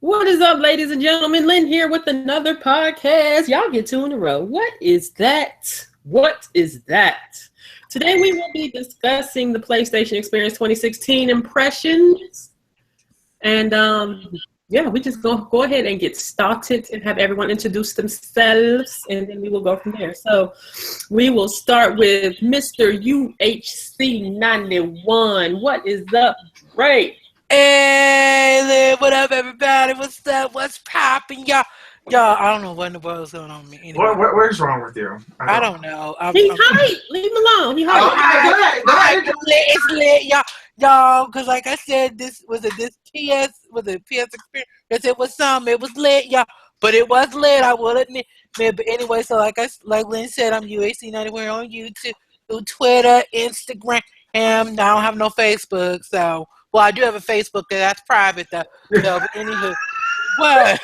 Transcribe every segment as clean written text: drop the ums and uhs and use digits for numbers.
What is up, ladies and gentlemen? Lynn here with another podcast. Y'all get two in a row. What is that? What is that? Today we will be discussing the PlayStation Experience 2016 impressions. And we just go ahead and get started and have everyone introduce themselves, and then we will go from there. So we will start with Mr. UHC91. What is up, Ray? Hey, what up, everybody? What's up? What's popping, y'all? I don't know what in the world's going on with me. Anyway. Where's wrong with you? I don't know. He's hype. Leave him alone. He's hype. It's lit, y'all. Because like I said, this PS experience. It was some. It was lit, y'all. But it was lit. I will admit. But anyway, so like Lynn said, I'm UHC91 on YouTube, Twitter, Instagram. I don't have no Facebook, so. Well, I do have a Facebook that's private, though. So, but anywho, what?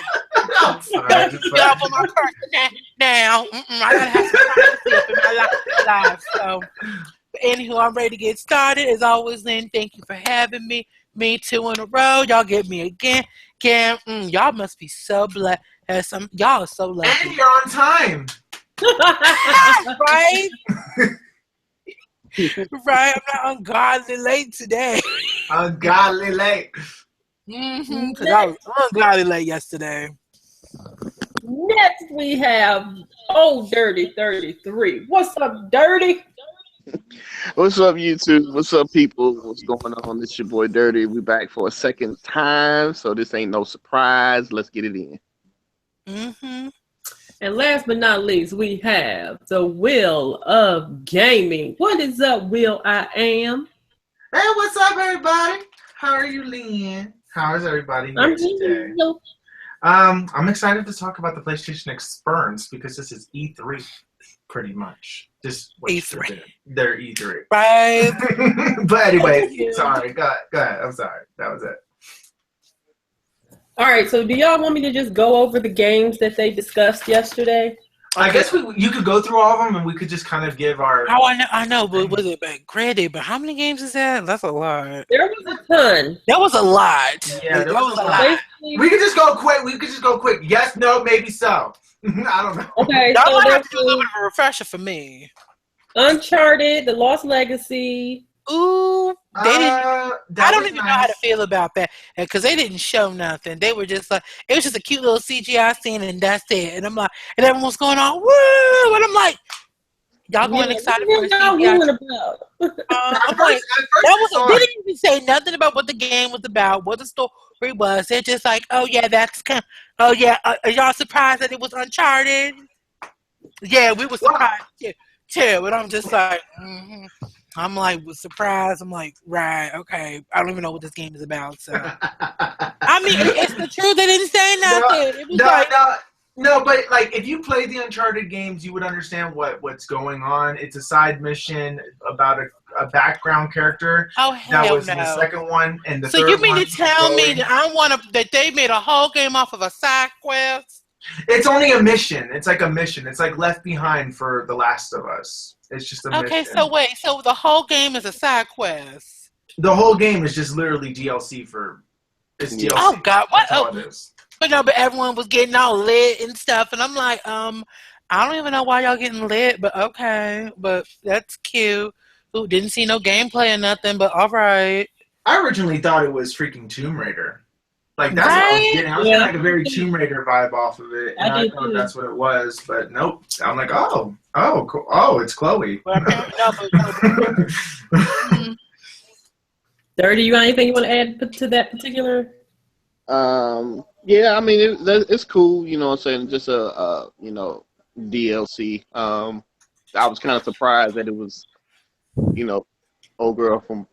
Y'all put my person down. I gotta have some privacy up in my life. So, but anywho, I'm ready to get started. As always, Lynn, thank you for having me. Me 2 in a row. Y'all get me again. Y'all must be so blessed. Y'all are so lucky. And you're on time. Right? Right, I'm not ungodly late today. Ungodly late. Because I was ungodly late yesterday. Next we have Dirty 33. What's up, Dirty? What's up, YouTube? What's up, people? What's going on? It's your boy Dirty. We back for a second time, so this ain't no surprise. Let's get it in. And last but not least, we have the Will of Gaming. What is up, Will? I am. Hey, what's up, everybody? How are you, Lynn? How is everybody here today? I'm excited to talk about the PlayStation Experience because this is E3, pretty much. Just what E3. They're E3. Right. But anyway, sorry. Go ahead. I'm sorry. That was it. All right, so do y'all want me to just go over the games that they discussed yesterday? I guess you could go through all of them, and we could just kind of give our... Oh, I know, but was it granted? But how many games is that? That's a lot. There was a ton. That was a lot. Yeah, there was a lot. We could just go quick. Yes, no, maybe so. I don't know. Okay, that so might have to be a little bit of a refresher for me. Uncharted, The Lost Legacy. Ooh, they didn't. I don't even know how to feel about that because they didn't show nothing. They were just like, it was just a cute little CGI scene and that's it. And I'm like, and everyone's going on, woo! And I'm like, y'all going excited for the CGI? I'm like, they didn't even say nothing about what the game was about, what the story was. They're just like, oh yeah, are y'all surprised that it was Uncharted? Yeah, we were surprised too. And I'm just like, I'm like, was surprised. I'm like, right, okay. I don't even know what this game is about. So, I mean, it's the truth. They didn't say nothing. No, but like, if you play the Uncharted games, you would understand what's going on. It's a side mission about a background character. Oh hell that was no. In the second one and the so third you mean one. to tell me that they made a whole game off of a side quest? It's only a mission. It's like a mission. It's like Left Behind for The Last of Us. It's just a mission. Okay, so wait. So the whole game is a side quest? The whole game is just literally DLC for... It's DLC. Oh, God. What? That's all it is. But everyone was getting all lit and stuff. And I'm like, I don't even know why y'all getting lit. But okay. But that's cute. Ooh, didn't see no gameplay or nothing. But all right. I originally thought it was freaking Tomb Raider. Like, that's what I was getting. I was getting like a very Tomb Raider vibe off of it. And I thought that's what it was. But nope. I'm like, cool. Oh, it's Chloe. Dirty, you got anything you want to add to that particular? Yeah, I mean, it's cool. You know what I'm saying? Just a DLC. I was kind of surprised that it was, old girl from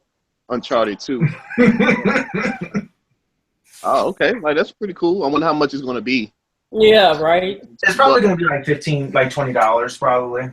Uncharted 2. Oh, okay. Like, that's pretty cool. I wonder how much it's going to be. Yeah, right. It's probably going to be like $20 probably.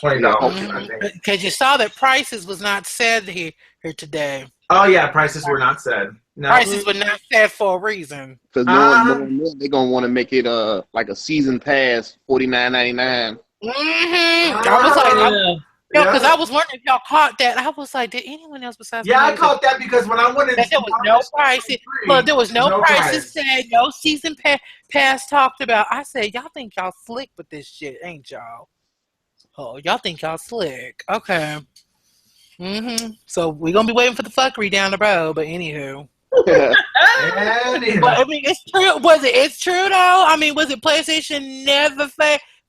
$20, I think. Because you saw that prices was not said here today. Oh, yeah, prices were not said. No. Prices were not said for a reason. Because they're going to want to make it like a season pass, $49.99. I was like, No, because I was wondering if y'all caught that. I was like, did anyone else besides me? Yeah, I caught that because when I wanted there was no prices. Look, there was no prices said, no season pass talked about. I said, y'all think y'all slick with this shit, ain't y'all? Oh, y'all think y'all slick. Okay. So we're going to be waiting for the fuckery down the road, but anywho. But I mean, it's true. It's true though? I mean, was it PlayStation never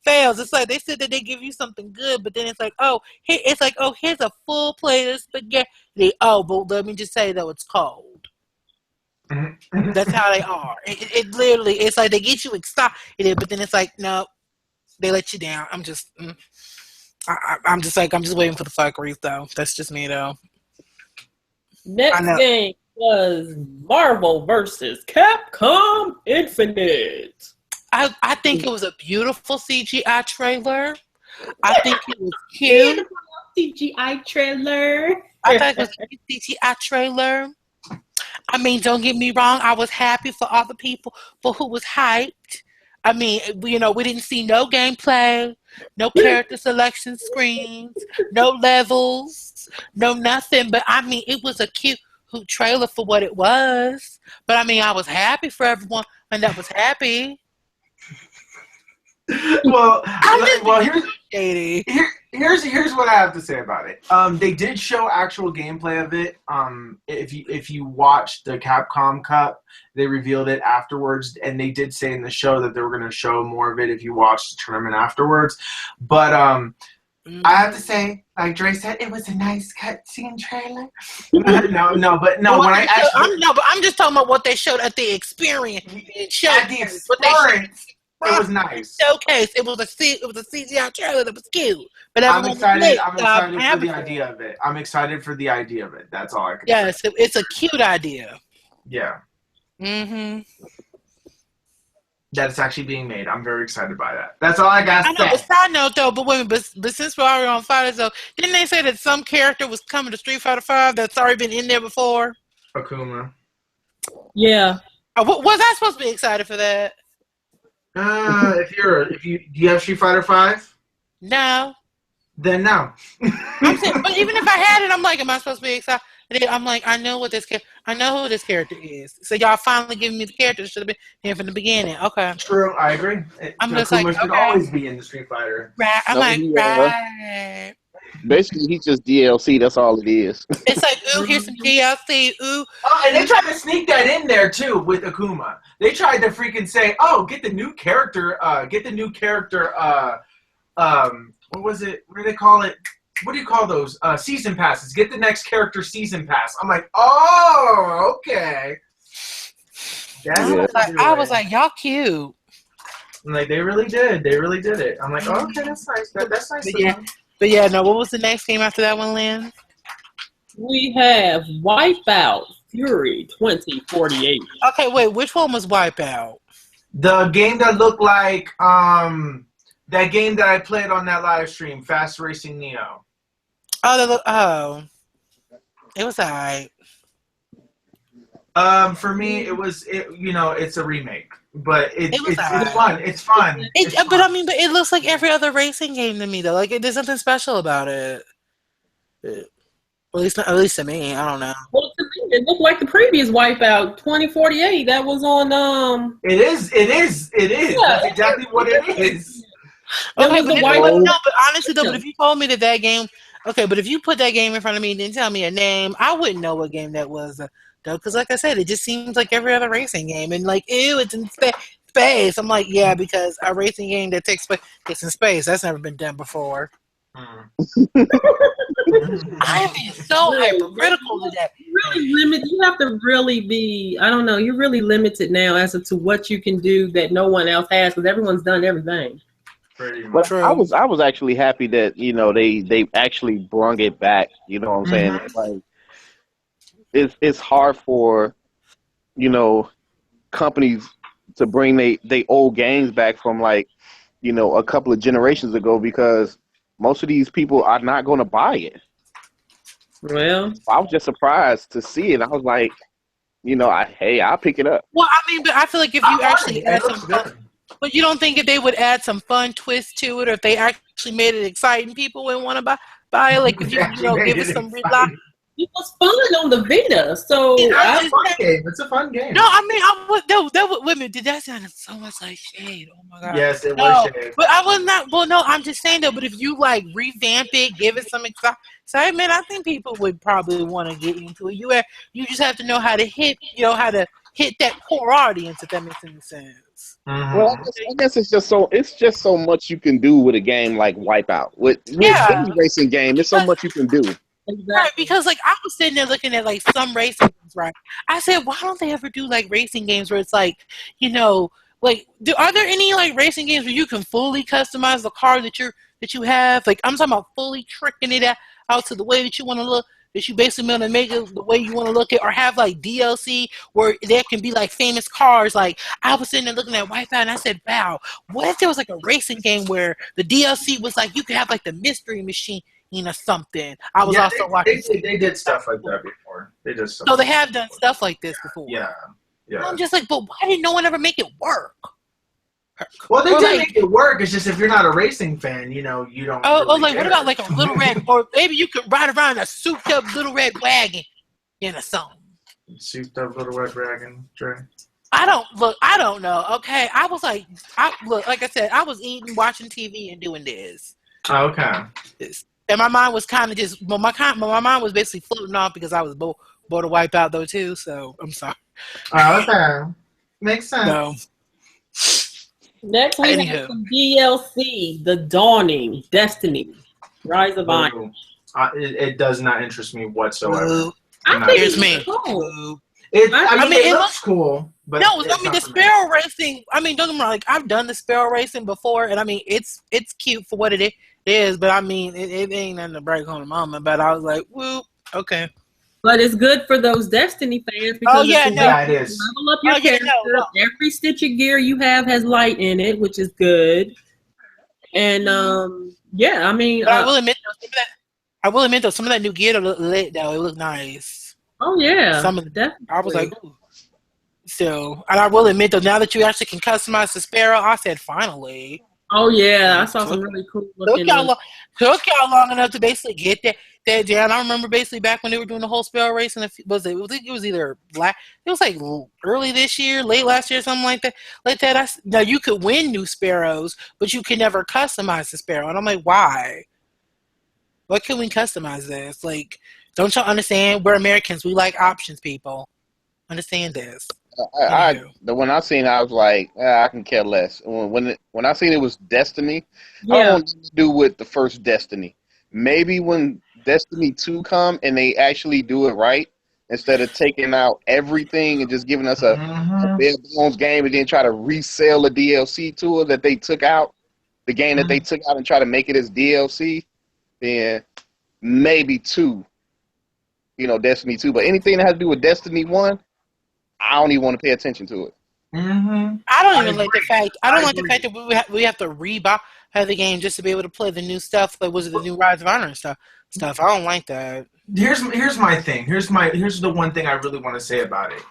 fails? It's like they said that they give you something good, but then it's like, here's a full plate of spaghetti. Oh, but let me just say though, it's cold. That's how they are. It literally, it's like they get you excited, but then it's like, no, they let you down. I'm just waiting for the fuckeries though. That's just me though. Next game was Marvel versus Capcom Infinite. I think it was a beautiful CGI trailer. I think it was cute. CGI trailer. I thought it was a CGI trailer. I mean, don't get me wrong. I was happy for all the people for who was hyped. I mean, we didn't see no gameplay, no character selection screens, no levels, no nothing. But I mean, it was a cute trailer for what it was. But I mean, I was happy for everyone and that was happy. Well, here's what I have to say about it. They did show actual gameplay of it. If you watched the Capcom Cup, they revealed it afterwards, and they did say in the show that they were going to show more of it if you watched the tournament afterwards. But I have to say, like Dre said, it was a nice cutscene trailer. But I'm just talking about what they showed at the experience. It was nice. Showcase. It was a CGI trailer that was cute. But I'm excited for the idea of it. I'm excited for the idea of it. That's all I can say. Yes, it's a cute idea. Yeah. That it's actually being made. I'm very excited by that. That's all I got to say. I know, but side note though, but since we're already on Fighters though, didn't they say that some character was coming to Street Fighter V that's already been in there before? Akuma. Yeah. Was I supposed to be excited for that? Do you have Street Fighter V? No. Then no. I'm saying, but even if I had it, I'm like, am I supposed to be excited? I'm like, I know who this character is. So y'all finally giving me the character that should have been here from the beginning. Okay. True, I agree. I'm just like, should always be in the Street Fighter. Right. I'm right. Basically, he's just DLC. That's all it is. It's like, ooh, here's some DLC. Ooh. Oh, and they tried to sneak that in there too with Akuma. They tried to freaking say, "Oh, get the new character. What was it? What do they call it? What do you call those? Season passes. Get the next character season pass." I'm like, "Oh, okay." I was like, y'all cute. I'm like, they really did. They really did it. I'm like, oh, okay, that's nice. That's nice. But yeah, no. What was the next game after that one, Lynn? We have Wipeout Fury 2048. Okay, wait. Which one was Wipeout? The game that looked like that game that I played on that live stream, Fast Racing Neo. Oh, it was alright. For me, it's a remake, but it's fun. It's fun. But I mean, but it looks like every other racing game to me, though. Like, there's something special about it. At least to me, I don't know. Well, to me, it looked like the previous Wipeout 2048. That was on. It is. Yeah, that's exactly what it is. Okay, but honestly though, but if you told me that game, okay, but if you put that game in front of me and didn't tell me a name, I wouldn't know what game that was. Though, because like I said, it just seems like every other racing game, and like, ew, it's in space. I'm like, yeah, because a racing game that takes place it's in space. That's never been done before. I am being so hypercritical to that. You have to really be. I don't know. You're really limited now as to what you can do that no one else has, because everyone's done everything. But I was actually happy that they actually brung it back. You know what I'm saying? Like it's hard for companies to bring they old games back from like a couple of generations ago, because most of these people are not going to buy it. Well, I was just surprised to see it. I was like, I'll pick it up. Well, I mean, but I feel like if you actually add some fun, but you don't think if they would add some fun twist to it, or if they actually made it exciting, people would want to buy? buy it. Like if you give it some rely. It was fun on the Vita, so it's a fun game. It's a fun game. No, I mean, women. Did that sound so much like shade? Oh my god. Yes, it was shade. But I was not. Well, no, I'm just saying though. But if you like revamp it, give it some excitement, I think people would probably want to get into it. You just have to know how to hit that core audience, if that makes any sense. Mm-hmm. Well, I guess it's just so much you can do with a game like Wipeout. With any racing game, there's so much you can do. Exactly. Right, because like I was sitting there looking at like some racing games, right? I said, why don't they ever do like racing games where it's like, like are there any like racing games where you can fully customize the car that you have? Like I'm talking about fully tricking it out to the way that you want to look, that you basically want to make it the way you want to look at, or have like DLC where there can be like famous cars. Like I was sitting there looking at Wipeout and I said, wow, what if there was like a racing game where the DLC was like you could have like the mystery machine or something. I was also watching. They did stuff like that before. They did stuff. So they have done stuff like this before. Yeah. I'm just like, but why did no one ever make it work? Well, they did make it work. It's just if you're not a racing fan, you don't. Like what about like a little red, or maybe you could ride around a souped up little red wagon, something. Souped up little red wagon, Trey. I don't know. Okay, I was like, like I said, I was eating, watching TV, and doing this. Oh, okay. And my mind was kind of just, my mind was basically floating off because I was bored to Wipeout though too. So I'm sorry. Oh, okay, makes sense. No. Next we have some DLC, The Dawning, Destiny, Rise of Iron. It does not interest me whatsoever. I think it's me. Cool. It looks cool. But no, the sparrow racing. I mean, don't get me wrong. Like I've done the sparrow racing before, and I mean it's cute for what it is. But I mean, it ain't nothing to break on the moment. But I was like, woo, okay. But it's good for those Destiny fans because it is. Level up your character. Every stitch of gear you have has light in it, which is good. And I mean, but I will admit though, some of that new gear looked lit though. It looked nice. Oh yeah, some of the definitely. I was like, ooh. So, and I will admit though, now that you actually can customize the sparrow, I said finally. Oh yeah, I saw some really cool looking. Took y'all long enough to basically get that down. I remember basically back when they were doing the whole sparrow race, and it was either it was like early this year, late last year, something like that. Now you could win new sparrows, but you could never customize the sparrow, and I'm like, why? Why can we customize this? Like, don't y'all understand? We're Americans. We like options, people. Understand this. When I seen it, I was like, I can care less. When I seen it was Destiny, I don't want to do with the first Destiny. Maybe when Destiny 2 come and they actually do it right, instead of taking out everything and just giving us a bare bones game and then try to resell the DLC to it that they took out, the game that they took out and try to make it as DLC, then maybe 2, Destiny 2. But anything that has to do with Destiny 1, I don't even want to pay attention to it. I don't even like the fact. I don't like the fact that we have to rebuy the game just to be able to play the new stuff. Like, was it the new Rise of Honor and stuff? I don't like that. Here's my thing. Here's the one thing I really want to say about it.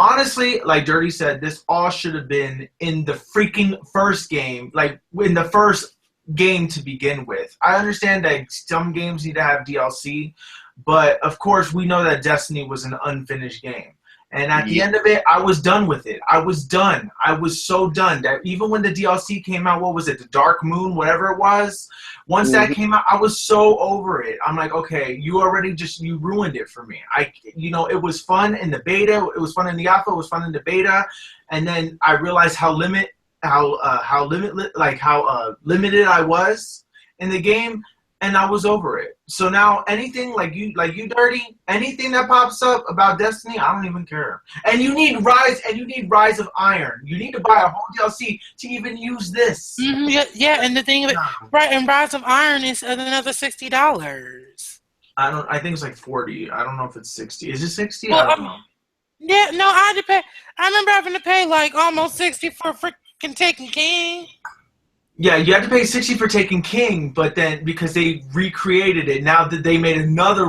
Honestly, like Dirty said, this all should have been in the freaking first game, like in the first game to begin with. I understand that some games need to have DLC, but of course we know that Destiny was an unfinished game. And at the end of it, I was done with it. I was done. I was so done that even when the DLC came out, what was it, the Dark Moon, whatever it was, once that came out, I was so over it. I'm like, okay, you ruined it for me. It was fun in the beta. It was fun in the alpha. It was fun in the beta. And then I realized how limited I was in the game. And I was over it. So now anything like you Dirty, anything that pops up about Destiny, I don't even care. And you need Rise of Iron. You need to buy a whole DLC to even use this. And the thing of it, right? And Rise of Iron is another $60. I think it's like 40. I don't know if it's 60. Is it 60? Well, I don't know. Yeah, no, I had to pay. I remember having to pay like almost 60 for freaking Taken King. Yeah, you have to pay 60 for Taken King, but then because they recreated it, now that they made another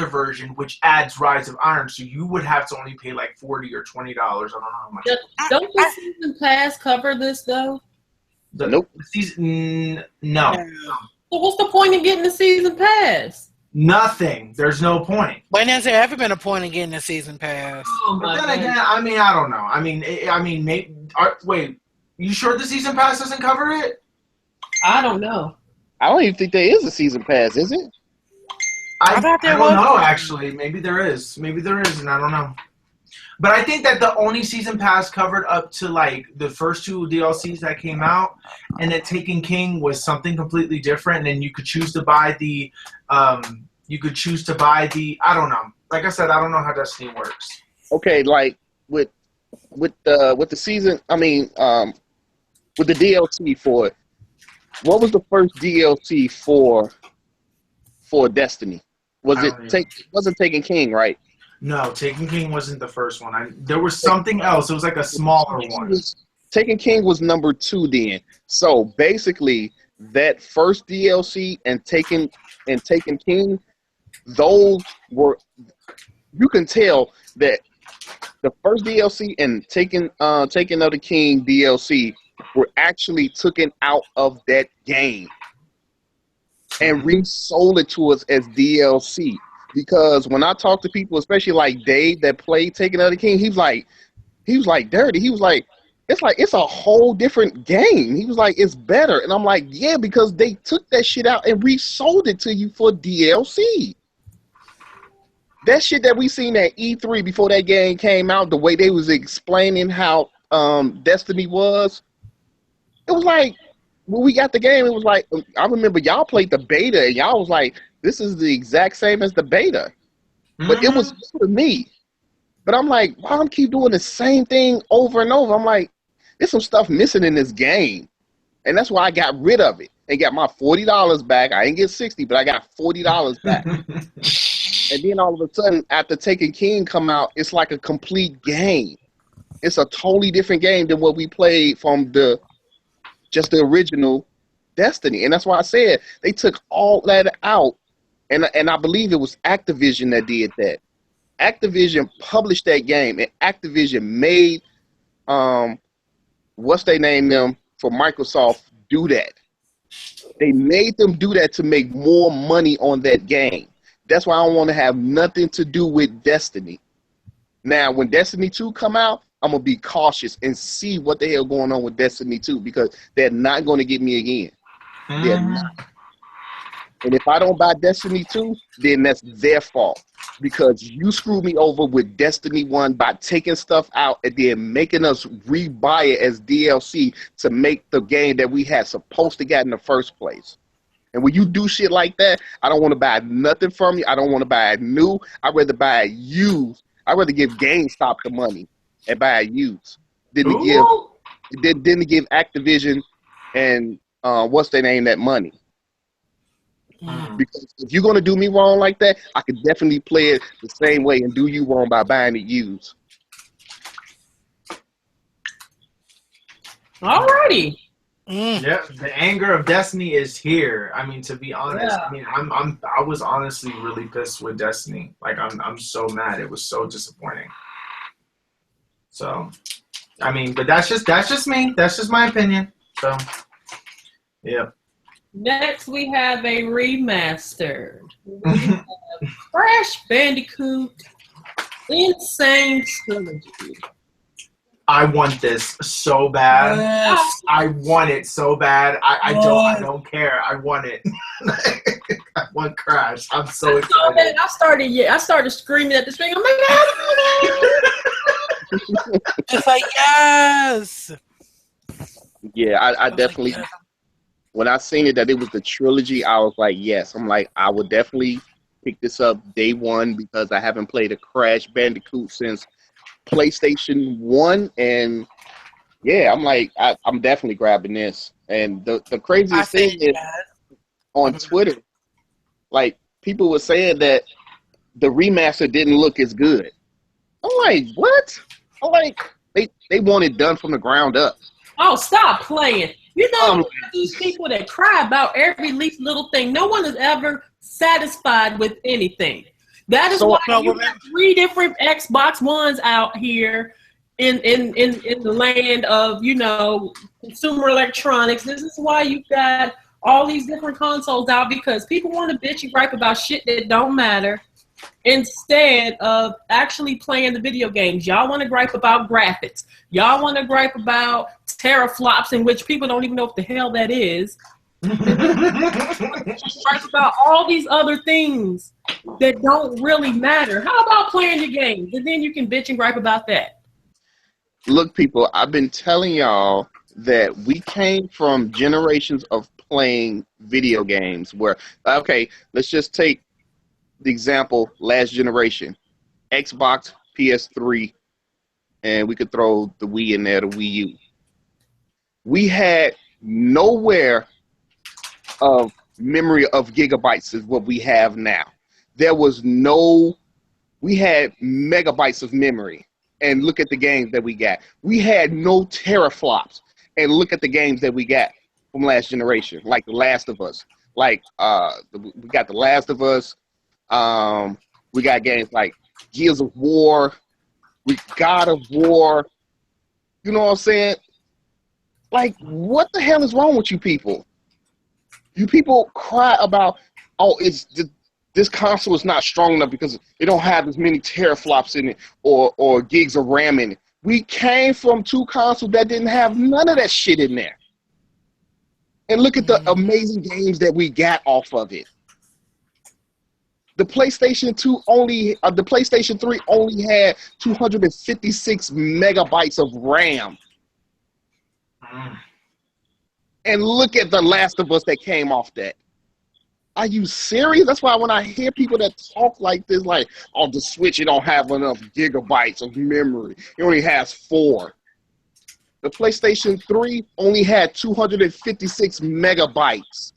version, which adds Rise of Iron, so you would have to only pay like $40 or $20. I don't know how much. Don't the season pass cover this though? Nope. No. So what's the point in getting the season pass? Nothing. There's no point. When has there ever been a point in getting a season pass? Oh But my then God. again, I mean, I don't know. I mean, wait. You sure the season pass doesn't cover it? I don't know. I don't even think there is a season pass, is it? I thought there don't was know, one. actually. Maybe there is, and I don't know. But I think that the only season pass covered up to like the first 2 DLCs that came out, and that Taken King was something completely different. And then you could choose to buy the, I don't know. Like I said, I don't know how Destiny works. Okay, like with the season, I mean, with the DLC for it. What was the first DLC for Destiny? Wasn't Taken King, right? No, Taken King wasn't the first one. There was something else. It was like a smaller one. Taken King was number 2 then. So basically, that first DLC and Taken King, those were, you can tell that the first DLC and Taken of the King DLC were actually taken out of that game and resold it to us as DLC. Because when I talk to people, especially like Dave that played Taken of the King, he was like dirty. He was like, it's a whole different game. He was like, it's better. And I'm like, yeah, because they took that shit out and resold it to you for DLC. That shit that we seen at E3 before that game came out, the way they was explaining how Destiny was, it was like, when we got the game, it was like, I remember y'all played the beta and y'all was like, this is the exact same as the beta. But it was new to me. But I'm like, why do I keep doing the same thing over and over? I'm like, there's some stuff missing in this game. And that's why I got rid of it and got my $40 back. I didn't get $60, but I got $40 back. And then all of a sudden, after Taken King come out, it's like a complete game. It's a totally different game than what we played from just the original Destiny. And that's why I said they took all that out. And I believe it was Activision that did that. Activision published that game, and Activision made what's they name them for Microsoft do that. They made them do that to make more money on that game. That's why I don't want to have nothing to do with Destiny. Now, when Destiny 2 come out, I'm going to be cautious and see what the hell going on with Destiny 2, because they're not going to get me again. They're not. And if I don't buy Destiny 2, then that's their fault, because you screwed me over with Destiny 1 by taking stuff out and then making us rebuy it as DLC to make the game that we had supposed to get in the first place. And when you do shit like that, I don't want to buy nothing from you. I don't want to buy it new. I'd rather buy it used. I'd rather give GameStop the money and buy it used than to give Activision and what's their name that money. Because if you're going to do me wrong like that, I could definitely play it the same way and do you wrong by buying it used. Alrighty. Yeah, the anger of Destiny is here. I mean, to be honest, Yeah. I mean, I was honestly really pissed with Destiny. Like, I'm so mad. It was so disappointing. So, I mean, but that's just me. That's just my opinion. So, yeah. Next, we have a remaster. We have Crash Bandicoot Insane Trilogy. I want this so bad. Yes. I want it so bad. I don't care. I want it. I want Crash. I'm so excited. I started screaming at the screen. I'm like, It's like, yes. Yeah, I definitely, when I seen it that it was the trilogy, I was like, yes. I'm like, I would definitely pick this up day one, because I haven't played a Crash Bandicoot since PlayStation 1. And yeah, I'm like, I'm definitely grabbing this. And the craziest thing is, on Twitter, like, people were saying that the remaster didn't look as good. I'm like, what? I'm like, they want it done from the ground up. oh, stop playing. You know, these people that cry about every least little thing. No one is ever satisfied with anything. That is why you have 3 different Xbox Ones out here in the land of, you know, consumer electronics. This is why you've got all these different consoles out because people want to bitch and gripe about shit that don't matter instead of actually playing the video games. Y'all want to gripe about graphics. Y'all want to gripe about teraflops, in which people don't even know what the hell that is. Gripe about all these other things that don't really matter. How about playing your games? And then you can bitch and gripe about that. Look, people, I've been telling y'all that we came from generations of playing video games where, okay, let's just take the example last generation, Xbox, PS3, and we could throw the Wii in there, the Wii U. We had nowhere of memory of gigabytes is what we have now. There was no, we had megabytes of memory, and look at the games that we got. We had no teraflops, and look at the games that we got from last generation, like The Last of Us. Like, we got The Last of Us. We got games like Gears of War, God of War. You know what I'm saying? Like, what the hell is wrong with you people? You people cry about, oh, this console is not strong enough because it don't have as many teraflops in it or gigs of RAM in it. We came from two consoles that didn't have none of that shit in there. And look at the amazing games that we got off of it. The PlayStation 3 only had 256 megabytes of RAM. And look at The Last of Us that came off that. Are you serious? That's why when I hear people that talk like this, like, oh, the Switch, it don't have enough gigabytes of memory. It only has 4. The PlayStation 3 only had 256 megabytes.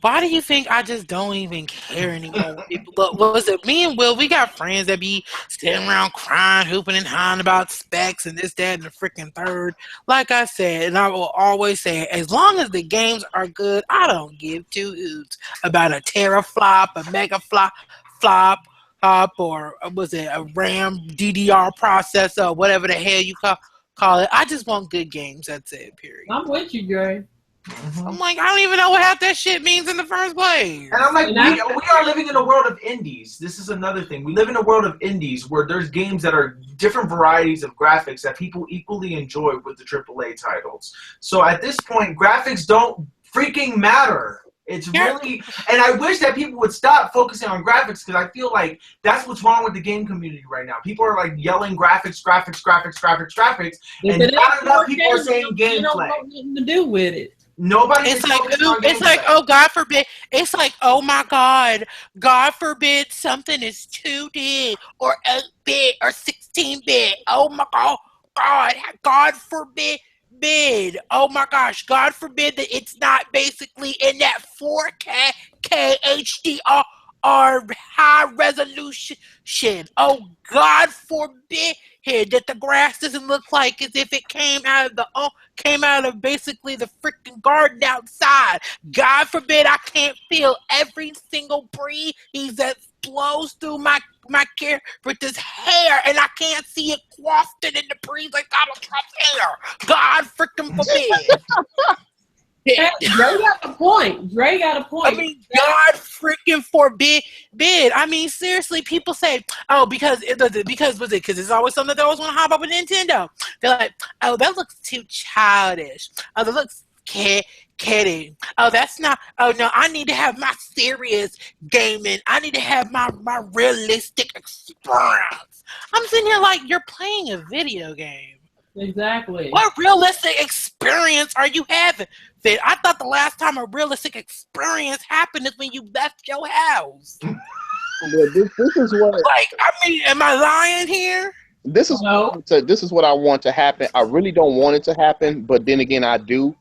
Why do you think I just don't even care anymore? People, look, what was it? Me and Will, we got friends that be sitting around crying, hooping and hollering about specs and this, that, and the freaking third. Like I said, and I will always say, as long as the games are good, I don't give two hoots about a teraflop, a megaflop, or was it a RAM DDR processor, or whatever the hell you call it. I just want good games. That's it, period. I'm with you, Gray. I'm like, I don't even know what half that shit means in the first place. And I'm like, we are living in a world of indies. This is another thing. We live in a world of indies where there's games that are different varieties of graphics that people equally enjoy with the AAA titles. So at this point, graphics don't freaking matter. It's really, and I wish that people would stop focusing on graphics because I feel like that's what's wrong with the game community right now. People are like yelling graphics, and not enough people are saying gameplay. You don't want nothing to do with it. Nobody. It's like, oh, God forbid. It's like, oh my God forbid something is 2D or 8-bit or 16-bit. Oh my God forbid. Oh my gosh, God forbid that it's not basically in that 4K HDR high resolution. Oh, God forbid that the grass doesn't look like as if it came out of basically the freaking garden outside. God forbid I can't feel every single breeze that blows through my hair with this hair, and I can't see it wafted in the breeze like Donald Trump's hair. God freaking forbid. Dre got a point. I mean, God freaking forbid. I mean, seriously, people say, oh, because it's always something that they always want to hop up with Nintendo. They're like, oh, that looks too childish. Oh, that looks kidding. Oh, that's not. Oh no, I need to have my serious gaming. I need to have my realistic experience. I'm sitting here like, you're playing a video game. Exactly. What realistic experience are you having? I thought the last time a realistic experience happened is when you left your house. This is what. Like, I mean, am I lying here? This is what I want to happen. I really don't want it to happen, but then again, I do.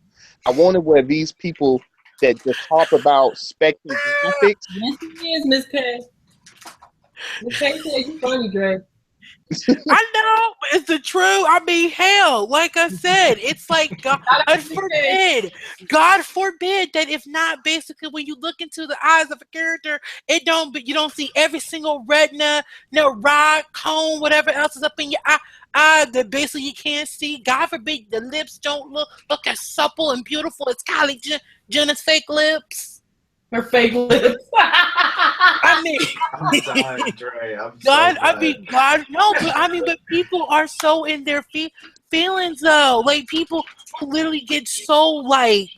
I want it where these people that just talk about spec and graphics. Yes, it is, Ms.K. Ms.K said you funny, Dre. I know, but it's the truth. I mean, hell, like I said, it's like God forbid that if not basically when you look into the eyes of a character, you don't see every single retina, no rod, cone, whatever else is up in your eye. that basically you can't see. God forbid the lips don't look as supple and beautiful as Kylie Jenner's fake lips. Her fake lips. I mean, I'm dying, Dre. God, I mean, God, no, but I mean, but people are so in their feelings though. Like people who literally get so like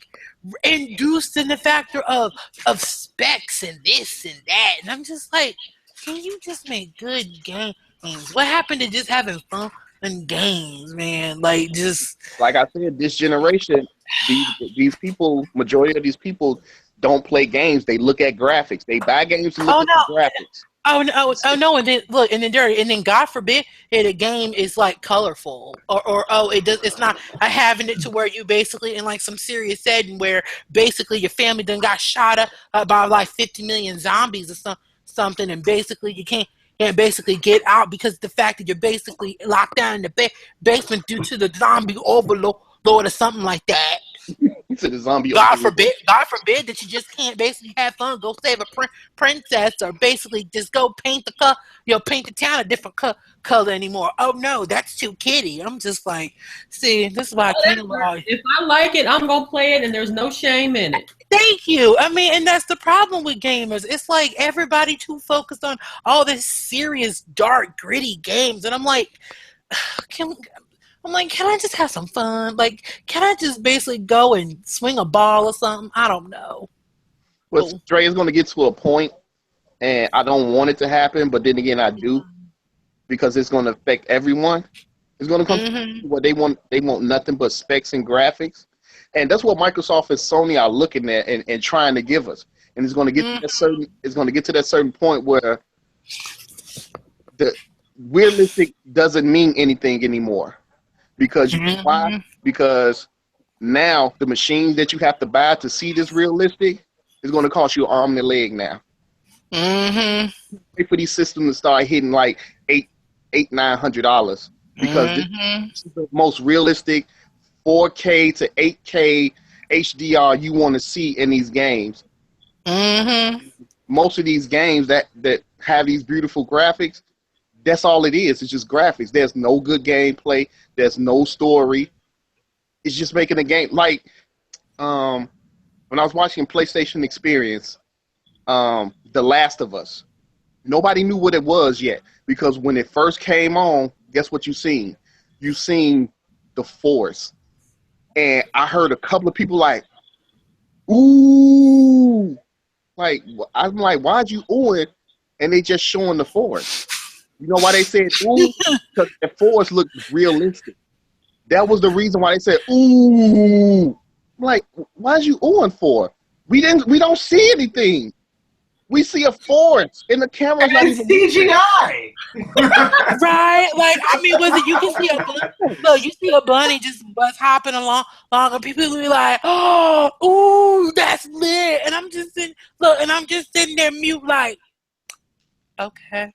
induced in the factor of specs and this and that, and I'm just like, can you just make good games? What happened to just having fun and games, man? Like just like I said, this generation, these people, majority of these people don't play games. They look at graphics. They buy games to look at the graphics. Oh no! And then look, and then God forbid, the game is like colorful, or it's not having it to where you basically in like some serious setting where basically your family done got shot up by like 50 million zombies or something, and basically you can't basically get out because of the fact that you're basically locked down in the basement due to the zombie overload or something like that. The zombie. God forbid that you just can't basically have fun, go save a princess, or basically just go paint the town a different color anymore. Oh no, that's too kiddie. I'm just like, see, this is why I can't lie. If I like it, I'm gonna play it, and there's no shame in it. Thank you. I mean, and that's the problem with gamers. It's like everybody too focused on all this serious, dark, gritty games, and I'm like, can I just have some fun? Like, can I just basically go and swing a ball or something? I don't know. Well, Dre is going to get to a point, and I don't want it to happen, but then again, I do, because it's going to affect everyone. It's going to come to where they want nothing but specs and graphics, and that's what Microsoft and Sony are looking at and trying to give us. And it's going to get to that certain. It's going to get to that certain point where the realistic doesn't mean anything anymore. Because why? Because now the machines that you have to buy to see this realistic is going to cost you an arm and a leg now. Wait for these systems to start hitting like $900 because this is the most realistic 4K to 8K HDR you want to see in these games. Most of these games that have these beautiful graphics, that's all it is. It's just graphics. There's no good gameplay. There's no story. It's just making a game. Like when I was watching PlayStation Experience, The Last of Us, nobody knew what it was yet because when it first came on, guess what you seen? You seen the Force. And I heard a couple of people like, ooh. Like, I'm like, why'd you ooh it? And they just showing the Force. You know why they said ooh? Because the Force looked realistic. That was the reason why they said ooh. I'm like, why'd you oohing for? We don't see anything. We see a Force and the camera's not even CGI. Right? Like, I mean, was it you can see you see a bunny just hopping along and people will be like, oh, ooh, that's lit. And I'm just sitting there mute like, okay.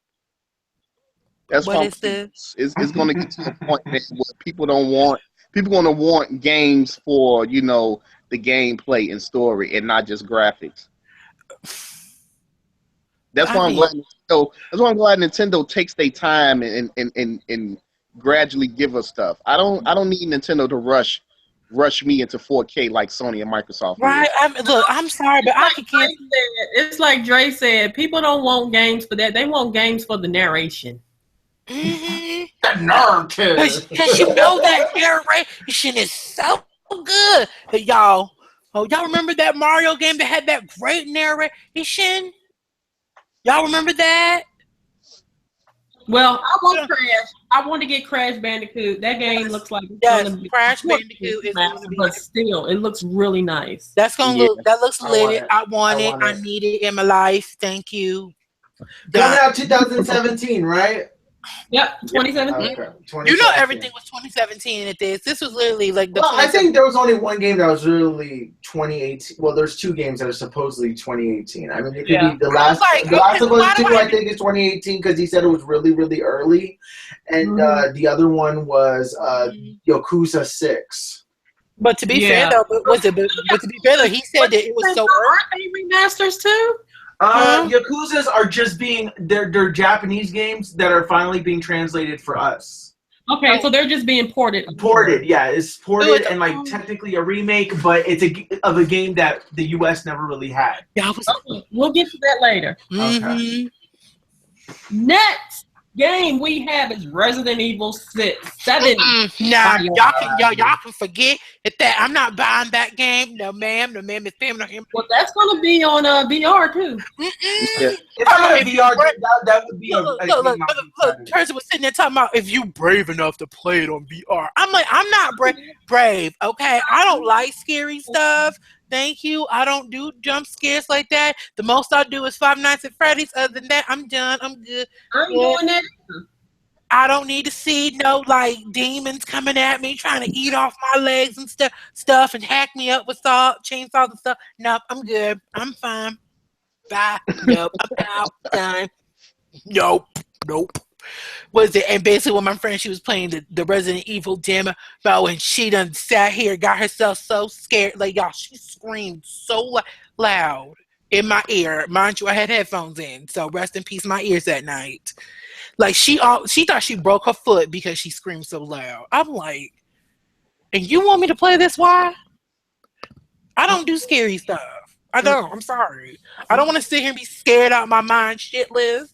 That's what is this? It's going to get to a point where people don't want. People going to want games for the gameplay and story, and not just graphics. That's why I'm glad. That's why I'm glad Nintendo takes their time and gradually give us stuff. I don't need Nintendo to rush me into 4K like Sony and Microsoft. Right. I'm sorry, but I can't. It's like Dre said. People don't want games for that. They want games for the narration. That narrative. Because you know that narration is so good. But y'all remember that Mario game that had that great narration? Y'all remember that? Well, I want to get Crash Bandicoot. That game looks like Crash Bandicoot is going to be. But still, it looks really nice. That looks lit. I want it. I need it in my life. Thank you. Coming out 2017, right? Yep, 2017. Okay. You know everything was 2017 at this. This was literally like the. Well, I think there was only one game that was really 2018. Well, there's two games that are supposedly 2018. I mean, it could be the last. The Last of Us 2, I think, is 2018 because he said it was really, really early, and the other one was Yakuza 6. But to be fair though, he said that it was so early. Aren't they remasters too? Yakuzas are just they're Japanese games that are finally being translated for us. Okay, so they're just being ported. Ported, yeah, it's ported and like technically a remake, but it's of a game that the U.S. never really had. Yeah, okay, we'll get to that later. Mm-hmm. Okay. Next game we have is Resident Evil 7. Nah, y'all can forget that I'm not buying that game. No, ma'am. No, ma'am. Well, that's gonna be on VR too. If I had a VR, that would be look. Person was sitting there talking about if you brave enough to play it on VR. I'm like, I'm not brave. Okay, I don't like scary stuff. Thank you. I don't do jump scares like that. The most I do is Five Nights at Freddy's. Other than that, I'm done. I'm good. I'm doing that. I don't need to see no like demons coming at me trying to eat off my legs and stuff and hack me up with chainsaws and stuff. Nope, I'm good. I'm fine. Bye. Nope, I'm out. Done. Nope. Was it? And basically, when my friend, she was playing the Resident Evil demo, about when she done sat here, got herself so scared, like y'all, she screamed so loud in my ear. Mind you, I had headphones in, so rest in peace, my ears that night. Like she thought she broke her foot because she screamed so loud. I'm like, and you want me to play this? Why? I don't do scary stuff. I don't. I'm sorry. I don't want to sit here and be scared out of my mind shitless.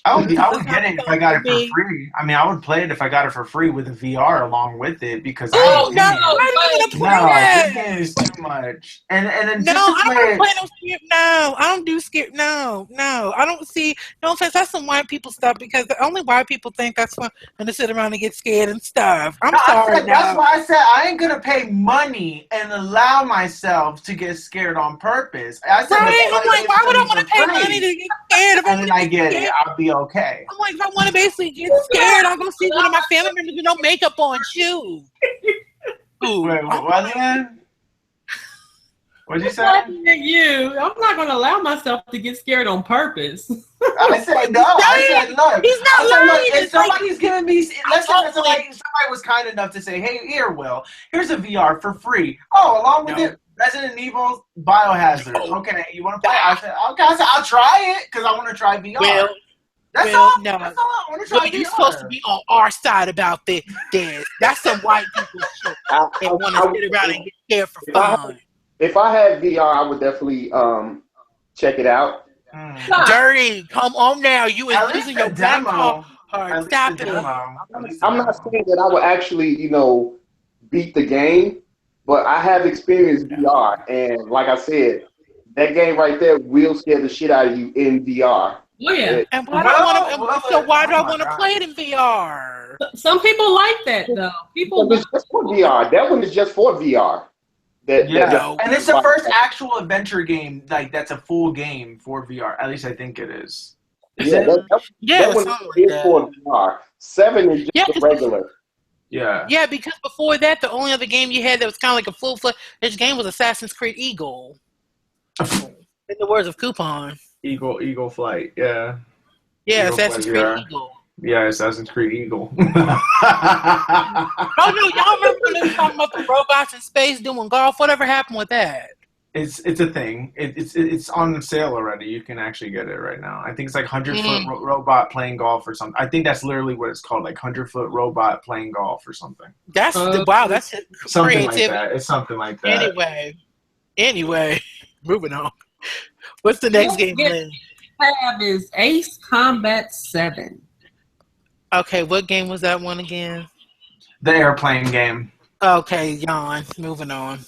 I would get it if I got it for free. I mean, I would play it if I got it for free with a VR along with it because I this game is too much. And then no, I don't play no scare. No, I don't do scare. No, I don't see. No offense, that's some white people stuff because the only white people think that's fun when they sit around and get scared and stuff. I'm sorry. That's why I said I ain't gonna pay money and allow myself to get scared on purpose. I said, right? I'm like, why would I want to pay money to get scared? And then I get it. I'll be okay. I'm like, if I want to basically get scared, I'll go see one of my family members with no makeup on. Shoot. Wait, what again? What'd you say? I'm not going to allow myself to get scared on purpose. I said no. I said look. He's not lying. If somebody's giving me, let's say somebody was kind enough to say, hey, here, Will, here's a VR for free. Oh, along with it, Resident Evil, Biohazard. Okay, you want to play? I said, okay. I said, I'll try it because I want to try VR. Well, that's all. That's all I want to try. You're supposed to be on our side about this. That's some white people shit. They want to sit around and get scared for fun. If I had VR, I would definitely check it out. Dirty, come on now. You is using your demo. Stop it. I'm not saying that I would actually, beat the game, but I have experienced VR, and like I said, that game right there will scare the shit out of you in VR. Oh, yeah. And why do I want to play it in VR? Some people like that though. It's just for VR. That one is just for VR. And it's the first actual adventure game that's a full game for VR. At least I think it is. That one is for VR. 7 is just regular. Yeah, because before that, the only other game you had that was kind of like a full-fledged game was Assassin's Creed Eagle. In the words of Coupon. Eagle Flight, yeah. Yeah, Assassin's Creed Eagle. Yeah, Assassin's Creed Eagle. Oh no, y'all remember when they were talking about the robots in space doing golf? Whatever happened with that? It's a thing. It's on sale already. You can actually get it right now. I think it's like 100-foot robot playing golf or something. I think that's literally what it's called, like 100-foot robot playing golf or something. That's wow. That's something creativity. Like that. It's something like that. Anyway, moving on. What's the next game? I have is Ace Combat 7. Okay, what game was that one again? The airplane game. Okay, yawn. Moving on.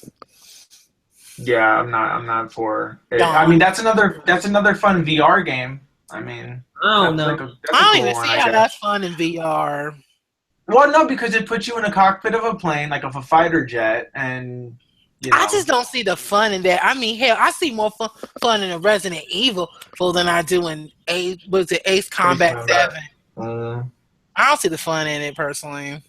Yeah, I'm not for it. I mean, that's another fun VR game. I mean, I don't know. I don't even see how that's fun in VR. Well, no, because it puts you in a cockpit of a plane, like of a fighter jet, and I just don't see the fun in that. I mean, hell, I see more fun in a Resident Evil than I do in Ace Combat 7. I don't see the fun in it personally.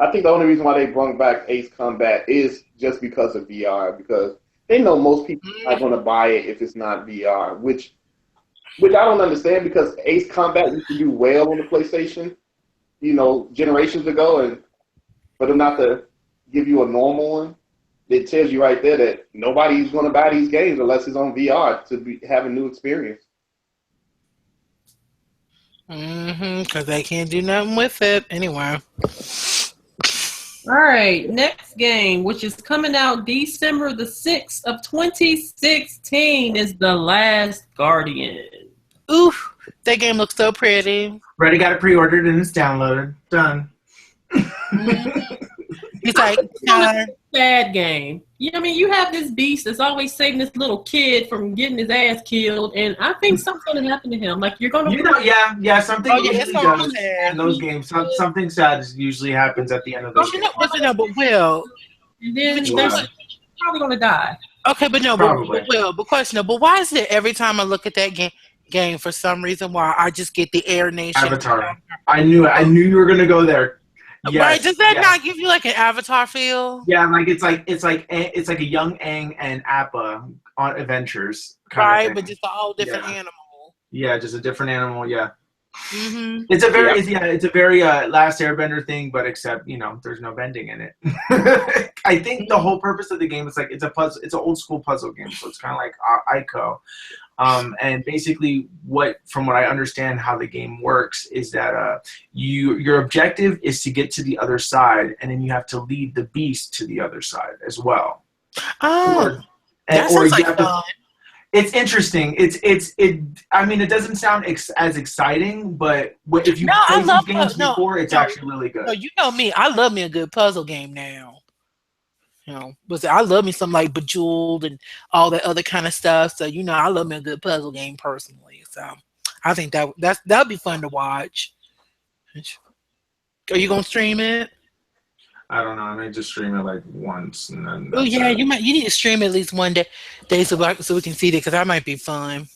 I think the only reason why they brought back Ace Combat is just because of VR, because they know most people are going to buy it if it's not VR, which I don't understand, because Ace Combat used to do well on the PlayStation, generations ago, and for them not to give you a normal one, it tells you right there that nobody's going to buy these games unless it's on VR to have a new experience. Because they can't do nothing with it anyway. All right, next game, which is coming out December the 6th of 2016, is The Last Guardian. Oof, that game looks so pretty. Already got it pre-ordered and it's downloaded. Done. It's like bad game. Yeah, I mean, you have this beast that's always saving this little kid from getting his ass killed, and I think something's gonna happen to him. Like you're gonna, something usually does in those games. Something sad usually happens at the end of those games. But Will, and then they're probably gonna die. Okay, but no, but question. But why is it every time I look at that game for some reason why I just get the Air Nation Avatar? I knew you were gonna go there. Yes, right? Does that not give you like an Avatar feel? Yeah, like it's like a young Aang and Appa on adventures. Right, but just a whole different animal. Yeah, just a different animal. Yeah. Mm-hmm. It's a very Last Airbender thing, but except there's no bending in it. I think the whole purpose of the game is like it's a puzzle. It's an old school puzzle game, so it's kind of like Ico. And basically, from what I understand, how the game works is that your objective is to get to the other side, and then you have to lead the beast to the other side as well. Oh, that sounds like fun. It's interesting. I mean, it doesn't sound as exciting, but if you play these games before, it's actually really good. No, you know me. I love me a good puzzle game now. But I love me something like Bejeweled and all that other kind of stuff. So I love me a good puzzle game personally. So I think that'd be fun to watch. Are you gonna stream it? I don't know. I may just stream it like once and then. Oh yeah, you need to stream it at least one day so we can see it because that might be fun.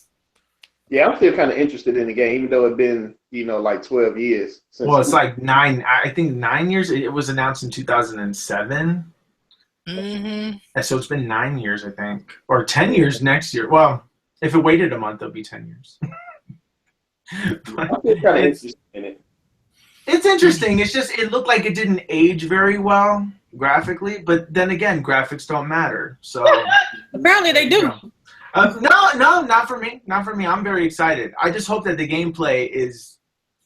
Yeah, I'm still kind of interested in the game, even though it's been like 12 years. Well, it's like 9. I think 9 years. It was announced in 2007. Mm-hmm. And so it's been 9 years, I think, or 10 years next year. Well, if it waited a month, it'll be 10 years. I'm kind of interested in it. It's interesting. It's just it looked like it didn't age very well graphically, but then again, graphics don't matter. So apparently they do. No, not for me. Not for me. I'm very excited. I just hope that the gameplay is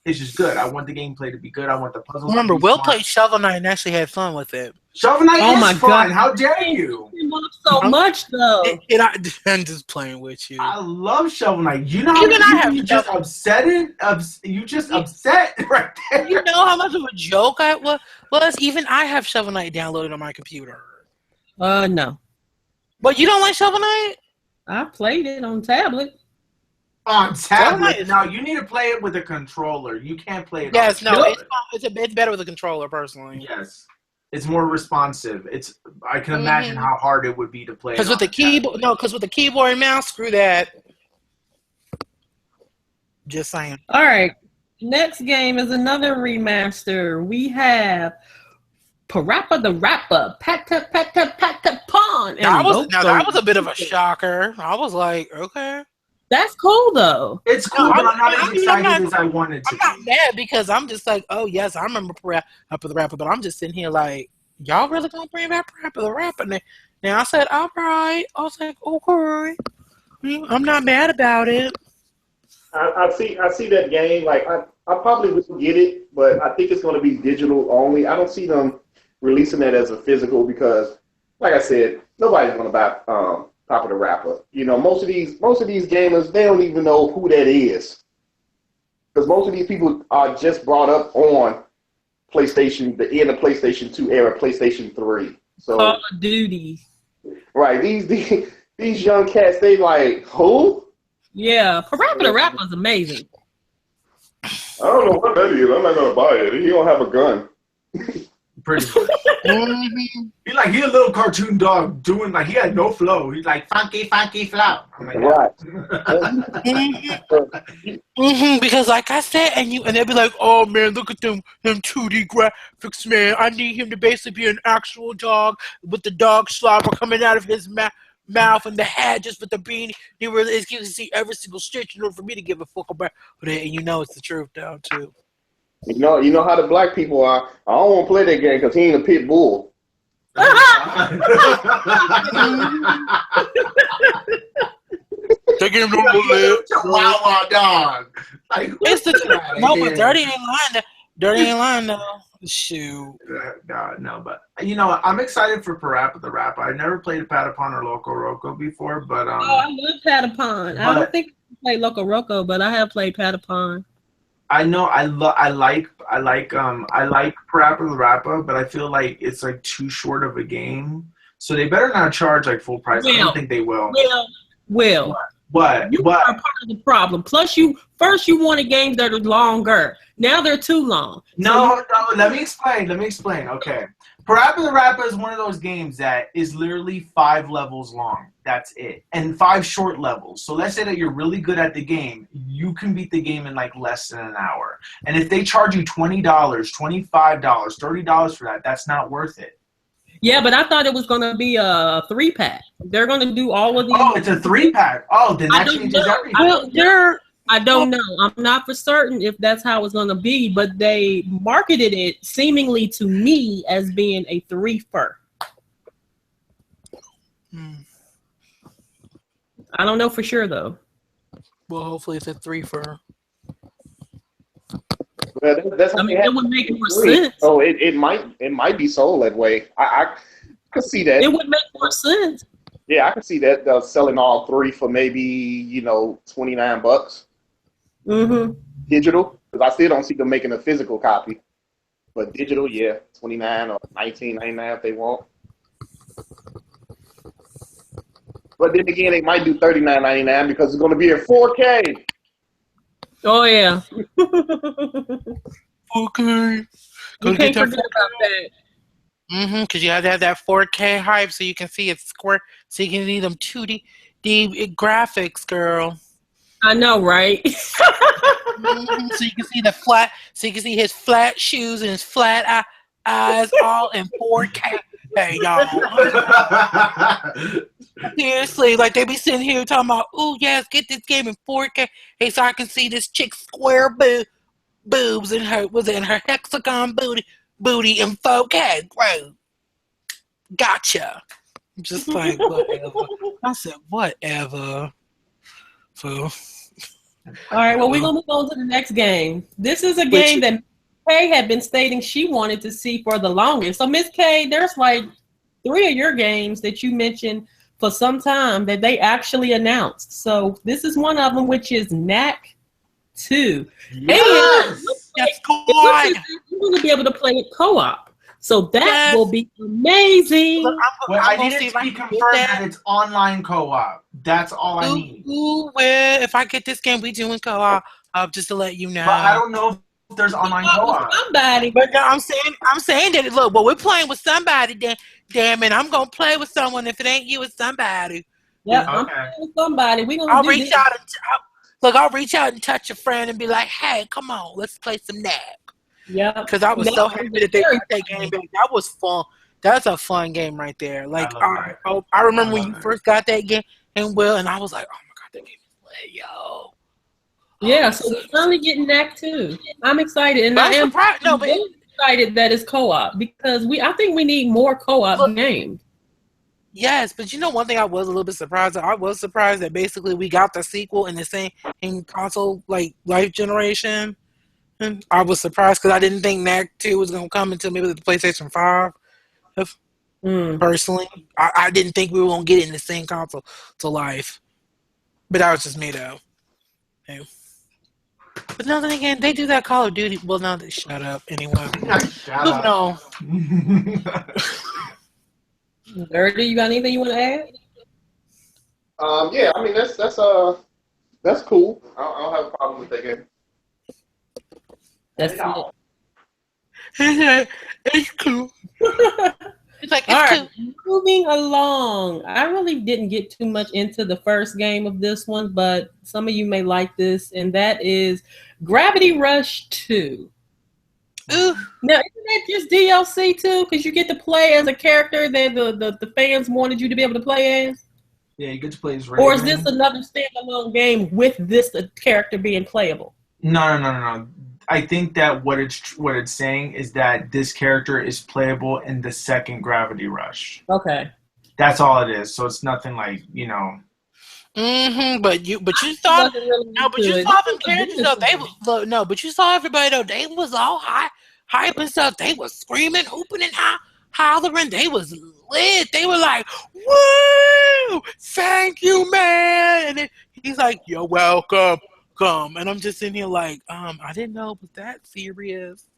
just good. I want the gameplay to be good. I want the puzzle. Remember, Will played Shovel Knight and actually had fun with it. Shovel Knight is fun. How dare you? So much though. I'm just playing with you. I love Shovel Knight. You know how you just upset it? You just upset right there. You know how much of a joke I was? Even I have Shovel Knight downloaded on my computer. No. But you don't like Shovel Knight? I played it on tablet. On tablet? No, you need to play it with a controller. You can't play it on tablet. It's better with a controller, personally. Yes. It's more responsive. I can imagine how hard it would be to play. Because with the keyboard and mouse, screw that. Just saying. All right. Next game is another remaster. We have Parappa the Rapper, Patta Pawn. That was a bit of a shocker. I was like, okay. That's cool though. It's cool, but I'm not as excited as I wanted to. I'm not mad because I'm just like, oh yes, I remember Parappa the Rapper, but I'm just sitting here like, y'all really gonna bring back Parappa the Rapper? Now I said, all right. I was like, okay. I'm not mad about it. I see that game. Like I probably will get it, but I think it's going to be digital only. I don't see them releasing that as a physical because, like I said, nobody's going to buy Parappa the Rapper. Most of these gamers, they don't even know who that is because most of these people are just brought up on PlayStation, the end of PlayStation 2 era, PlayStation 3. So Call of Duty. Right, these young cats, they like who? Yeah, Parappa the Rapper is amazing. I don't know what that is. I'm not gonna buy it. He don't have a gun. Pretty much. He a little cartoon dog doing he had no flow. He's like funky flow. Right. Because like I said, and they'll be like, oh man, look at them 2D graphics, man. I need him to basically be an actual dog with the dog slobber coming out of his mouth and the hat just with the beanie. He really is. You can see every single stitch in order for me to give a fuck about it. And it's the truth though too. You know how the black people are. I don't want to play that game because he ain't a pit bull. That game don't look lit. Wow, dog. Like, It's the no, but Dirty ain't lying. Dirty ain't lying though. Shoot. No, but I'm excited for Parappa the Rapper. I've never played Patapon or Loco Roco before, but I love Patapon. I don't think I played Loco Roco, but I have played Patapon. I know I like Parappa the Rapper, but I feel like it's like too short of a game. So they better not charge like full price. I don't think they will. Will. What? You are part of the problem. Plus, you wanted games that are longer. Now they're too long. No, let me explain. Okay. Parappa the Rapper is one of those games that is literally 5 levels long. That's it. And 5 short levels. So let's say that you're really good at the game. You can beat the game in like less than an hour. And if they charge you $20, $25, $30 for that, that's not worth it. Yeah, but I thought it was going to be a 3-pack. They're going to do all of these. Oh, it's a 3-pack. Oh, then that changes everything. I don't know. I'm not for certain if that's how it's going to be, but they marketed it seemingly to me as being a 3-fer. I don't know for sure, though. Well, hopefully it's a 3-fer. Well, it would make more sense. Oh, it might be sold that way. I could see that. It would make more sense. Yeah, I could see that selling all 3 for maybe $29. Mm-hmm. Digital, because I still don't see them making a physical copy. But digital, yeah, $29 or $19.99 if they want. But then again, they might do $39.99 because it's going to be in 4K. Oh yeah. 4K. You can't forget about that. Because you have to have that 4K hype so you can see it square, so you can see them 2D graphics, girl. I know, right? So you can see the flat, so you can see his flat shoes and his flat eyes all in 4K. Hey, y'all. Seriously, like they be sitting here talking about, oh yes, get this game in 4K. Hey, so I can see this chick's square boobs in her hexagon booty in 4K. Bro, gotcha. I'm just like, whatever. I said, whatever. So. All right, well, we're going to move on to the next game. This is a game that Ms.K had been stating she wanted to see for the longest. So, Ms.K, there's like 3 of your games that you mentioned for some time that they actually announced. So, this is one of them, which is Knack 2. Yes! Yes, like you're going to be able to play it co-op. So that will be amazing. Look, I need it to be confirmed that it's online co-op. That's all I need. Well, if I get this game, we doing co-op. Just to let you know. But I don't know if there's online co-op. Somebody. But no, I'm saying that. Look, but we're playing with somebody. Damn it, I'm gonna play with someone. If it ain't you, it's somebody. Yeah, I'm playing with somebody. I'll reach out and touch a friend and be like, "Hey, come on, let's play some Knack." Yeah, because I was so happy that they got that game back. That was fun. That's a fun game right there. Like I remember when you first got that game, and I was like, oh my god, that game is lit, yo. Yeah, so we're finally getting Knack 2. I'm excited, and I am excited that it's co-op because I think we need more co-op games. Yes, but one thing I was a little bit surprised at. I was surprised that basically we got the sequel in the same console life generation. I was surprised because I didn't think Knack 2 was going to come until maybe the PlayStation 5. Personally, I didn't think we were going to get it in the same console to life. But that was just me, though. Yeah. But no, then again, they do that Call of Duty. Well, no, they shut up anyway. Moving on. Dirty, you got anything you want to add? Yeah, I mean that's cool. I don't have a problem with that game. That's it. It's cool. It's like, it's cool. Moving along. I really didn't get too much into the first game of this one, but some of you may like this, and that is Gravity Rush 2. Ooh. Now, isn't that just DLC too? Because you get to play as a character that the fans wanted you to be able to play as? Yeah, you get to play as Rayman. Or is this another standalone game with this character being playable? No. I think that what it's saying is that this character is playable in the second Gravity Rush. Okay. That's all it is. So it's nothing like, But you saw you saw them characters though. But you saw everybody though. They was all hype and stuff. They was screaming, hooping, and hollering. They was lit. They were like, "Woo! Thank you, man!" And then he's like, "You're welcome." And I'm just in here like, I didn't know it was that serious.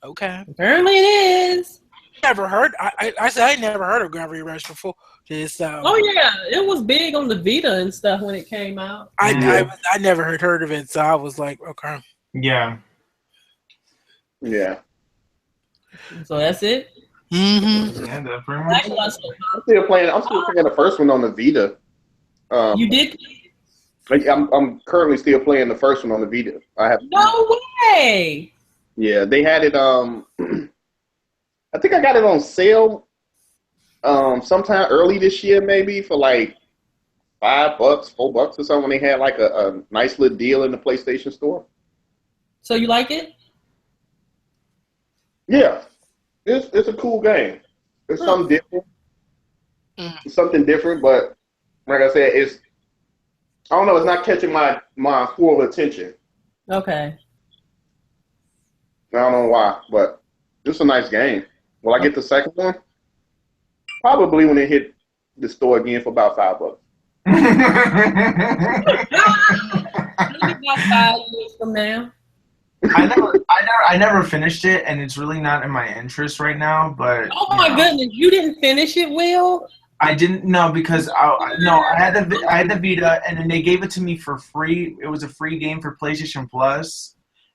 Okay. Apparently it is. Never heard. I said I never heard of Gravity Rush before. Just, oh yeah, it was big on the Vita and stuff when it came out. I never heard of it, so I was like, okay. Yeah. So that's it. Yeah, that's pretty much. I'm still playing the first one on the Vita. You did? I'm currently still playing the first one on the Vita. No way. Yeah, they had it. I think I got it on sale. Sometime early this year, maybe for like $5, $4 or something. They had like a nice little deal in the PlayStation Store. So you like it? Yeah, it's a cool game. It's something different. It's something different, but like I said, I don't know. It's not catching my full attention. Okay. I don't know why, but it's a nice game. Will I get the second one? Probably when it hit the store again for about $5. Maybe about 5 years from now. I never finished it, and it's really not in my interest right now. But oh my goodness, you didn't finish it, Will? I didn't know because I had the Vita, and then they gave it to me for free. It was a free game for PlayStation Plus.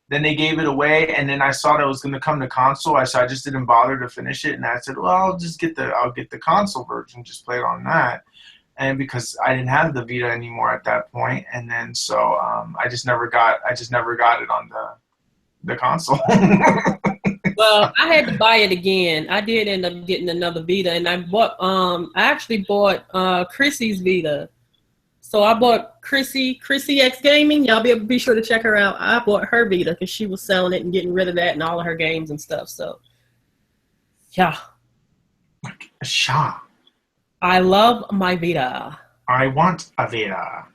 Then they gave it away, and then I saw that it was going to come to console. So I just didn't bother to finish it, and I said, "Well, I'll get the console version, just play it on that." And because I didn't have the Vita anymore at that point, and then so I just never got it on the console. Well, I had to buy it again. I did end up getting another Vita, and I actually bought Chrissy's Vita. So I bought Chrissy X Gaming. Y'all be sure to check her out. I bought her Vita because she was selling it and getting rid of that and all of her games and stuff. So, yeah. I love my Vita. I want a Vita.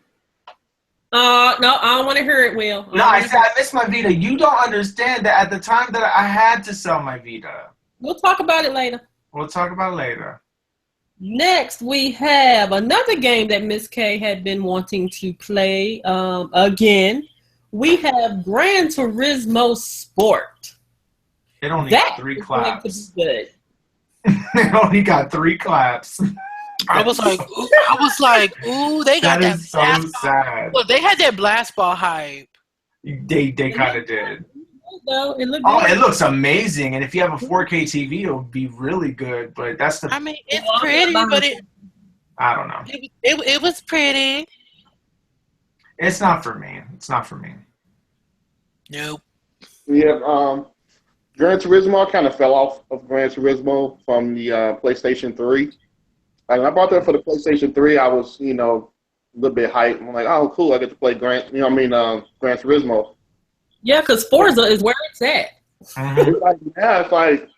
No, I don't want to hear it, Will. No, I said I miss my Vita. You don't understand that at the time that I had to sell my Vita. We'll talk about it later. Next, we have another game that Ms.K had been wanting to play again. We have Gran Turismo Sport. It only got 3 claps. It only got 3 claps. I was like, ooh, they got that. Is so sad. Well, they had that blast ball hype. They kind of did. It looks amazing, and if you have a 4K TV, it would be really good. But that's the. I mean, it's pretty, but I don't know. It was pretty. It's not for me. Nope. Yeah. Gran Turismo kind of fell off of Gran Turismo from the PlayStation 3. Like, when I bought that for the PlayStation 3, I was, a little bit hyped. I'm like, oh, cool, I get to play Gran Turismo. Yeah, because Forza is where it's at. It's like,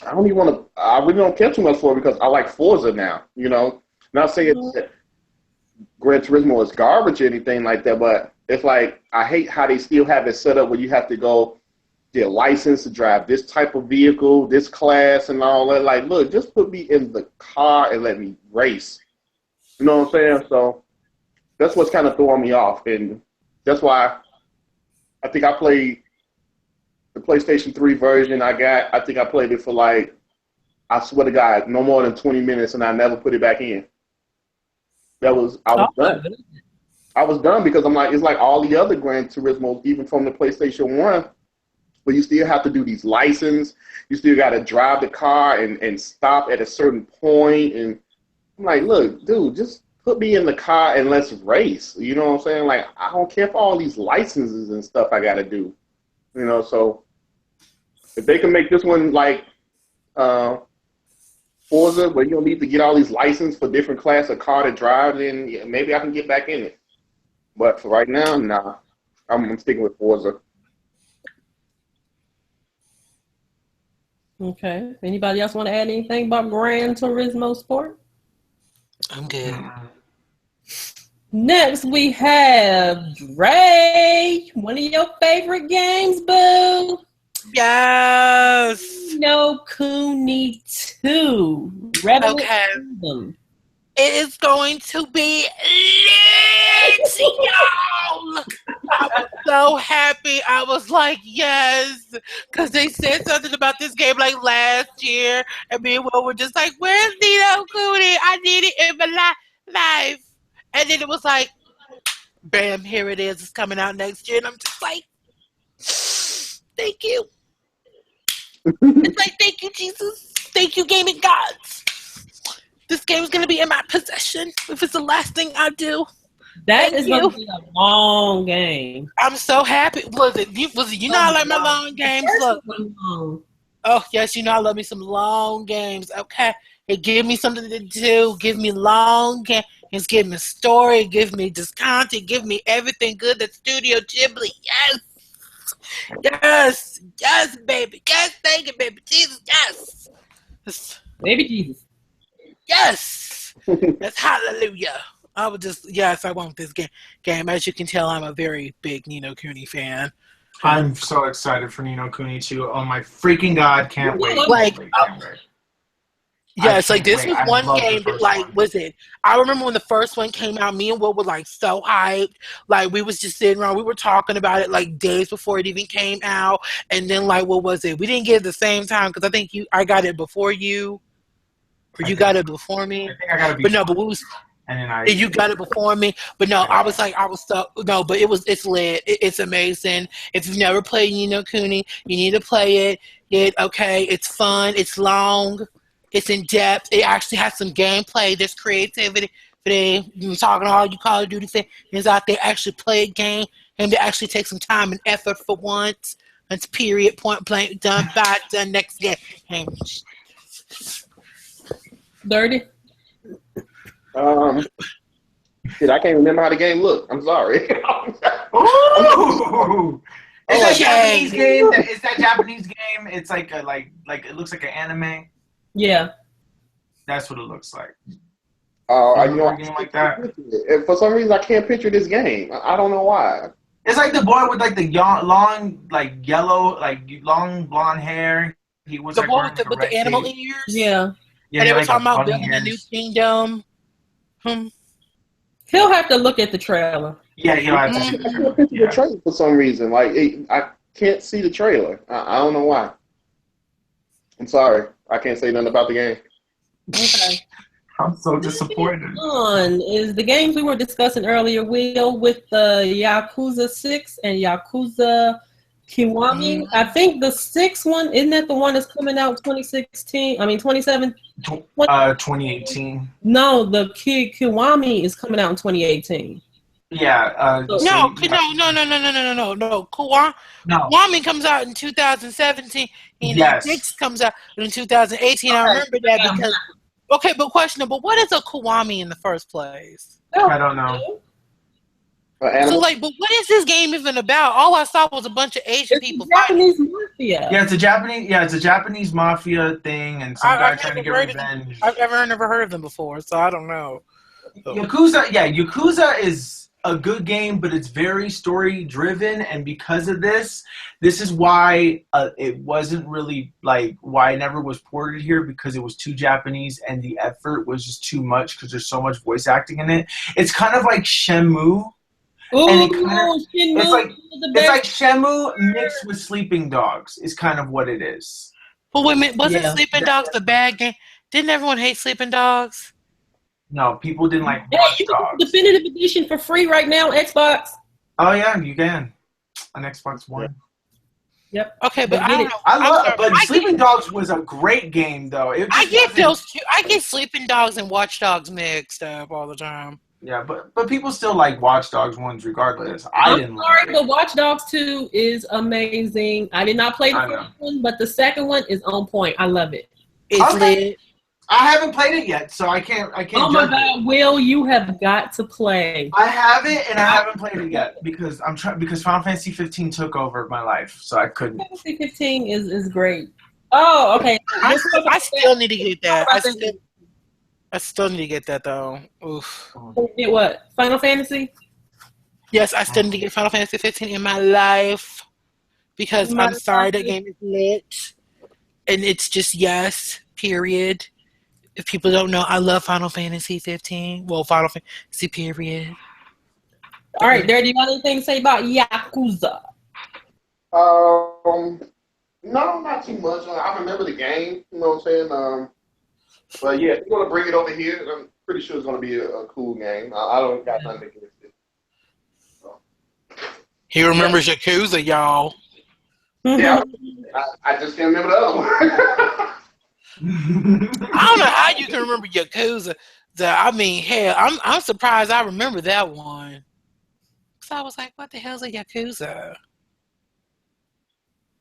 I really don't care too much for it because I like Forza now, Not saying that Gran Turismo is garbage or anything like that, but it's like, I hate how they still have it set up where you have to go get a license to drive this type of vehicle, this class and all that. Like, look, just put me in the car and let me race. You know what I'm saying? So that's what's kind of throwing me off. And that's why I think I played the PlayStation 3 version I think I played it for like, I swear to God, no more than 20 minutes and I never put it back in. I was done. I was done because I'm like, it's like all the other Gran Turismo, even from the PlayStation 1, but you still have to do these license. You still got to drive the car and stop at a certain point. And I'm like, look, dude, just put me in the car and let's race. You know what I'm saying? Like, I don't care for all these licenses and stuff I got to do. So if they can make this one like Forza, where you don't need to get all these licenses for different class of car to drive, then yeah, maybe I can get back in it. But for right now, nah, I'm sticking with Forza. Okay. Anybody else want to add anything about Gran Turismo Sport? I'm good. Next, we have Dre. One of your favorite games, boo. Yes. Ni no Kuni 2. Rebel Kingdom. It is going to be lit, y'all. I was so happy. I was like, yes. Because they said something about this game like last year. And me and Will were just like, where's Ni no Kuni? I need it in my life. And then it was like, bam, here it is. It's coming out next year. And I'm just like, thank you. It's like, thank you, Jesus. Thank you, gaming gods. This game is going to be in my possession if it's the last thing I do. That is going to be a long game. I'm so happy. Was it you know I like my long games? Look. Oh, yes, you know I love me some long games. Okay. It give me something to do. Give me long games. Give me a story. Give me just content. Give me everything good at Studio Ghibli. Yes. Yes. Yes, baby. Yes, thank you, baby. Jesus, yes. Baby Jesus. Yes. That's hallelujah. I would just, yes, I want this game. As you can tell, I'm a very big Ni no Kuni fan. I'm so excited for Ni no Kuni 2. Oh my freaking God, can't wait. Yes, like this was one game that was it? I remember when the first one came out, me and Will were like so hyped. Like we was just sitting around, we were talking about it like days before it even came out. And then like, what was it? We didn't get it at the same time because I think I got it before you. Or you got it before me. I think I got it before. But no, but you got it before me. But no, I was so, no, but it's lit. It's amazing. If you've never played Ni no Kuni, you need to play it. It's fun. It's long. It's in depth. It actually has some gameplay. There's creativity. I'm talking to all you Call of Duty fans out there. Actually play a game and to actually take some time and effort for once. It's period, point blank, done, next game. Dirty. Shit, I can't remember how the game looked. I'm sorry. Ooh! Is that Japanese game? Is that Japanese game? It's like it looks like an anime. Yeah. That's what it looks like. You know, a game like that. And for some reason, I can't picture this game. I don't know why. It's like the boy with like the long, like yellow, like long blonde hair. He was the like boy with the animal ears. Yeah. Yeah, and they were talking about building a new kingdom. He'll have to look at the trailer. Yeah, he'll have to see the trailer. The trailer for some reason. Like I can't see the trailer. I don't know why. I'm sorry. I can't say nothing about the game. Okay. I'm so disappointed. One is the games we were discussing earlier, Will, with the Yakuza 6 and Yakuza Kiwami. I think the 6th one, isn't that the one that's coming out 2018? 2018. No, the Kiwami is coming out in 2018. Yeah. No. Kiwami comes out in 2017, and 6 comes out in 2018. Okay. I remember that because. Okay, but questionable. What is a Kiwami in the first place? I don't know. So, but what is this game even about? All I saw was a bunch of Asian people fighting. Japanese mafia. Yeah, it's a Japanese mafia thing, and some guy trying to get revenge. I've never heard of them before, so I don't know. Yakuza is a good game, but it's very story driven, and because of this is why it wasn't really why it never was ported here, because it was too Japanese and the effort was just too much because there's so much voice acting in it. It's kind of like Shenmue. It's like Shenmue mixed with Sleeping Dogs is kind of what it is. But wait a minute, wasn't Sleeping Dogs the bad game? Didn't everyone hate Sleeping Dogs? No, people didn't like Watch Dogs. Definitive edition for free right now, Xbox. Oh yeah, you can on Xbox One. Yep. Okay, but I don't know. But Sleeping Dogs was a great game, though. I get those two. I get Sleeping Dogs and Watch Dogs mixed up all the time. Yeah, but people still like Watch Dogs ones regardless. I'm sorry, but Watch Dogs 2 is amazing. I did not play the first one, but the second one is on point. I love it. It's lit. I haven't played it yet, so I can't. Oh my God, Will, you have got to play. I have it, and I haven't played it yet because because Final Fantasy 15 took over my life, so I couldn't. Fantasy 15 is great. Oh, okay. I still need to get that. I still need to get that though. Oof. Get what? Final Fantasy? Yes, I still need to get Final Fantasy 15 in my life because I'm sorry, that game is lit, and it's just yes. Period. If people don't know, I love Final Fantasy 15. Well, Final Fantasy period. All right, Dirty, you got anything to say about Yakuza? No, not too much. I remember the game. You know what I'm saying? But yeah, if you're gonna bring it over here, I'm pretty sure it's gonna be a cool game. I don't got nothing against it. So. He remembers Yakuza, y'all. Yeah, I just can't remember the other one. I don't know how you can remember Yakuza. I mean, hell, I'm surprised I remember that one. So I was like, what the hell's a Yakuza?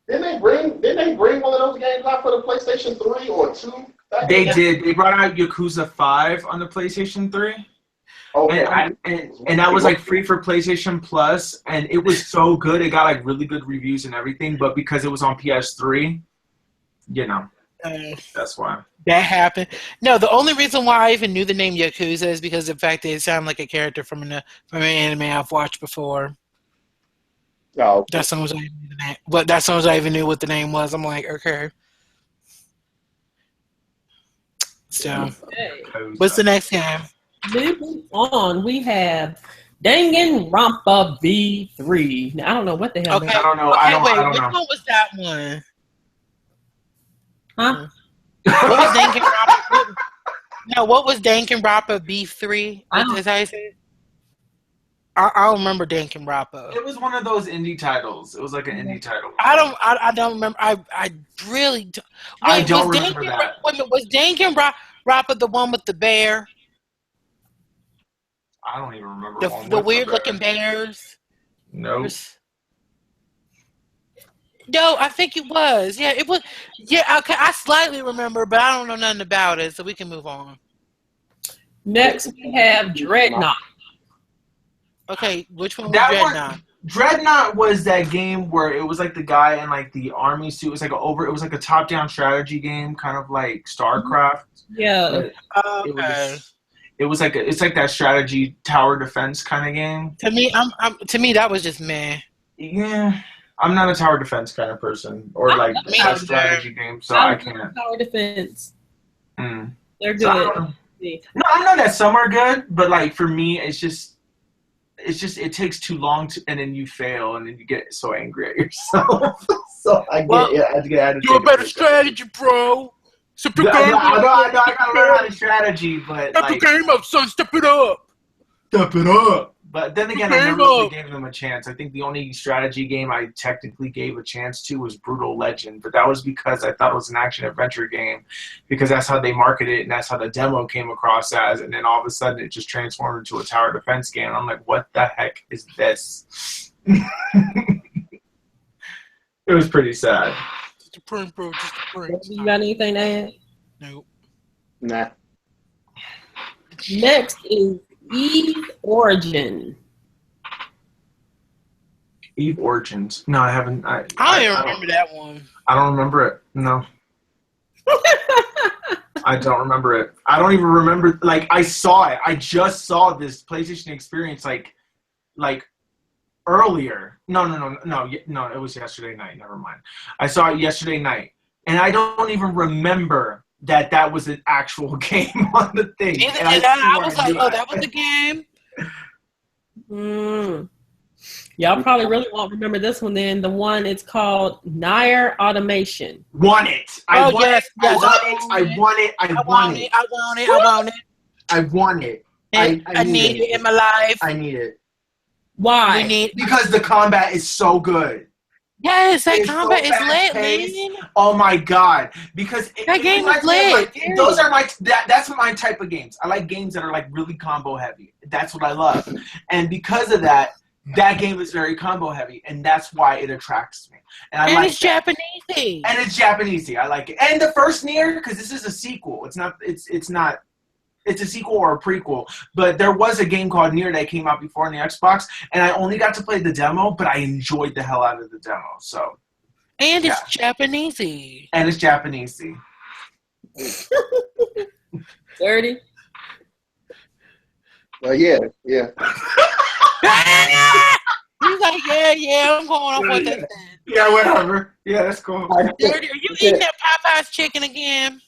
Didn't they bring one of those games out for the PlayStation 3 or 2? They did. They brought out Yakuza 5 on the PlayStation 3. Okay. And that was like free for PlayStation Plus, and it was so good. It got like really good reviews and everything, but because it was on PS3, you know, that's why. That happened. No, the only reason why I even knew the name Yakuza is because of the fact that it sounded like a character from an anime I've watched before. Oh, okay. That's as I knew the name. But that's as I even knew what the name was. I'm like, okay. So, what's the next game? Moving on, we have Danganronpa V3. Now, I don't know what the hell. Okay. I don't know. Okay, I don't which know. one was that one? Huh? What was Danganronpa? No, what was Danganronpa V3? Is that how you say it? I don't remember Danganronpa. It was one of those indie titles. It was like an indie title. I don't remember. I really don't. Wait, I don't remember that. Was Danganronpa the one with the bear? I don't even remember The weird looking bears. Nope. No, I think it was. Yeah, it was. Yeah, okay. I slightly remember, but I don't know nothing about it, so we can move on. Next, we have Dreadnought. Okay, which one was Dreadnought? Dreadnought was that game where it was like the guy in like the army suit. It was like a top-down strategy game, kind of like StarCraft. Yeah. It's like that strategy tower defense kind of game. To me, that was just meh. Yeah, I'm not a tower defense kind of person, or like a strategy game, so I can't. Tower defense. Mm. They're good. So I know that some are good, but like for me, it's just it takes too long and then you fail and then you get so angry at yourself. So I get attitude. You're a better strategy, bro. I know. I gotta learn how to strategy, but step the game up, son. Step it up. Step it up. But then again, I never really gave them a chance. I think the only strategy game I technically gave a chance to was Brutal Legend, but that was because I thought it was an action-adventure game, because that's how they marketed it, and that's how the demo came across as, and then all of a sudden it just transformed into a tower defense game. I'm like, what the heck is this? It was pretty sad. Just a print, bro. Just a print. You got anything to add? Nope. Nah. Next is Eve Origin. Eve Origins. No, I haven't. I don't even remember that one. I don't remember it. No. I don't remember it. I don't even remember. Like, I saw it. I just saw this PlayStation experience like earlier. No. It was yesterday night. Never mind. I saw it yesterday night, and I don't even remember that was an actual game on the thing. I was like, oh, that was the game? Y'all probably really won't remember this one then. The one, it's called Nier Automation. Won it. I won it. I need it in my life. I need it. Why? Because the combat is so good. Yes, that combat is lit, man. Oh my god! Because that game is lit. Those are that's my type of games. I like games that are like really combo heavy. That's what I love, and because of that, that game is very combo heavy, and that's why it attracts me. And it's Japanesey. And it's Japanesey. I like it. And the first Nier, because this is a sequel. It's not. It's a sequel or a prequel, but there was a game called Nier that came out before on the Xbox, and I only got to play the demo, but I enjoyed the hell out of the demo. So, and it's Japanesey. And it's Japanesey. Dirty. Yeah. He's like, yeah, I'm going off what they said. Yeah, whatever. Yeah, that's cool. Dirty, are you eating that Popeye's chicken again?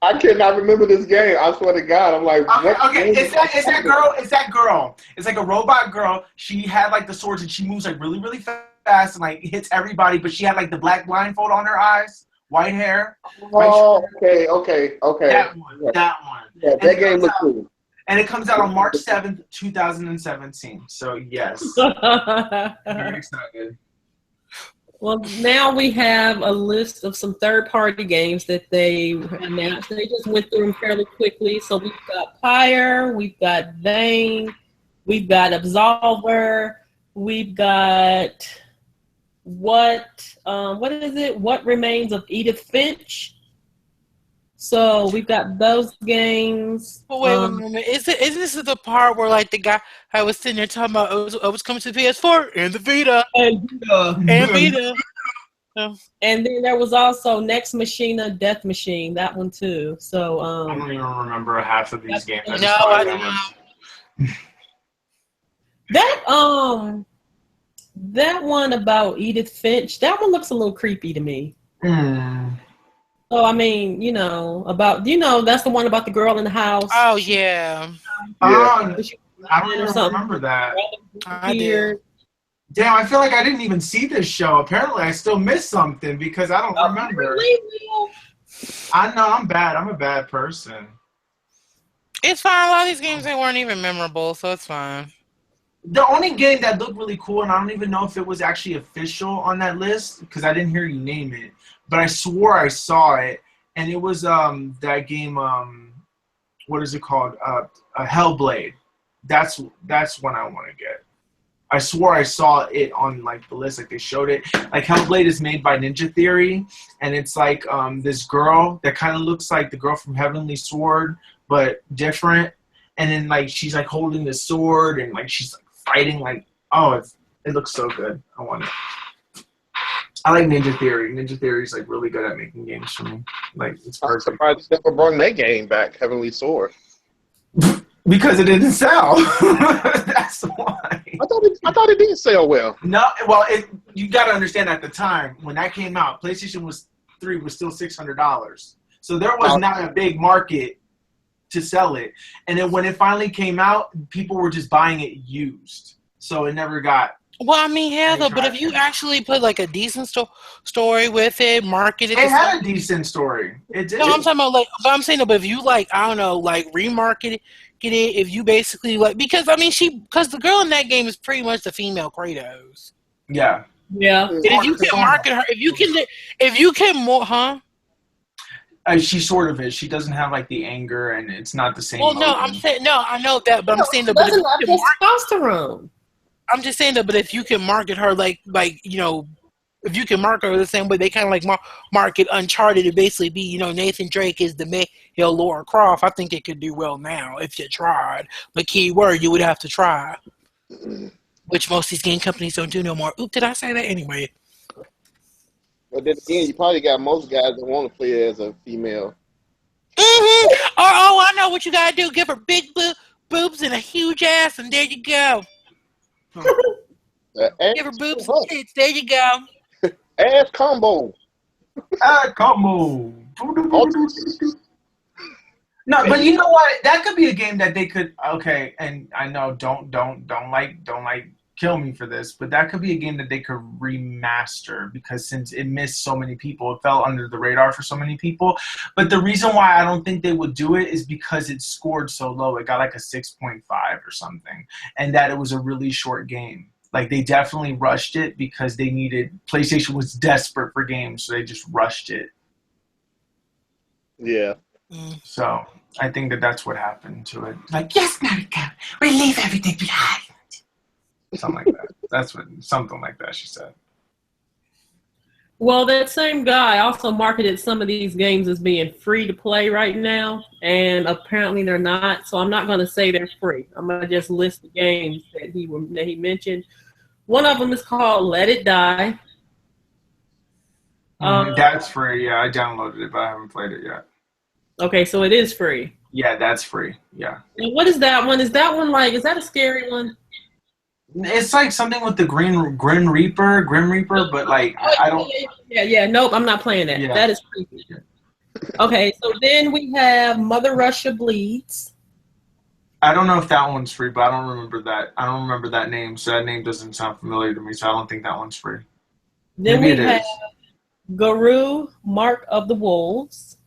I cannot remember this game. I swear to God, I'm like, okay. It's that girl. It's that girl. It's like a robot girl. She had like the swords and she moves like really, really fast and like hits everybody. But she had like the black blindfold on her eyes, white hair. Oh, okay. That one. Yeah, that game looks cool. And it comes out on March 7th, 2017. So yes, very excited. Well, now we have a list of some third-party games that they announced. They just went through them fairly quickly. So we've got Pyre, we've got Vane, we've got Absolver, we've got what is it? What Remains of Edith Finch. So we've got those games. But wait a minute. Isn't this the part where like the guy I was sitting there talking about I was coming to the PS4 and the Vita and Vita. And then there was also Next Machina Death Machine, that one too. So I don't even remember half of these games. I that one about Edith Finch, that one looks a little creepy to me. So I mean, that's the one about the girl in the house. Oh yeah. I don't even remember that. I did. Damn, I feel like I didn't even see this show. Apparently, I still missed something because I don't remember. I know I'm bad. I'm a bad person. It's fine. A lot of these games, they weren't even memorable, so it's fine. The only game that looked really cool, and I don't even know if it was actually official on that list because I didn't hear you name it, but I swore I saw it, and it was that game. What is it called? Hellblade. That's one I want to get. I swore I saw it on like the list, like they showed it. Like Hellblade is made by Ninja Theory, and it's like this girl that kind of looks like the girl from Heavenly Sword, but different. And then like she's like holding the sword and like she's like fighting like it looks so good. I want it. I like Ninja Theory. Ninja Theory is like really good at making games for me. Like it's perfect. I'm surprised they never brought that game back, Heavenly Sword. Because it didn't sell. That's why. I thought it did sell well. No, well, you got to understand at the time when that came out, PlayStation 3 was still $600, so there was not a big market to sell it. And then when it finally came out, people were just buying it used, so it never got. Well, I mean, Heather, but if you actually put like a decent story with it, market it. It had a decent story. It did. No, I'm talking about like, but I'm saying that, but if you like, I don't know, like remarket it, if you basically like, because I mean, because the girl in that game is pretty much the female Kratos. Yeah. Yeah. And if you can market her, if you can more, huh? She sort of is. She doesn't have like the anger, and it's not the same. Well, no, I'm saying no. I know that, but I'm saying that. Doesn't have testosterone. I'm just saying that, but if you can market her like if you can market her the same way they kind of like market Uncharted to basically be, Nathan Drake is the male Lara Croft, I think it could do well now if you tried. But key word, you would have to try, which most of these game companies don't do no more. Oop, did I say that anyway? But then again, you probably got most guys that want to play it as a female. Mm-hmm. Oh, I know what you gotta do. Give her big boobs and a huge ass, and there you go. Give her boobs and tits. There you go. Ass combo. Combo. No, but you know what? That could be a game that they could. Okay, and I know don't kill me for this, but that could be a game that they could remaster because since it missed so many people, it fell under the radar for so many people. But the reason why I don't think they would do it is because it scored so low. It got like a 6.5 or something, and that it was a really short game. Like they definitely rushed it because they needed. PlayStation was desperate for games, so they just rushed it. Yeah. So I think that's what happened to it. Like, yes, America, we leave everything behind. Something like that. Something like that she said. Well, that same guy also marketed some of these games as being free to play right now, and apparently they're not. So I'm not going to say they're free. I'm going to just list the games that he mentioned. One of them is called Let It Die. That's free. Yeah, I downloaded it, but I haven't played it yet. Okay, so it is free. Yeah, that's free. Yeah. And what is that one? Is that one like? Is that a scary one? It's like something with the Grim Reaper, but like I don't. Yeah. Nope, I'm not playing that. Yeah. That is creepy. Okay, so then we have Mother Russia Bleeds. I don't know if that one's free, but I don't remember that. I don't remember that name, so that name doesn't sound familiar to me. So I don't think that one's free. Then Maybe we have Guru, Mark of the Wolves.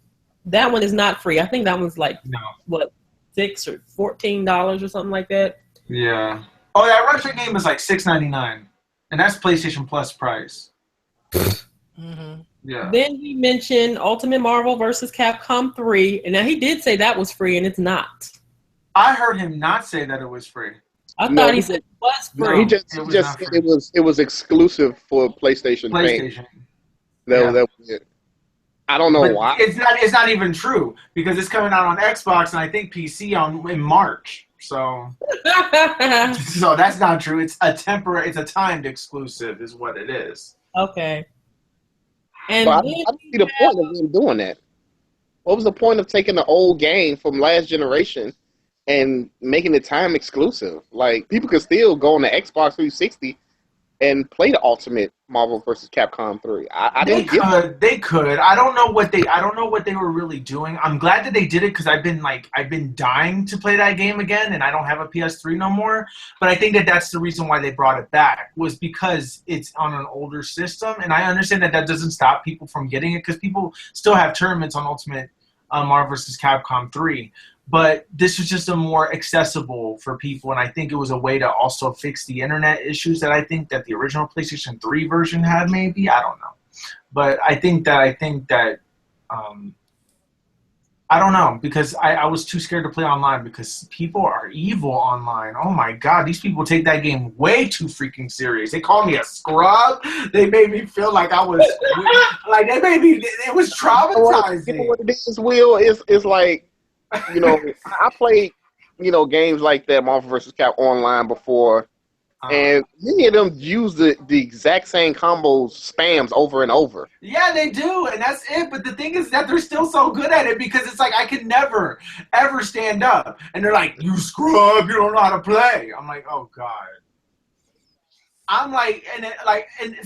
That one is not free. I think that one's like what, $6 or $14 or something like that. Yeah. Oh, that Russia game is like $6.99, and that's PlayStation Plus price. Mm-hmm. Yeah. Then he mentioned Ultimate Marvel vs. Capcom 3, and now he did say that was free, and it's not. I heard him not say that it was free. I thought he said it was free. No, he just said it was exclusive for PlayStation. That was it. I don't know why. It's not even true because it's coming out on Xbox and I think PC in March. So so that's not true. It's a timed exclusive is what it is. Okay. And I don't see the point of them doing that. What was the point of taking the old game from last generation and making it time exclusive? Like, people could still go on the Xbox 360 and play the Ultimate Marvel vs. Capcom 3. They could. I don't know what they were really doing. I'm glad that they did it because I've been dying to play that game again, and I don't have a PS3 no more. But I think that's the reason why they brought it back, was because it's on an older system, and I understand that doesn't stop people from getting it because people still have tournaments on Ultimate Marvel vs. Capcom 3. But this was just a more accessible for people, and I think it was a way to also fix the internet issues that I think that the original PlayStation 3 version had. Maybe, I don't know, but I think that I don't know, because I was too scared to play online because people are evil online. Oh my God, these people take that game way too freaking serious. They called me a scrub. They made me feel like I was like it was traumatizing. You know what it is, Will? It's like, you know, I played, you know, games like that, Marvel vs. Cap online before, and many of them use the exact same combos, spams over and over. Yeah, they do, and that's it. But the thing is that they're still so good at it because it's like I could never, ever stand up. And they're like, you scrub, you don't know how to play. I'm like, oh, God. I'm like, and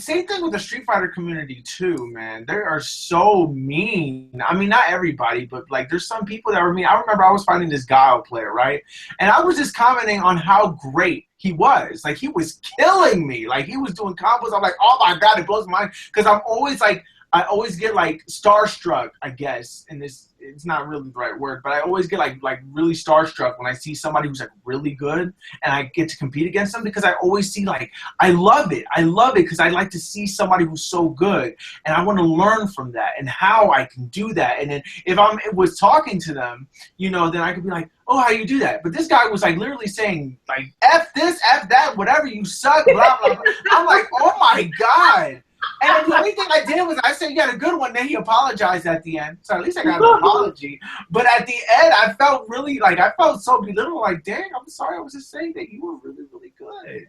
same thing with the Street Fighter community too, man. They are so mean. I mean, not everybody, but like, there's some people that were mean. I remember I was fighting this Guile player, right? And I was just commenting on how great he was. Like, he was killing me. Like, he was doing combos. I'm like, oh my God, it blows my mind. Because I'm always like, I always get like starstruck, I guess, and it's not really the right word, but I always get like really starstruck when I see somebody who's like really good and I get to compete against them, because I always see like, I love it because I like to see somebody who's so good and I want to learn from that and how I can do that. And then if I was talking to them, you know, then I could be like, oh, how you do that? But this guy was like literally saying like, F this, F that, whatever, you suck, blah, blah, blah. I'm like, oh my God. And the only thing I did was I said, you got a good one. Then he apologized at the end. So at least I got an apology. But at the end, I felt really like, I felt so belittled. Like, dang, I'm sorry. I was just saying that you were really, really good.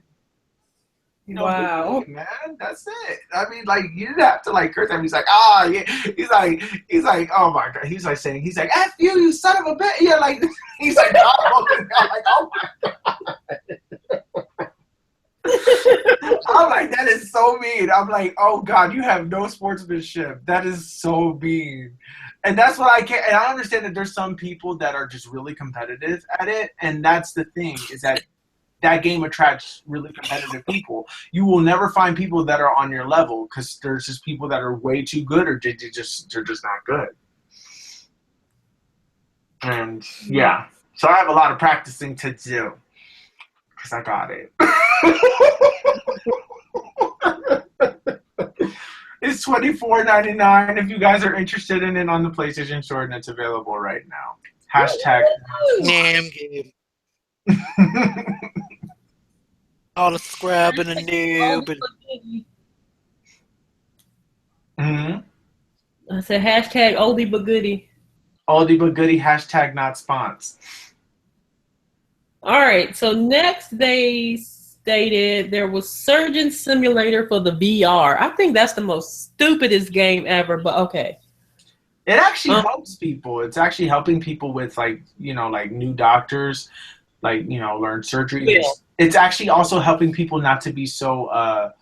You know, wow, good, man, that's it. I mean, like, you didn't have to like curse him. He's like, oh yeah. He's like, oh my God. He's like, F you son of a bitch. Yeah, like, he's like, oh, I'm like, oh my God. I'm like, that is so mean. I'm like, oh God, you have no sportsmanship. That is so mean. And that's what I can't. And I understand that there's some people that are just really competitive at it. And that's the thing, is that game attracts really competitive people. You will never find people that are on your level because there's just people that are way too good, or they're just not good. And yeah, so I have a lot of practicing to do because I got it. It's $24.99 if you guys are interested in it on the PlayStation Store, and it's available right now. Hashtag Nam game. All the scrub and the noob. I said hashtag oldie but goodie. Oldie but goodie, hashtag not spons. All right, so next they stated there was Surgeon Simulator for the VR. I think that's the most stupidest game ever, but okay. It actually helps people. It's actually helping people with like new doctors, like learn surgery. Yeah. It's actually also helping people not to be so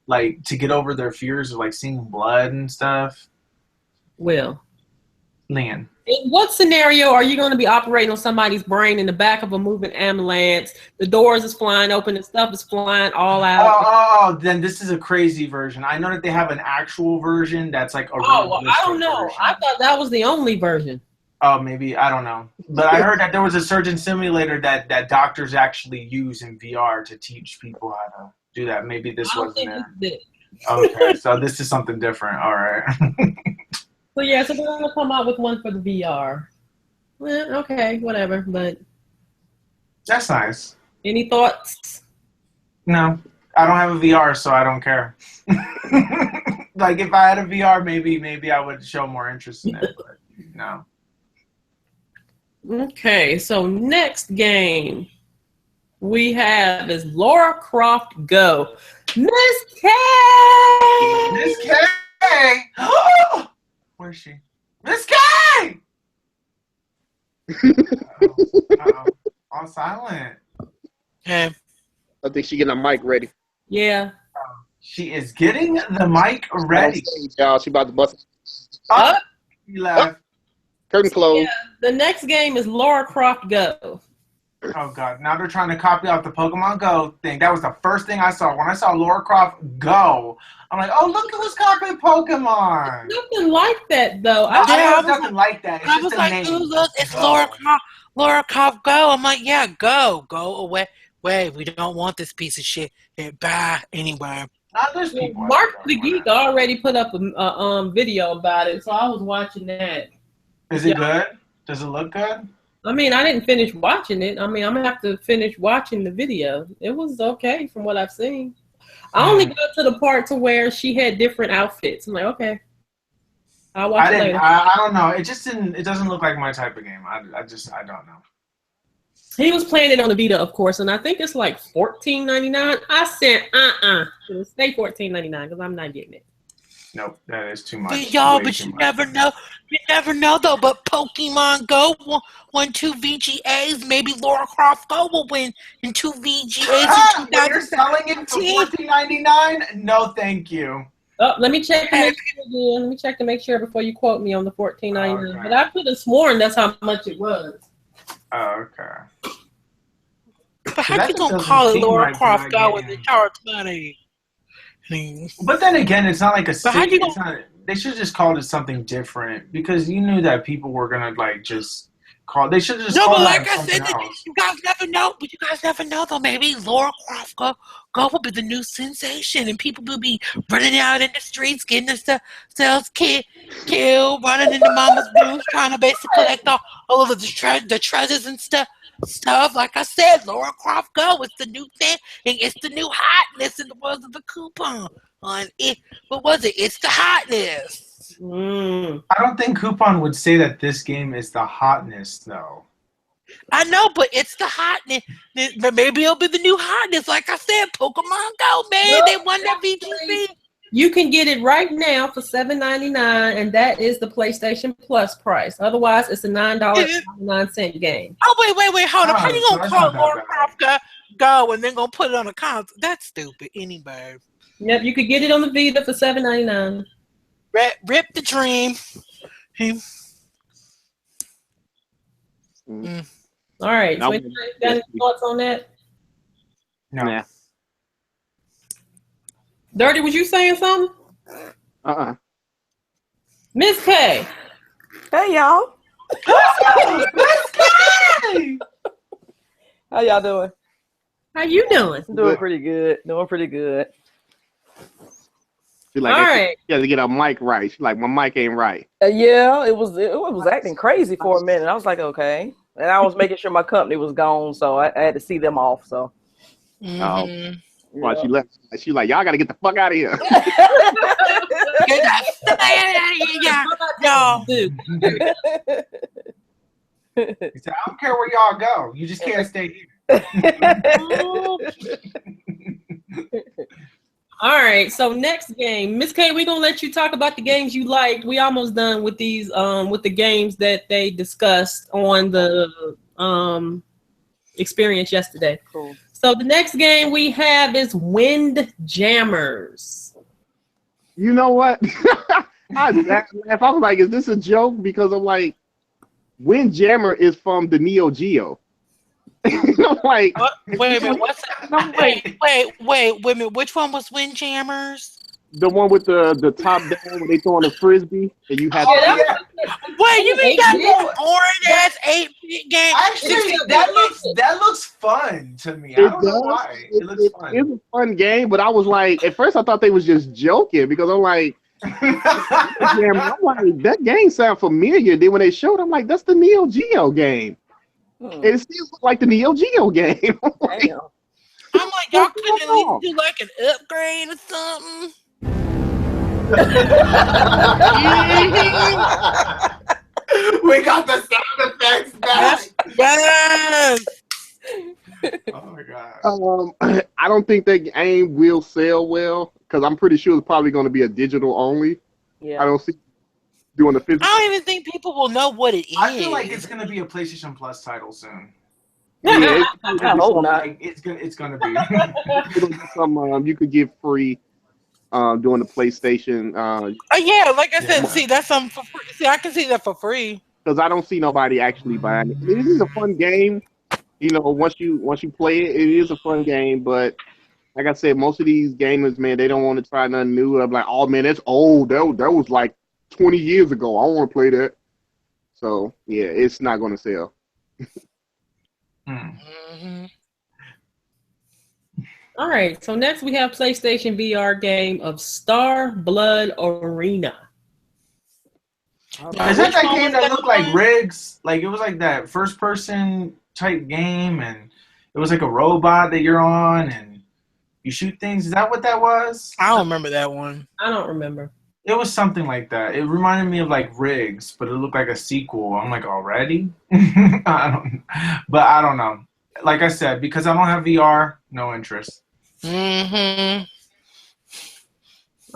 like to get over their fears of like seeing blood and stuff. Will. Lynn. In what scenario are you going to be operating on somebody's brain in the back of a moving ambulance? The doors is flying open and stuff is flying all out. Oh, then this is a crazy version. I know that they have an actual version that's like a I don't know. version. I thought that was the only version. Oh, maybe. I don't know. But I heard that there was a surgeon simulator that doctors actually use in VR to teach people how to do that. Maybe this wasn't there. Okay, so this is something different. All right. So yeah, so we're going to come out with one for the VR. Well, okay, whatever, but... That's nice. Any thoughts? No. I don't have a VR, so I don't care. Like, if I had a VR, maybe I would show more interest in it, but no. Okay, so next game we have is Lara Croft Go. Ms.K! Ms.K! Where's she? Ms.K! Uh-oh. All silent. Okay. I think she getting a mic ready. Yeah. She is getting the mic ready. Y'all, she about to bust Up. He left. Curtain closed. Yeah, the next game is Lara Croft Go. Oh, God. Now they're trying to copy off the Pokemon Go thing. That was the first thing I saw. When I saw Lara Croft Go, I'm like, oh, look who's copying Pokemon. Nothing like that, though. I know it's nothing like that. It's I just was a like, name. ooh, look, it's Lara Croft Go. I'm like, yeah, go away. Wait, we don't want this piece of shit. Bye, anyway. There's people Mark the Geek already put up a video about it, so I was watching that. Is it good? Does it look good? I mean, I didn't finish watching it. I mean, I'm going to have to finish watching the video. It was okay from what I've seen. I only got to the part to where she had different outfits. I'm like, okay. I'll watch it later. I don't know. It just didn't. It doesn't look like my type of game. I don't know. He was playing it on the Vita, of course, and I think it's like $14.99. I said, It'll stay $14.99 because I'm not getting it. Nope, that is too much. But y'all, but you never know. You never know, though. But Pokemon Go won 2 VGAs. Maybe Lara Croft Go will win in 2 VGAs in 2017. You're selling it for $14.99? No, thank you. Oh, let me check to make sure again. Let me check to make sure before you quote me on the $14.99. Okay. But I could have sworn that's how much it was. Oh, okay. But how you gonna call it Lara Croft Go when they charge money? But then again, it's not like a city. They should just call it something different because you knew that people were gonna like just call. They should just call it like I said, you guys never know. But you guys never know though. Maybe Lara Croft Go will be the new sensation, and people will be running out in the streets, getting themselves killed, running into mama's booth, trying to basically collect all of the treasures and stuff. Like I said, Lara Croft Go. It's the new thing, and it's the new hotness in the world of the coupon. What was it? It's the hotness. I don't think Coupon would say that this game is the hotness, though. I know, but it's the hotness. Maybe it'll be the new hotness. Like I said, Pokemon Go, man. They won that VGC. You can get it right now for $7.99, and that is the PlayStation Plus price. Otherwise, it's a $9.99 game. Oh, wait, hold up. How you going to call it Lara Croft Go and then going to put it on a console? That's stupid. Anyway. Yep, you could get it on the Vita for $7.99. Rip the dream. All right. So you got any thoughts on that? No. Yeah. Dirty, was you saying something? Ms.K. Hey, y'all. Ms.K. How y'all doing? How you doing? Doing pretty good. She like, all right. You have to get a mic right. She's like, my mic ain't right. Yeah, it was acting crazy for a minute. I was like, okay. And I was making sure my company was gone, so I had to see them off. So. Mm-hmm. Well, she left. She like, y'all got to get the fuck out of here. He said, I don't care where y'all go. You just can't stay here. All right, so next game, Ms.K, we're gonna let you talk about the games you liked. We almost done with these, with the games that they discussed on the experience yesterday. Cool. So the next game we have is Windjammers. You know what? I was like, is this a joke? Because I'm like, Windjammer is from the Neo Geo. I'm like, wait a minute, what's that? Wait a minute, which one was Windjammers? The one with the top down when they throwing a frisbee and you have. Wait, you mean that boring ass 8-bit game? Actually, that looks fun to me. I don't know why. It looks fun. It's a fun game, but I was like, at first I thought they was just joking because I'm like, that game sound familiar. Then when they showed, I'm like, that's the Neo Geo game. And it still looks like the Neo Geo game. I'm like, y'all couldn't at least do like an upgrade or something. We got the sound effects back. Yes. Oh my god. I don't think that game will sell well because I'm pretty sure it's probably going to be a digital only. Yeah. I don't see doing the physical. I don't even think people will know what it is. I feel like it's gonna be a PlayStation Plus title soon. Yeah, I hope not. It's gonna be. You could get free doing the PlayStation. Yeah, like I said, see, that's something for free. See, I can see that for free. Because I don't see nobody actually buying it. It is a fun game. You know, once you play it, it is a fun game. But like I said, most of these gamers, man, they don't want to try nothing new. I'm like, oh man, that's old. That was like 20 years ago. I don't want to play that. So yeah, it's not going to sell. Mm-hmm. All right, so next we have PlayStation VR game of Star Blood Arena. Is that game that looked like Rigs? Like it was like that first person type game and it was like a robot that you're on and you shoot things. Is that what that was? I don't remember that one. I don't remember. It was something like that. It reminded me of like Rigs, but it looked like a sequel. I'm like, already? But I don't know. Like I said, because I don't have VR, no interest. Mm-hmm.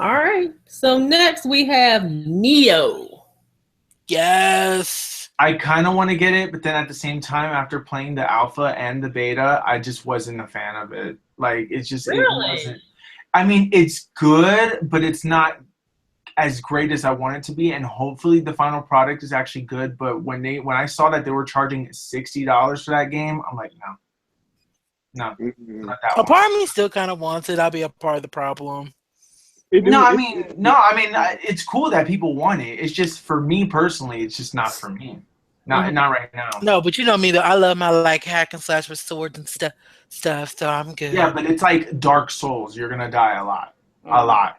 All right. So next we have Neo. Yes. I kind of want to get it, but then at the same time, after playing the alpha and the beta, I just wasn't a fan of it. Like, it's just, really? It wasn't. I mean, it's good, but it's not as great as I want it to be, and hopefully the final product is actually good. But when I saw that they were charging $60 for that game, I'm like, no, not that A one. part of me still kind of wants it. I'll be a part of the problem. I mean, it's cool that people want it. It's just for me personally, it's just not for me. Not right now. No, but you know me though. I love my like hack and slash with swords and stuff. So I'm good. Yeah, but it's like Dark Souls. You're gonna die a lot,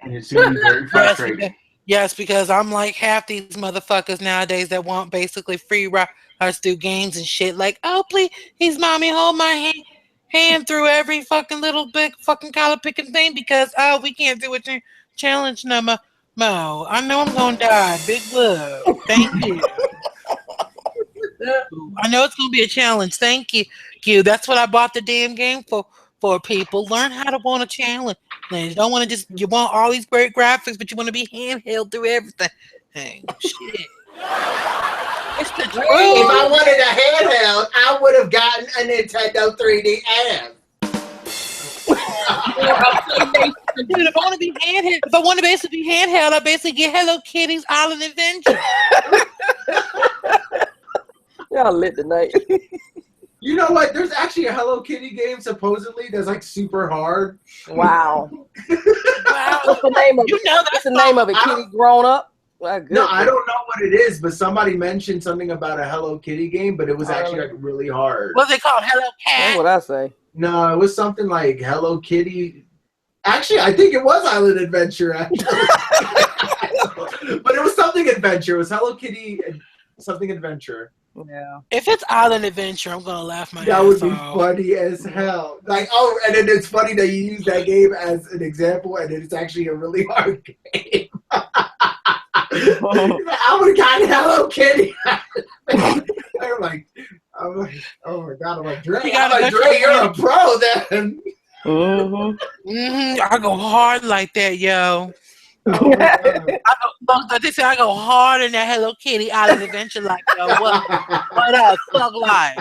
and it's gonna be very frustrating. Yes, because I'm like half these motherfuckers nowadays that want basically free rides through games and shit. Like, oh please, mommy, hold my hand through every fucking little big fucking collar picking thing because we can't do a challenge number. No, I know I'm gonna die. Big love. Thank you. I know it's gonna be a challenge. Thank you. That's what I bought the damn game for people. Learn how to want a challenge. You don't want to you want all these great graphics, but you want to be handheld through everything. Hey, shit. It's the truth. If I wanted a handheld, I would have gotten a Nintendo 3DS. Dude, if I want to be handheld, if I want to basically be handheld, I basically get Hello Kitty's Island Adventure. Y'all lit tonight. You know what? There's actually a Hello Kitty game supposedly that's like super hard. Wow. Wow. What's the name of it? What's the name of it? Kitty Grown Up? No, I don't know what it is, but somebody mentioned something about a Hello Kitty game, but it was actually like really hard. What's it called? Hello Cat? That's what I say. No, it was something like Hello Kitty. Actually, I think it was Island Adventure, actually. But it was something adventure. It was Hello Kitty and something adventure. Yeah. If it's Island Adventure, I'm gonna laugh my ass That would be off. funny as hell. Like, and then it's funny that you use that game as an example, and then it's actually a really hard game. I would have gotten Hello Kitty. I'm like, oh my god, I'm like, Dre, you're a pro then. I go hard like that, yo. Oh my God. I go hard in that Hello Kitty Island Adventure like, yo, what up? Thug life.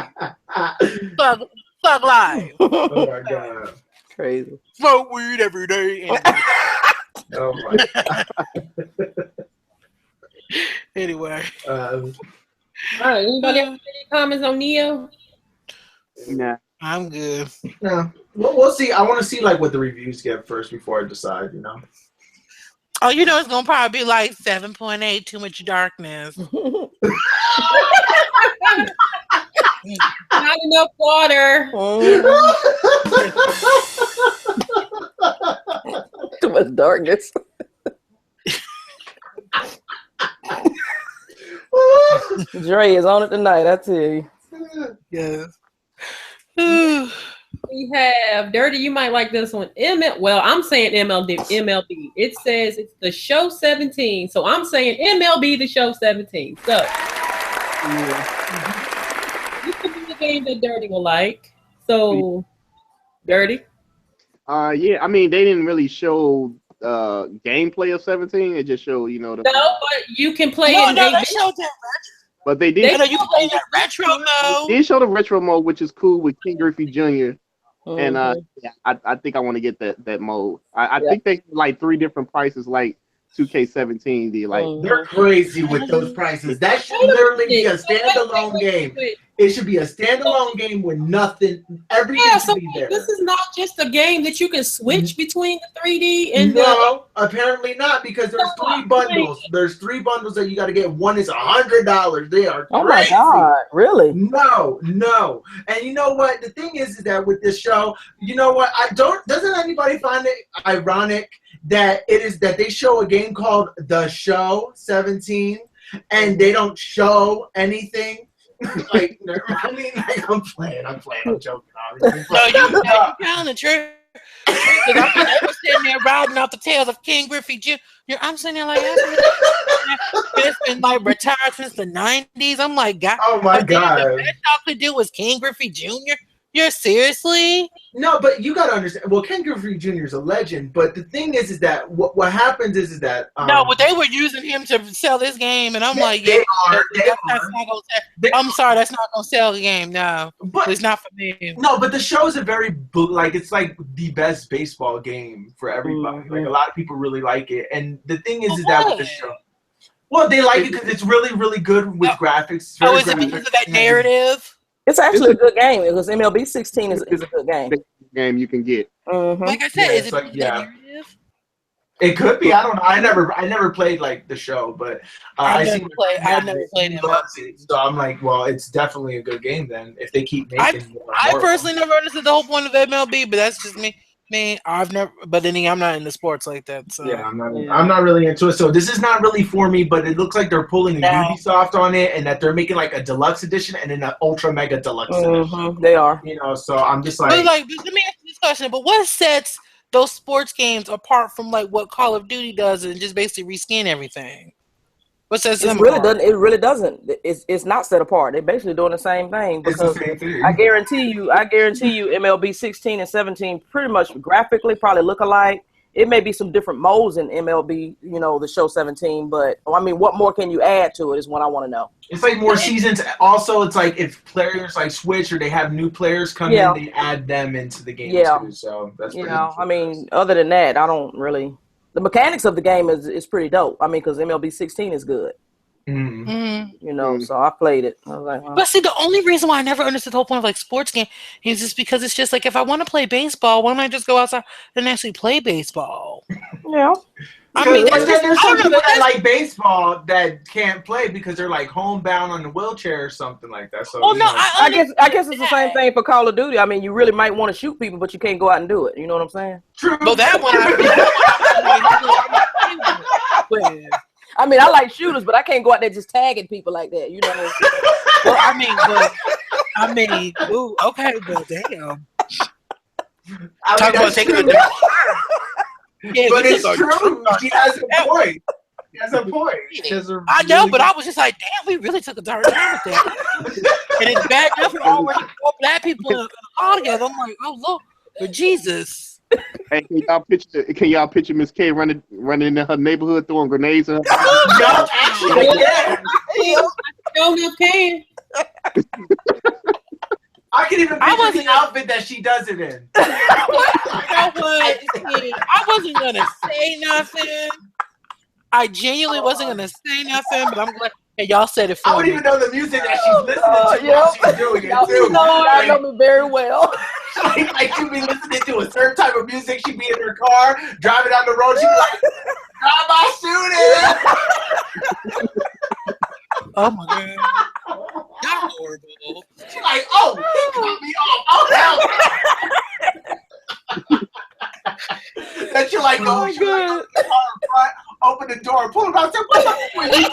Thug life. Oh my God. Crazy. Smoke weed every day. Oh my God. Anyway. All right. Anybody have any comments on Neo? Nah. I'm good. No. We'll see. I want to see like what the reviews get first before I decide, you know. Oh, you know it's gonna probably be like 7.8, too much darkness. Not enough water. Too much darkness. Dre is on it tonight, I tell you. Yes. We have Dirty. You might like this one. Well, I'm saying MLB. It says it's the show 17, so I'm saying MLB the show 17. So this could be the game that Dirty will like. So, Dirty. Yeah. I mean, they didn't really show gameplay of 17. It just showed, the. No, but you can play No, it. they showed that. But they did. You can play that retro mode. They did show the retro mode, which is cool with King Griffey Jr. And I think I want to get that mode. I think they like 3 different prices, like 2K17. They're crazy with those prices. That should literally be a standalone game. It should be a standalone game with nothing. Everything should be there. This is not just a game that you can switch between the 3D and apparently not, because there's 3 bundles. There's 3 bundles that you got to get. One is $100. They are crazy. Oh my God, really? No. And you know what? The thing is that with this show, you know what? Doesn't anybody find it ironic that they show a game called The Show 17 and they don't show anything? Like, I mean, like, I'm playing, I'm joking. Obviously. No, you telling the truth. Because I was sitting there riding off the tails of King Griffey Jr. I'm sitting there like, it's been like retired since the 90s. I'm like, God. Oh my God. The best talk to do was King Griffey Jr. You're seriously? No, but you gotta understand. Well, Ken Griffey Jr. is a legend, but the thing is that what happens is that no, but they were using him to sell this game, and I'm like, yeah, I'm sorry, that's not gonna sell the game. No, but it's not for me. No, but the show is a very it's like the best baseball game for everybody. Mm-hmm. Like a lot of people really like it, and the thing is that with the show. Well, they like it because it's really, really good with graphics. Oh, is it because of that narrative? It's actually a good game because MLB 16 is a good game. Game you can get. Mm-hmm. Like I said, is it because of that narrative? It could be. I don't know. I never played like the show, but I never played it. So I'm like, well, it's definitely a good game then. If they keep making. I personally never understood the whole point of MLB, but that's just me. I've never. But then I'm not into sports like that. So yeah, I'm not really into it. So this is not really for me. But it looks like they're pulling a Ubisoft on it, and that they're making like a deluxe edition and then an ultra mega deluxe edition. They are. So I'm just like. But let me ask you this question. But what sets those sports games apart from like what Call of Duty does and just basically reskin everything? What sets them apart? It really doesn't. It's not set apart. They're basically doing the same thing. It's the same thing. I guarantee you, MLB 16 and 17 pretty much graphically probably look alike. It may be some different modes in MLB, the show 17, but I mean, what more can you add to it is what I want to know. It's like more seasons. Also, it's like if players like switch or they have new players come in, they add them into the game too. So that's pretty I mean, other than that, I don't really. The mechanics of the game is pretty dope. I mean, because MLB 16 is good. Mm-hmm. So I played it. I was like, But see, the only reason why I never understood the whole point of like sports game is just because it's just like if I want to play baseball, why don't I just go outside and actually play baseball? Yeah. I mean, there's some people that like baseball that can't play because they're like homebound on the wheelchair or something like that. So, I guess it's the same thing for Call of Duty. I mean, you really might want to shoot people, but you can't go out and do it. You know what I'm saying? True. Well, that one. I mean, I like shooters, but I can't go out there just tagging people like that. Well, ooh, okay, but damn. Talk about taking a dark. Yeah, but it's true. She has a point. I know, but I was just like, damn, we really took a dark turn with that. And it's bad enough for already 4 black people in the car together. I'm like, oh, look. But Jesus. Hey, can y'all picture Miss K running in her neighborhood throwing grenades? Yup, actually, yeah. I can even picture the outfit that she does it in. You know what? I wasn't gonna say nothing. I genuinely wasn't gonna say nothing, but I'm glad y'all said it for me. I don't even know the music that she's listening to while she's doing it too. Y'all know me very well. Like she'd be listening to a certain type of music. She'd be in her car driving down the road. She'd be like, "Drive my shooting." Oh my god. Y'all horrible. She's like, "Oh, he cut me off. Oh hell." Then she like go, she like go to the car front, open the door, pull him out, say, "What the fuck are you doing?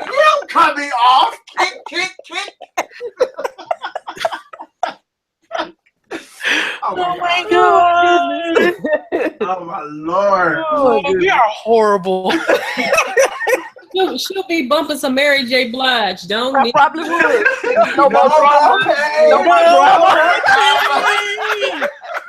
You don't cut me off." Kick, kick, kick. Oh my god. Oh my lord. Oh, we are horrible. She'll be bumping some Mary J. Blige, don't I we? probably would. No more drama. No more drama.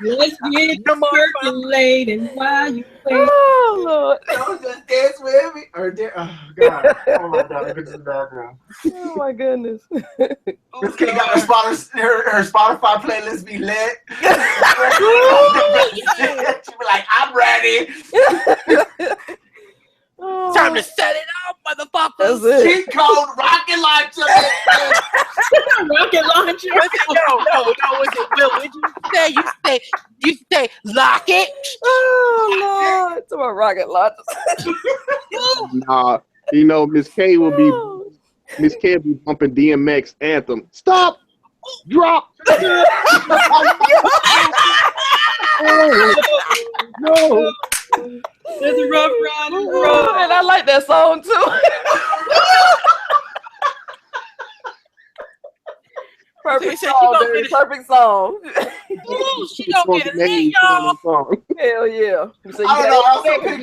Let's get circulating while you wait. Oh Lord. Don't just dance with me. Or oh god. Oh my god. Go to the bathroom. Oh my goodness. Ms.K got her Spotify playlist be lit. She be like, "I'm ready." Time to set it up, motherfuckers. That's it. Cheat code, rocket launcher. Rocket launcher. No. Was it Will? Would you say lock it? Oh Lord. It's about rocket launchers. Nah, you know Miss K will be bumping DMX anthem. Stop, drop. No. It's a rough ride. And I like that song too. Perfect song, baby. Perfect song. She gonna get it, y'all. Hell yeah. So you I don't know.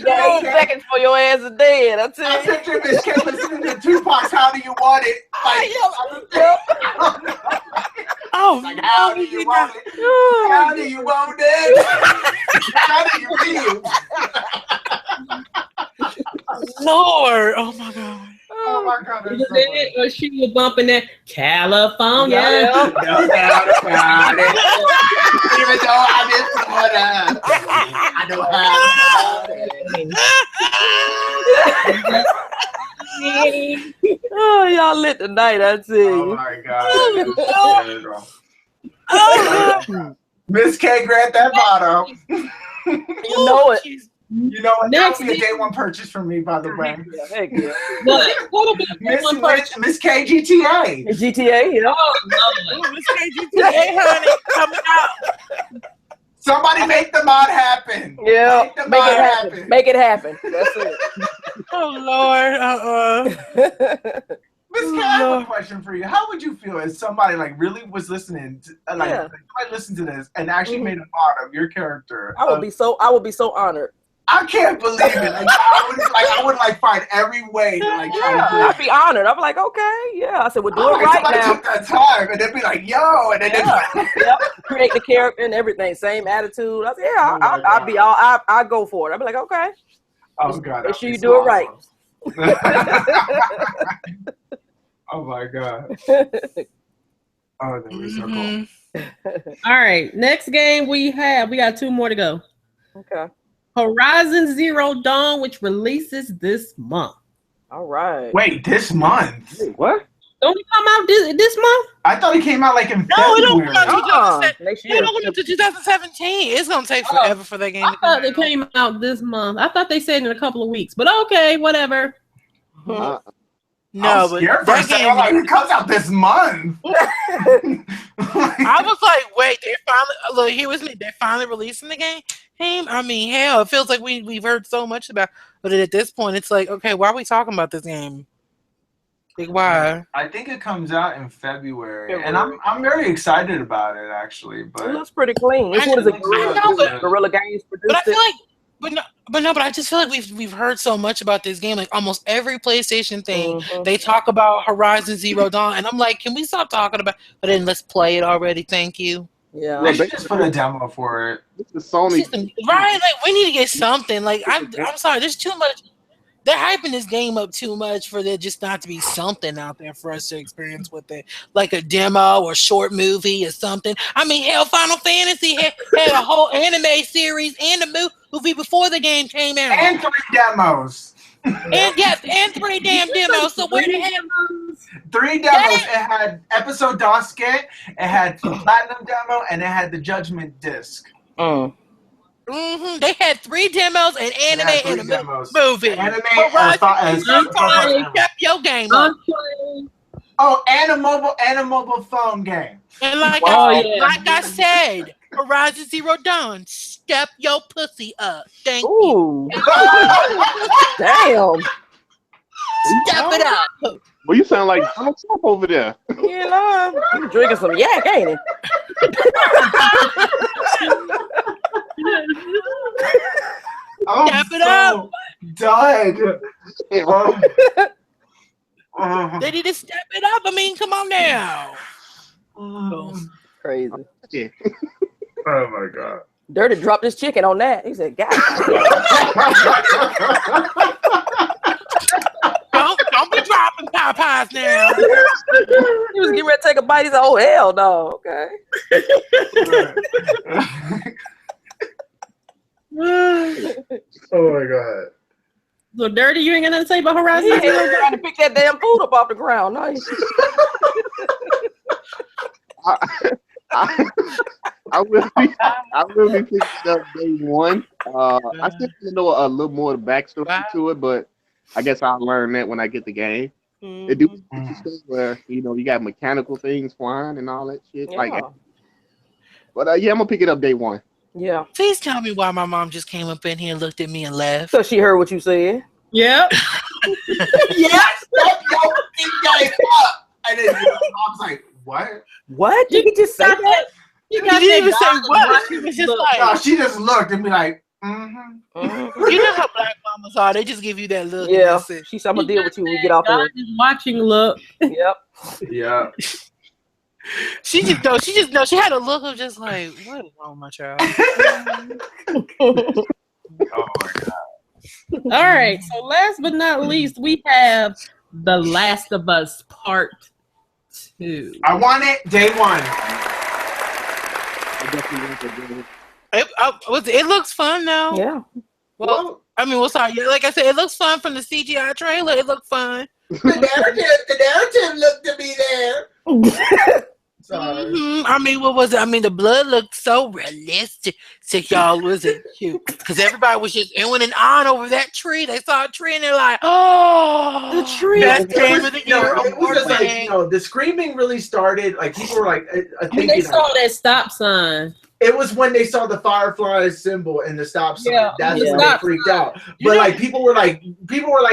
got 8 seconds for your ass is dead. I tell I you. picture Ms.K listening to Tupac's "How Do You Want It?" Like, how do you want it? How do you want it? How do you feel? Lord, oh my god. Oh my god. That's so funny. Or she was bumping that California. No doubt about it. Even though I'm in Florida, I know how to. Oh, y'all lit tonight, I tell you. Oh my god. Ms.K grabbed that bottle. You know it. You know what? That would be a day one purchase for me, by the way. Heck yeah. What'll be a day one purchase? Ms.K GTA. GTA, yeah. Oh, no. Ms.K GTA, honey, coming out. Somebody make the mod happen. Yeah, Make it happen. Make it happen. That's it. Oh Lord, Ms.K, I have a question for you. How would you feel if somebody like really was listening to, somebody listened to this and actually made a mod of your character? I would be so honored. I can't believe it. Like, I would find every way to try to do it. I'd be honored. I'd be like, okay, yeah. I said, we'll do it right somebody now. took that time and they'd be like, yo, and then Yep. Create the character and everything, same attitude. I said, yeah, I'd be all. I'd go for it. I'd be like, okay. Oh god. Make sure you do it right. Oh my god. Oh, that was so cool. All right. Next game we got 2 more to go. Okay. Horizon Zero Dawn, which releases this month. All right. Wait, this month? Wait, what? Don't it come out this month? I thought it came out like in No, February. it don't come out Next year. 2017. It's gonna take forever for that game I to come thought it came out this month. I thought they said in a couple of weeks, but okay, whatever. No, I'm but scared for a that second. game. I'm like, it comes out this month. I was like, wait, they finally look here with me. They're finally releasing the game. I mean, hell, it feels like we've heard so much about, but at this point, it's like, okay, why are we talking about this game? Like, why? I think it comes out in February, and I'm very excited about it actually. But It looks pretty clean. What is it? Guerrilla Games produced But I feel it. like, but I just feel like we've heard so much about this game. Like almost every PlayStation thing, they talk about Horizon Zero Dawn, and I'm like, can we stop talking about? But then let's play it already. Thank you. Yeah. They should just put a demo for it. It's the Sony. Right? Like, we need to get something. Like, I'm sorry, there's too much. They're hyping this game up too much for there just not to be something out there for us to experience with it, like a demo or short movie or something. I mean, hell, Final Fantasy had a whole anime series and a movie before the game came out, and 3 demos. And 3 damn demos. So where the hell? 3 demos. It had episode Dosket, it had the platinum demo, and it had the Judgment disc. They had 3 demos, an anime, and a movie. Anime kept your game up. Oh, and a mobile phone game. And like I said, Horizon Zero Dawn, step your pussy up. Thank you. Damn. Step it up. Well, you sound like Donald Trump over there. You know, you drinking some yak, ain't it? Step it up. Done. They need to step it up. I mean, come on now. Crazy. Yeah. Oh my god. Dirty dropped his chicken on that. He said, God. Don't be dropping Popeyes now. He was getting ready to take a bite. He said, oh, hell no. Okay. Oh my god. So Dirty, you ain't got nothing to say about Horizon? He ain't trying to pick that damn food up off the ground. Nice. I will be picking up day 1. I still know a little more backstory to it, but I guess I'll learn that when I get the game. It do where you got mechanical things flying and all that shit. Yeah. But I'm gonna pick it up day 1. Yeah. Please tell me why my mom just came up in here and looked at me and left. So she heard what you said. Yep. Yes. And then mom's like, what? What? Did he just say that? She didn't even say what. She was just like, no, she just looked and be like, You know how black mamas are. They just give you that look. Yeah. She said, I'm going to deal with you when we get off here. Watching look. Yep. yeah. She just know. She had a look of just like, what is wrong with my child? Oh my god. All right. So last but not least, we have The Last of Us Part 2. I want it day 1. It looks fun now. Yeah. Well, I mean, sorry. Like I said, it looks fun from the CGI trailer. It looked fun. The narrative looked to be there. Sorry. I mean, what was it? I mean, the blood looked so realistic. Y'all, was it cute? Because everybody was just in and on over that tree. They saw a tree and they're like, "Oh, the tree!" Best game of the year. It was just like, the screaming really started. Like people were like, when they saw that stop sign. It was when they saw the firefly symbol and the stop sign. Yeah, that's when they freaked out. But like people were like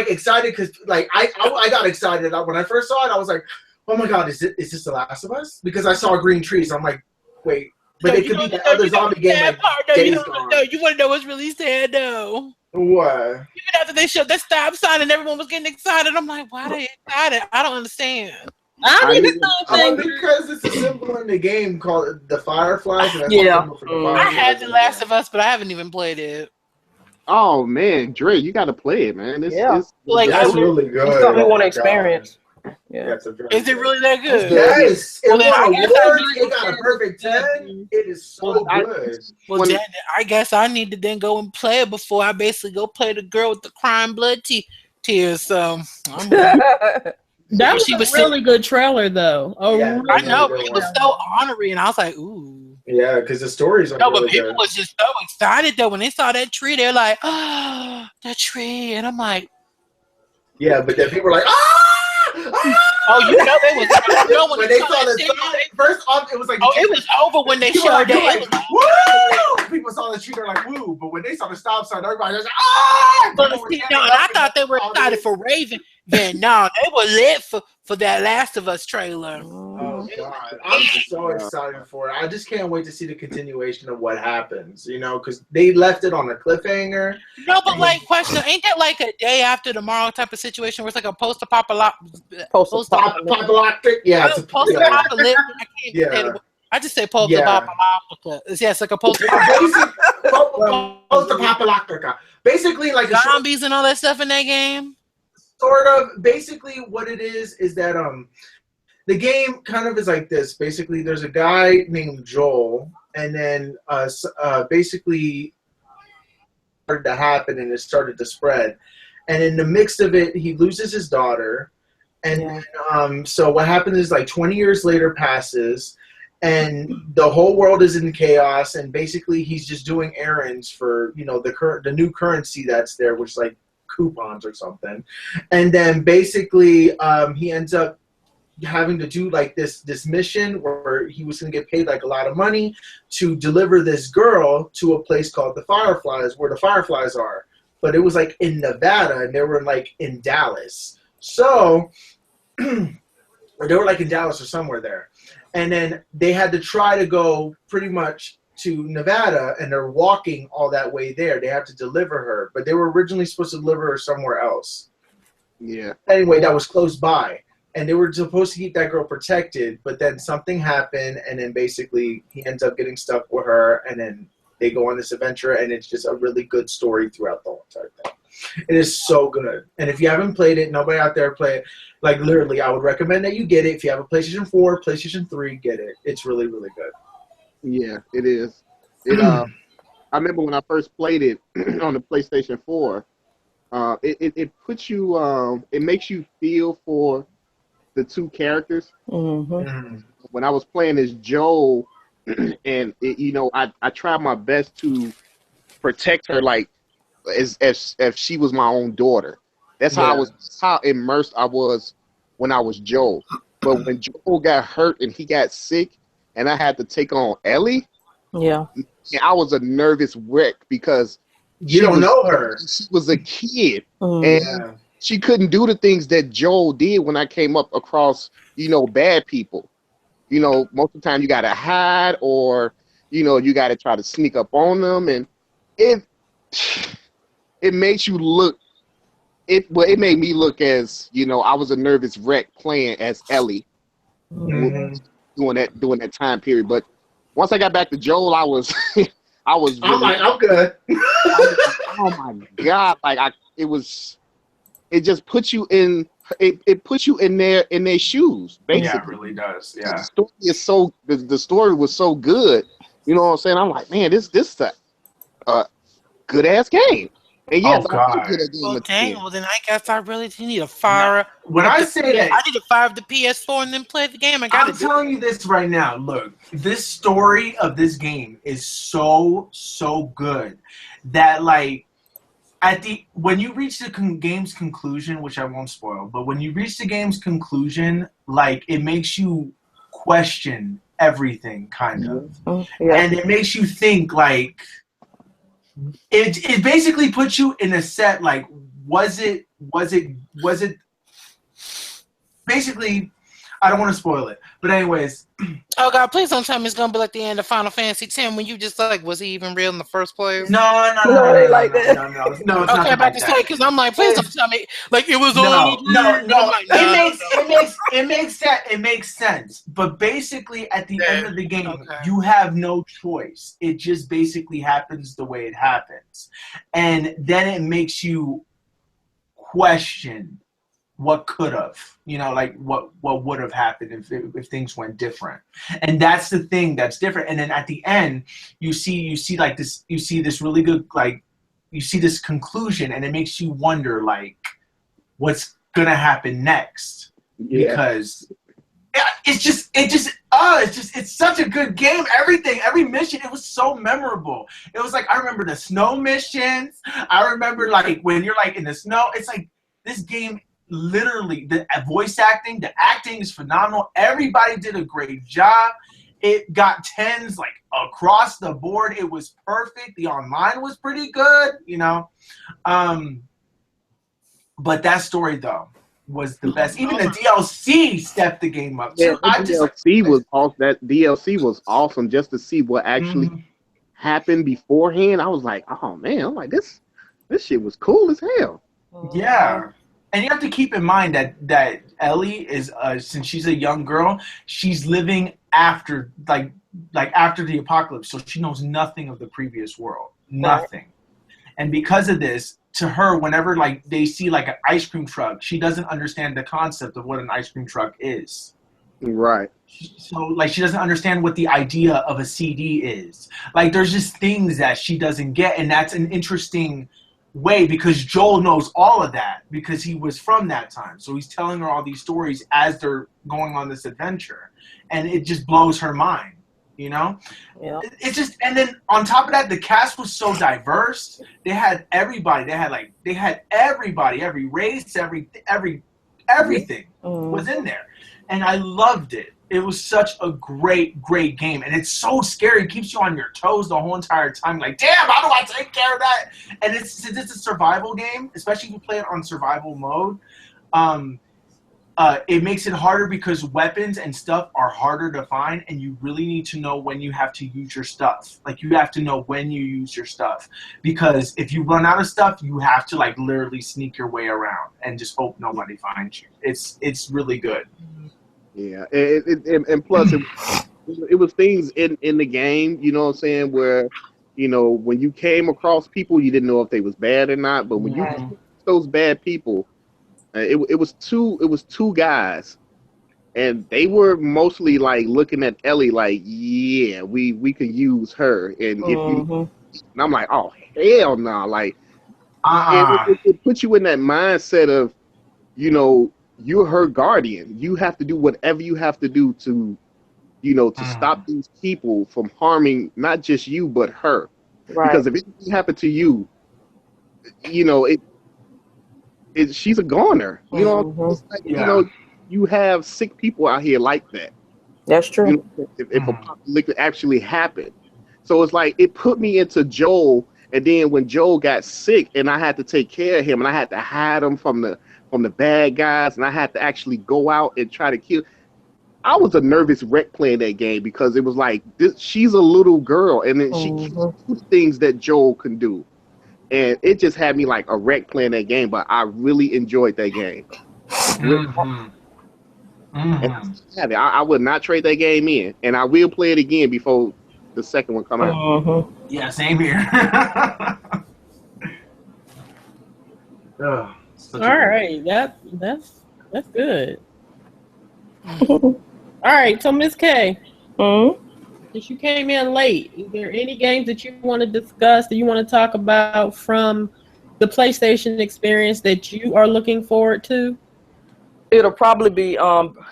excited because like I got excited when I first saw it. I was like, oh my god, is this The Last of Us? Because I saw green trees. I'm like, wait, but it could be the other zombie game. You want to know what's really sad though? What? Even after they showed that stop sign and everyone was getting excited, I'm like, why are they excited? I don't understand. I did the same thing. Because it's a symbol in the game called the Fireflies. And I had The Last of Us, but I haven't even played it. Oh man, Dre, you got to play it, man. It's that's really good. It's something we want to experience. Yeah. Is it really that good? Yes. Well, then it got a perfect 10. It is so good. Well, then, I guess I need to then go and play it before I basically go play the girl with the crying blood tears. So that was a really good trailer, though. I know. It was so ornery, and I was like, ooh. Yeah, because the stories are but people was just so excited, though. When they saw that tree, they're like, oh, that tree. And I'm like. Yeah, but then people were like, ah! Oh, you know they was when they saw the sign. First off, it was like it was over when they showed that. Like, woo! People saw the tree, they're like, woo! But when they saw the stop sign, everybody was like, ah! And I thought they were excited for Raven. Then no, they were lit for that Last of Us trailer. Oh god, I'm so excited for it. I just can't wait to see the continuation of what happens. Because they left it on a cliffhanger. No, but like, question: ain't that like a day after tomorrow type of situation where it's like a post-apocalyptic? Yeah, it's post-apocalyptic. I can't say it. I just say post-apocalyptica. Yeah, it's like a post-apocalyptica. Basically, like zombies and all that stuff in that game. Sort of. Basically, what it is that the game kind of is like this. Basically, there's a guy named Joel, and then basically started to happen, and it started to spread. And in the mix of it, he loses his daughter. And so what happens is like 20 years later passes, and the whole world is in chaos. And basically, he's just doing errands for the new currency that's there, which is like coupons or something. And then basically, he ends up having to do like this mission where he was going to get paid like a lot of money to deliver this girl to a place called the Fireflies, where the Fireflies are. But it was like in Nevada, and they were like in Dallas. So, or they were like in Dallas or somewhere there. And then they had to try to go pretty much to Nevada, and they're walking all that way there. They have to deliver her, but they were originally supposed to deliver her somewhere else. Yeah. Anyway, that was close by. And they were supposed to keep that girl protected, but then something happened, and then basically he ends up getting stuck with her, and then they go on this adventure, and it's just a really good story throughout the whole entire thing. It is so good. And if you haven't played it, nobody out there play it. Like, literally, I would recommend that you get it. If you have a PlayStation 4, PlayStation 3, get it. It's really, really good. Yeah, it is. I remember when I first played it on the PlayStation 4, it puts you, it makes you feel for the two characters. Mm-hmm. When I was playing as Joel, and I tried my best to protect her like as if she was my own daughter. That's how immersed I was when I was Joel. But when Joel got hurt and he got sick, and I had to take on Ellie, I was a nervous wreck because you don't know her. She was a kid, and she couldn't do the things that Joel did when I came up across bad people. Most of the time you got to hide, or, you got to try to sneak up on them. And it makes you look, it made me look as, I was a nervous wreck playing as Ellie during that time period. But once I got back to Joel, I was really, I'm good. Oh my God. Like it just puts you in, it puts you in their shoes, basically. Yeah, it really does. Yeah. The story is the story was so good. You know what I'm saying? I'm like, man, this is a good ass game. And Oh, God. Well, dang. Well, then I guess I really need to fire. When I say that, I need to fire up the PS4 and then play the game. I'm telling you this right now. Look, this story of this game is so good that, like, when you reach the game's conclusion, which I won't spoil, but when you reach the game's conclusion, like, it makes you question everything, kind of. And it makes you think, like, it basically puts you in a set, like, was it basically, I don't want to spoil it, but anyways. Oh God, please don't tell me it's gonna be like the end of Final Fantasy X when you just like, was he even real in the first place? No, it's okay, not about to say, because I'm like, please don't tell me like it was all. It makes sense. But basically, at the end of the game, you have no choice. It just basically happens the way it happens, and then it makes you question what could have, like what would have happened if things went different. And that's the thing that's different. And then at the end, you see like this, you see this really good, like, you see this conclusion, and it makes you wonder, like, what's gonna happen next. Because it's such a good game. Every mission, it was so memorable. It was like, I remember the snow missions. I remember, like, when you're like in the snow, it's like this game. Literally, the voice acting, the acting is phenomenal. Everybody did a great job. It got 10s like across the board. It was perfect. The online was pretty good, but that story though was the best. Even the DLC stepped the game up. Yeah, that DLC was awesome just to see what actually happened beforehand. I was like, oh man, I'm like, this shit was cool as hell. Yeah. And you have to keep in mind that Ellie is, since she's a young girl, she's living after, like, like after the apocalypse, so she knows nothing of the previous world, nothing. Right. And because of this, to her, whenever like they see like an ice cream truck, she doesn't understand the concept of what an ice cream truck is. Right. So like she doesn't understand what the idea of a CD is. Like there's just things that she doesn't get, and that's an interesting way because Joel knows all of that because he was from that time. So he's telling her all these stories as they're going on this adventure, and it just blows her mind. You know, it's just, and then on top of that, the cast was so diverse. They had everybody. They had everybody, every race, everything was in there, and I loved it. It was such a great game, and it's so scary. It keeps you on your toes the whole entire time. Like, damn, how do I take care of that? And since it's a survival game, especially if you play it on survival mode. It makes it harder because weapons and stuff are harder to find, and you really need to know when you have to use your stuff. Like, you have to know when you use your stuff. Because if you run out of stuff, you have to, like, literally sneak your way around and just hope nobody finds you. It's really good. Yeah, and plus, it was things in the game, you know what I'm saying, where, you know, when you came across people, you didn't know if they was bad or not, but when you those bad people, it was two guys, and they were mostly like looking at Ellie like, yeah, we could use her, and if you, and I'm like, oh hell no, like, it puts you in that mindset of, you know, you're her guardian. You have to do whatever you have to do to, you know, to stop these people from harming not just you but her, because if anything happened to you, you know she's a goner. You know, it's like, you know, you have sick people out here like that. That's true. You know, if apocalypse actually happened, so it's like it put me into Joel, and then when Joel got sick, and I had to take care of him, and I had to hide him from the bad guys, and I had to actually go out and try to kill. I was a nervous wreck playing that game because it was like she's a little girl, and then she can't do the things that Joel can do. And it just had me like a wreck playing that game, but I really enjoyed that game. And I would not trade that game in, and I will play it again before the second one come out. Yeah, same here. All right, that's good. All right, so Ms.K. Since you came in late, is there any games that you want to discuss, that you want to talk about from the PlayStation experience that you are looking forward to? It'll probably be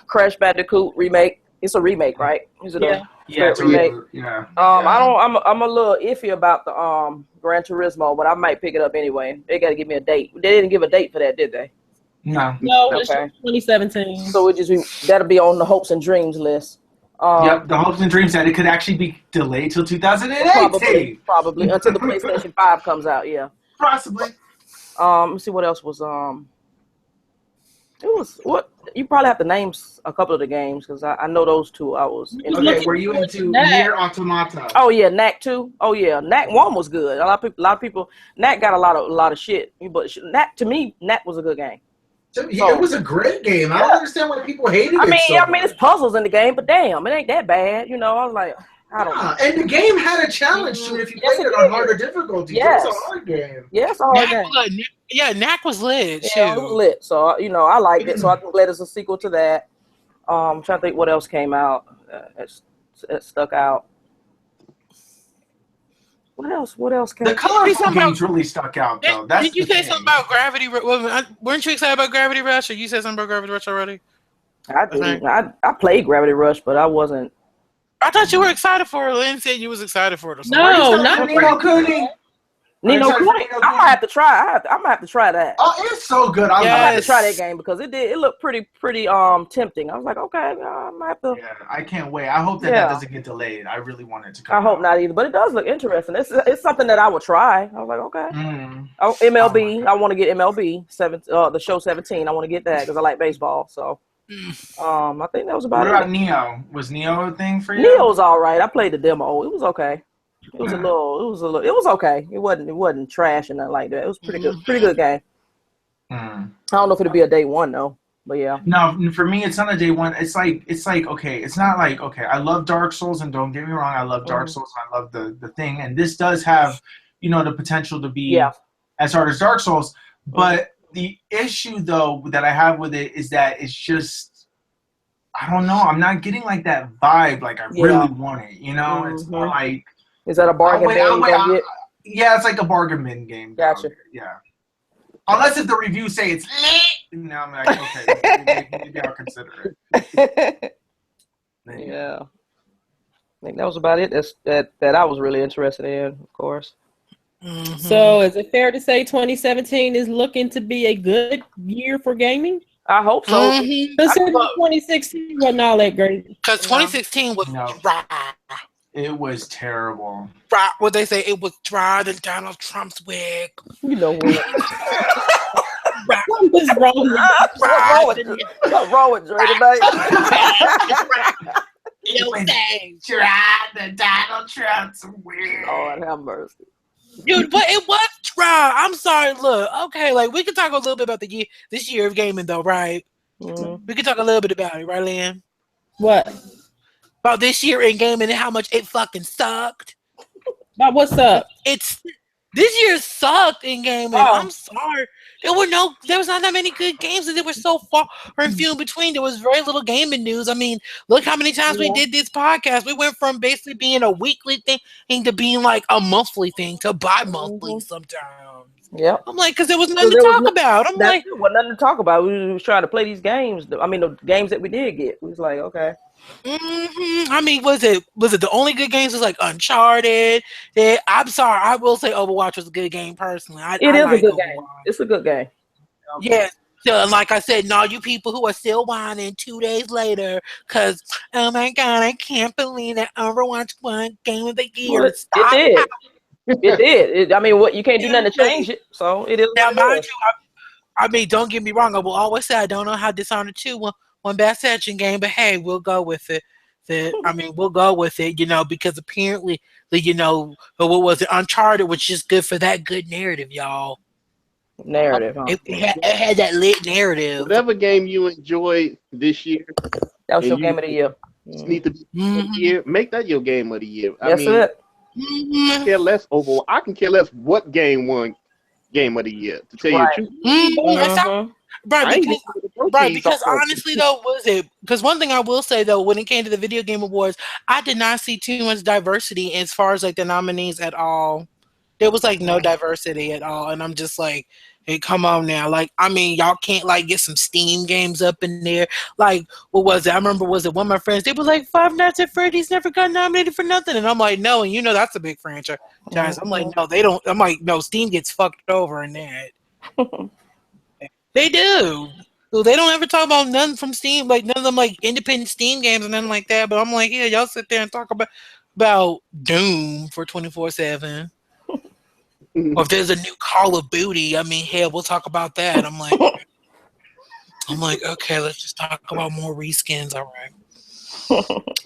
Crash Bandicoot remake. It's a remake, right? Is it it's a remake? Yeah. I'm a little iffy about the Gran Turismo, but I might pick it up anyway. They got to give me a date. They didn't give a date for that, did they? No, it's 2017. So that'll be on the hopes and dreams list. Yep, the hopes and dreams that it could actually be delayed till 2018. Probably until the PlayStation 5 comes out. Yeah, possibly. Let's see what else was. It was what you probably have to name a couple of the games because I know those two. I was. Okay, were you into Nier Automata? Oh yeah, Knack 2. Oh yeah, Knack 1 was good. A lot of people. Knack got a lot of shit, but Knack to me, Knack was a good game. It was a great game. I don't understand why people hated it. I mean, it's puzzles in the game, but damn, it ain't that bad. You know, I was like, I don't know. And the game had a challenge to it if you played it on harder difficulty. Yes. It's a hard game. Yeah, it's a hard game. Knack was lit. Yeah, it was lit. So, you know, I liked it. So I'm glad it's a sequel to that. I'm trying to think what else came out that stuck out. What else came out? The colorful games really stuck out, though. Did you say something about Gravity Rush? Weren't you excited about Gravity Rush, or you said something about Gravity Rush already? I played Gravity Rush, but I wasn't. I thought you were excited for it. Lynn said you was excited for it. No, not Ni no Kuni. Ni no Kuni. I might have to try. I might have to try that. Oh, it's so good. I might have to try that game because it looked pretty tempting. I was like, okay, I might have to. Yeah, I can't wait. I hope that doesn't get delayed. I really want it to come. I hope not either, but it does look interesting. It's something that I would try. I was like, okay. Oh, MLB. I want to get MLB the show 17. I want to get that because I like baseball. So. I think that was about it. What about Neo? Was Neo a thing for you? Neo's all right. I played the demo. It was okay. It was okay. It wasn't trash and nothing like that. It was pretty good game. I don't know if it'll be a day one though. But yeah. No, for me, it's not a day one. It's like okay. It's not like okay. I love Dark Souls, and don't get me wrong, I love Dark Souls. And I love the thing, and this does have, the potential to be as hard as Dark Souls. But the issue though that I have with it is that it's just, I don't know. I'm not getting like that vibe like I really want it. It's more like. Is that a bargain bin? Yeah, it's like a bargain bin game. Gotcha. Yeah. Unless if the reviews say it's lit, now I'm like, okay, maybe I'll consider it. Yeah. I think that was about it. That I was really interested in, of course. Mm-hmm. So, is it fair to say 2017 is looking to be a good year for gaming? I hope so. Mm-hmm. 2016 wasn't all that great. Because 2016 was dry. It was terrible. Dry, what they say, it was drier than Donald Trump's wig. You know what? What's wrong with Dre tonight? Dry than Donald Trump's wig. Lord have mercy. Dude, but it was dry. I'm sorry. Look, okay, like we can talk a little bit about this year of gaming, though, right? Mm-hmm. We can talk a little bit about it, right, Lynn? What? About this year in gaming and how much it fucking sucked. About what's up? This year sucked in gaming. I'm sorry. There was not that many good games, and they were so far and few in between. There was very little gaming news. I mean, look how many times we did this podcast. We went from basically being a weekly thing to being like a monthly thing to bi-monthly sometimes. Yeah. I'm like, because there was nothing to talk about. I'm like, there was nothing to talk about. We was trying to play these games. I mean, the games that we did get. We was like, okay. Mm-hmm. I mean, was it the only good games? Was like Uncharted. I'm sorry, I will say Overwatch was a good game personally. It is a good game. It's a good game. Yeah. So, like I said, all you people who are still whining 2 days later, because oh my god, I can't believe that Overwatch won Game of the Year. Well, it did. It did. I mean, you can't do nothing to change it. So it is. Now, mind you, I mean, don't get me wrong. I will always say I don't know how Dishonored 2 won Best Action Game, but hey, we'll go with it. We'll go with it, because apparently, what was it? Uncharted was just good for that good narrative, y'all. Narrative. Huh? It had that lit narrative. Whatever game you enjoyed this year, that was your game of the year. Need to be year. Make that your game of the year. That's it. I can care less over. I can care less what game won game of the year. To tell you the truth. Right, because honestly though, because one thing I will say though, when it came to the video game awards, I did not see too much diversity as far as like the nominees at all. There was like no diversity at all, and I'm just like, hey, come on now, like I mean, y'all can't like get some Steam games up in there. Like, what was it? I remember one of my friends, they were like, Five Nights at Freddy's never got nominated for nothing, and I'm like, no, and that's a big franchise. I'm like, no, they don't. I'm like, no, Steam gets fucked over in that. They do. So they don't ever talk about none from Steam, like none of them like independent Steam games and nothing like that. But I'm like, yeah, y'all sit there and talk about Doom for 24/7. Or if there's a new Call of Duty, I mean, hell, we'll talk about that. I'm like, okay, let's just talk about more reskins, all right.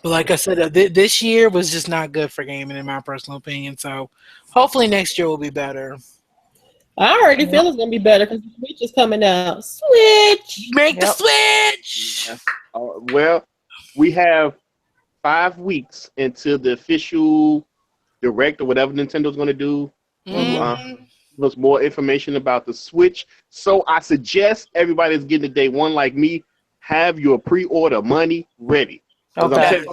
But like I said, this year was just not good for gaming, in my personal opinion. So hopefully next year will be better. I already feel it's gonna be better because the Switch is coming out. Switch, make the Switch. Well, we have 5 weeks until the official direct or whatever Nintendo's going to do. Give us more information about the Switch. So I suggest everybody that's getting it day one, like me, have your pre-order money ready. Okay.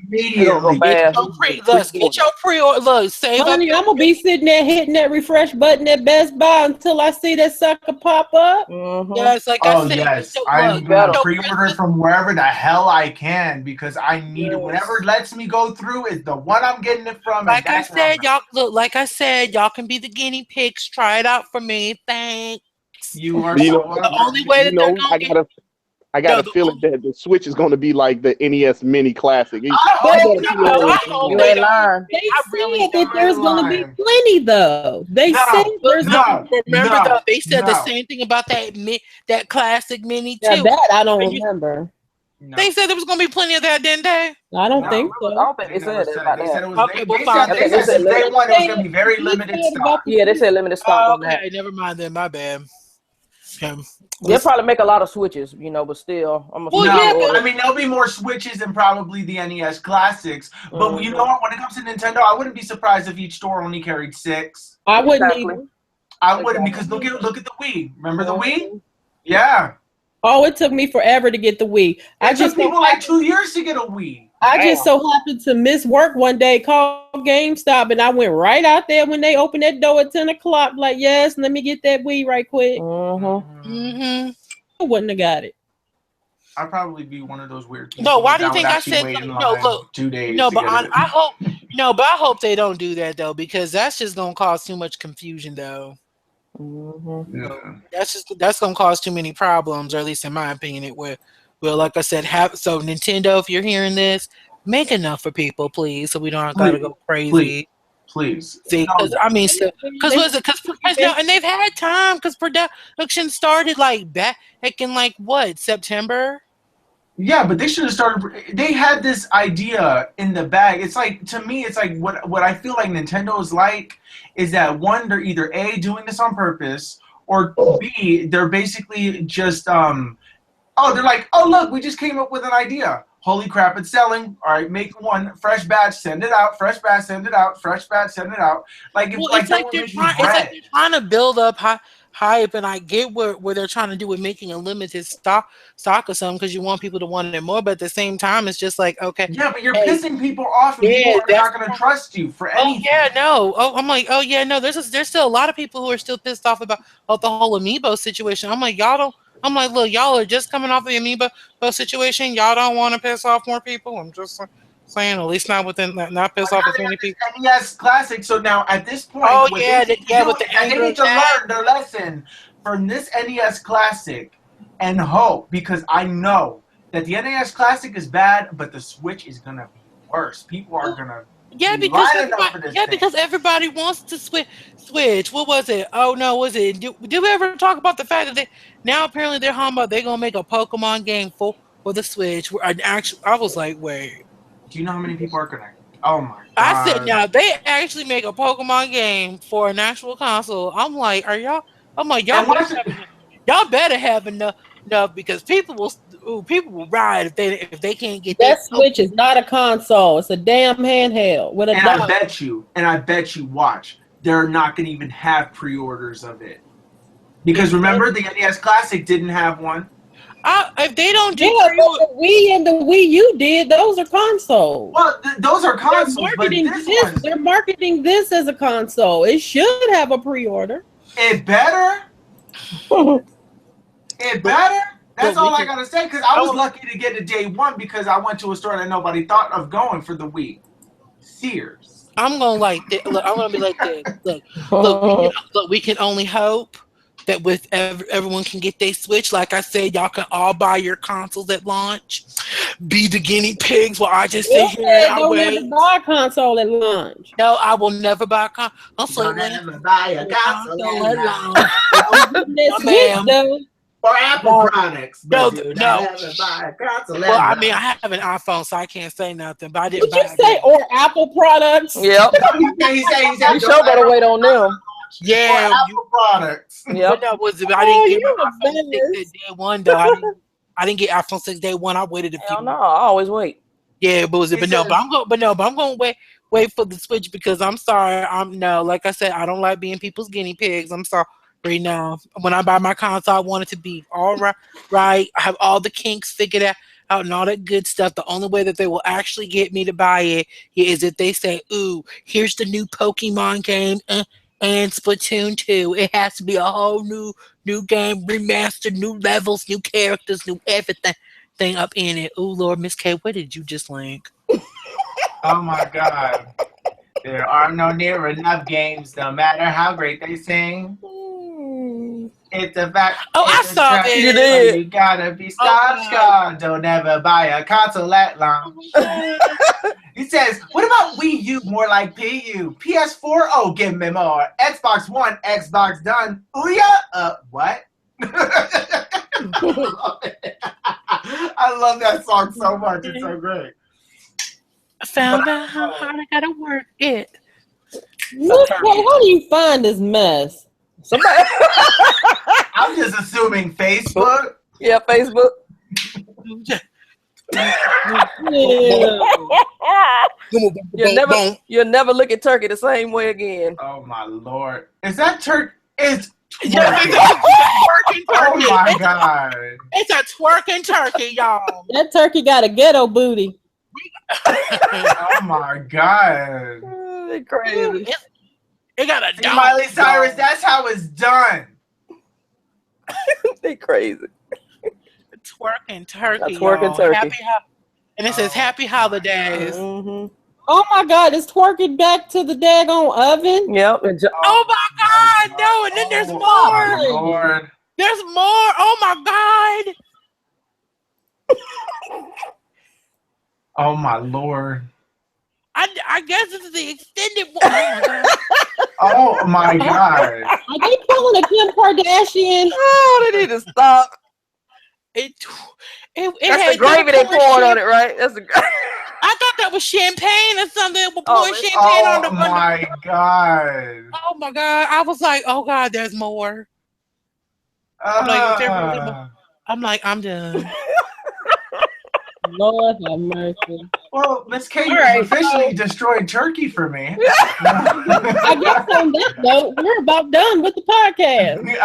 Immediately. Get your pre-order. Look, save up. I'm gonna be sitting there hitting that refresh button at Best Buy until I see that sucker pop up. Yes, like I said. Yes, I'm gonna pre-order from wherever the hell I can because I need whatever lets me go through is the one I'm getting it from. Like I said, y'all can be the guinea pigs. Try it out for me. Thanks. You are the only way that they're gonna I got a feeling that the Switch is going to be like the NES Mini Classic. They said that there's going to be plenty, though. They said there's they said the same thing about that Classic Mini too. Yeah, that I don't remember. No. They said there was going to be plenty of that, didn't they? I don't think so. I don't think they said that. They said day one it was going to be very limited stock. Yeah, they said limited stock. Okay, never mind then. My bad. They'll probably make a lot of switches, you know, but still, I'm no, I mean there'll be more switches than probably the NES Classics. But you know what? When it comes to Nintendo, I wouldn't be surprised if each store only carried 6. I wouldn't either. I wouldn't because look at the Wii. Remember the Wii? Yeah. Oh, it took me forever to get the Wii. It took people like 2 years to get a Wii. I just so happened to miss work one day, called GameStop, and I went right out there when they opened that door at 10 o'clock. Like, yes, let me get that Wii right quick. I wouldn't have got it. I'd probably be one of those weird people. No, why do you think I said no? Look, 2 days. No, but I hope they don't do that though, because that's just gonna cause too much confusion though. Yeah. That's gonna cause too many problems, or at least in my opinion, it will. Well, like I said, so Nintendo, if you're hearing this, make enough for people, please, so we don't gotta go crazy. Please. See, because and they've had time because production started like back in like what, September. Yeah, but they should have started. They had this idea in the bag. It's like, to me, it's like what I feel like Nintendo is like is that one, they're either A, doing this on purpose, or B, they're basically just they're like, oh look, we just came up with an idea. Holy crap, it's selling. All right, make one fresh batch, send it out. Fresh batch, send it out. Fresh batch, send it out. Like it's like they're trying to build up hype, and I get where they're trying to do with making a limited stock of something because you want people to want it more, but at the same time, it's just like, okay. Yeah, but you're pissing people off, and people are not going to trust you for anything. Oh, yeah, no. Oh, I'm like, oh, yeah, no, there's still a lot of people who are still pissed off about the whole Amiibo situation. I'm like, look, y'all are just coming off the Amiibo situation. Y'all don't want to piss off more people. I'm just saying, at least not piss off as many people. NES Classic. So now at this point, they need to learn their lesson from this NES Classic and hope, because I know that the NES Classic is bad, but the Switch is gonna be worse. People are gonna. Yeah, because everybody wants to switch. What was it? Oh no, was it? Did we ever talk about the fact that now apparently they're gonna make a Pokemon game for the Switch? I was like, wait. Do you know how many people are gonna? Oh my god! I said, now they actually make a Pokemon game for an actual console. I'm like, y'all better have enough because people will ride if they can't get that Switch is not a console. It's a damn handheld with a dock. I bet you watch, they're not going to even have pre-orders of it. Because remember, the NES Classic didn't have one. If they don't do the Wii and the Wii U did, those are consoles. Well, those are consoles, they're marketing this as a console. It should have a pre-order. It better. It better. That's all I gotta say. Because I was lucky to get it day one because I went to a store that nobody thought of going for the Wii. Sears. I'm gonna be like this. Look, we can only hope that with everyone can get their Switch. Like I said, y'all can all buy your consoles at launch. Be the guinea pigs while I just sit here and I wait. Never buy a console at launch. No, I will never buy a console. I'll never buy a console at launch. Or Apple products. No. Well, I mean, I have an iPhone, so I can't say nothing. But I didn't. Did you say or Apple products? Yep. he said, you sure better wait on them. Yeah, Apple products. Yeah. I didn't get my iPhone 6 day one though. I didn't get iPhone 6 day one. I waited a few. Hell no, I always wait. Yeah, but I'm going wait for the Switch because I'm sorry. Like I said, I don't like being people's guinea pigs. I'm sorry. Right now, when I buy my console, I want it to be all right. I have all the kinks figured out and all that good stuff. The only way that they will actually get me to buy it is if they say, "Ooh, here's the new Pokemon game and Splatoon 2." It has to be a whole new game, remastered, new levels, new characters, new everything up in it. Ooh, Lord, Ms.K, what did you just link? Oh my God! There are no near enough games, no matter how great they sing. It's a fact. Oh, I saw it. You did. You gotta be Scar. Don't ever buy a console at launch. He says, what about Wii U? More like PU. PS4? Oh, give me more. Xbox One, Xbox done. Ouya? What? I love that song so much. It's so great. I found out how hard I gotta work it. Ms.K, how do you find this mess? Somebody. I'm just assuming Facebook. Yeah, Facebook. You'll never look at turkey the same way again. Oh my Lord. Is that turkey? It's twerking. Twerking turkey. Oh my God. It's a twerking turkey, y'all. That turkey got a ghetto booty. Oh my God. They're crazy. It got a dome. Miley Cyrus, that's how it's done. They crazy. Twerking turkey. Twerking turkey. And it says happy holidays. Mm-hmm. Oh my God, it's twerking back to the daggone oven. Yep. Oh my God, no! And then there's more. My Lord. There's more. Oh my God. Oh my Lord. I guess this is the extended one. Oh my God. Are they pulling a Kim Kardashian? Oh, they need to stop. It That's the gravy they poured on it, right? That's the. I thought that was champagne or something. We're pouring champagne on the. Oh my God. Oh my God! I was like, oh God, there's more. I'm like, I'm done. Lord have mercy. Well, Ms.K, you officially destroyed turkey for me. I guess on that note, we're about done with the podcast.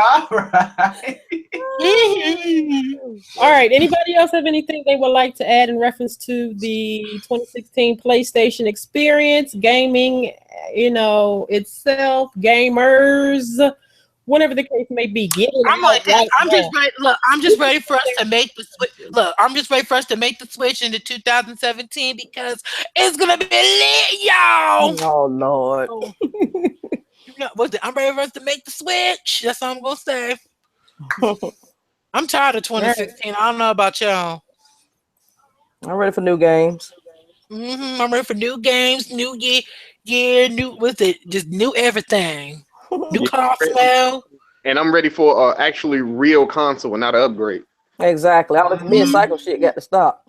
All All right. Anybody else have anything they would like to add in reference to the 2016 PlayStation experience, gaming, itself, gamers, whatever the case may be? I'm just ready for us to make the switch. Look, I'm just ready for us to make the switch into 2017 because it's gonna be lit, y'all. Oh Lord. I'm ready for us to make the switch. That's all I'm gonna say. I'm tired of 2016. I don't know about y'all. I'm ready for new games. I'm ready for new games, new year, just new everything. New car smell. And I'm ready for actually real console and not an upgrade. Exactly. All this mid-cycle shit got to stop.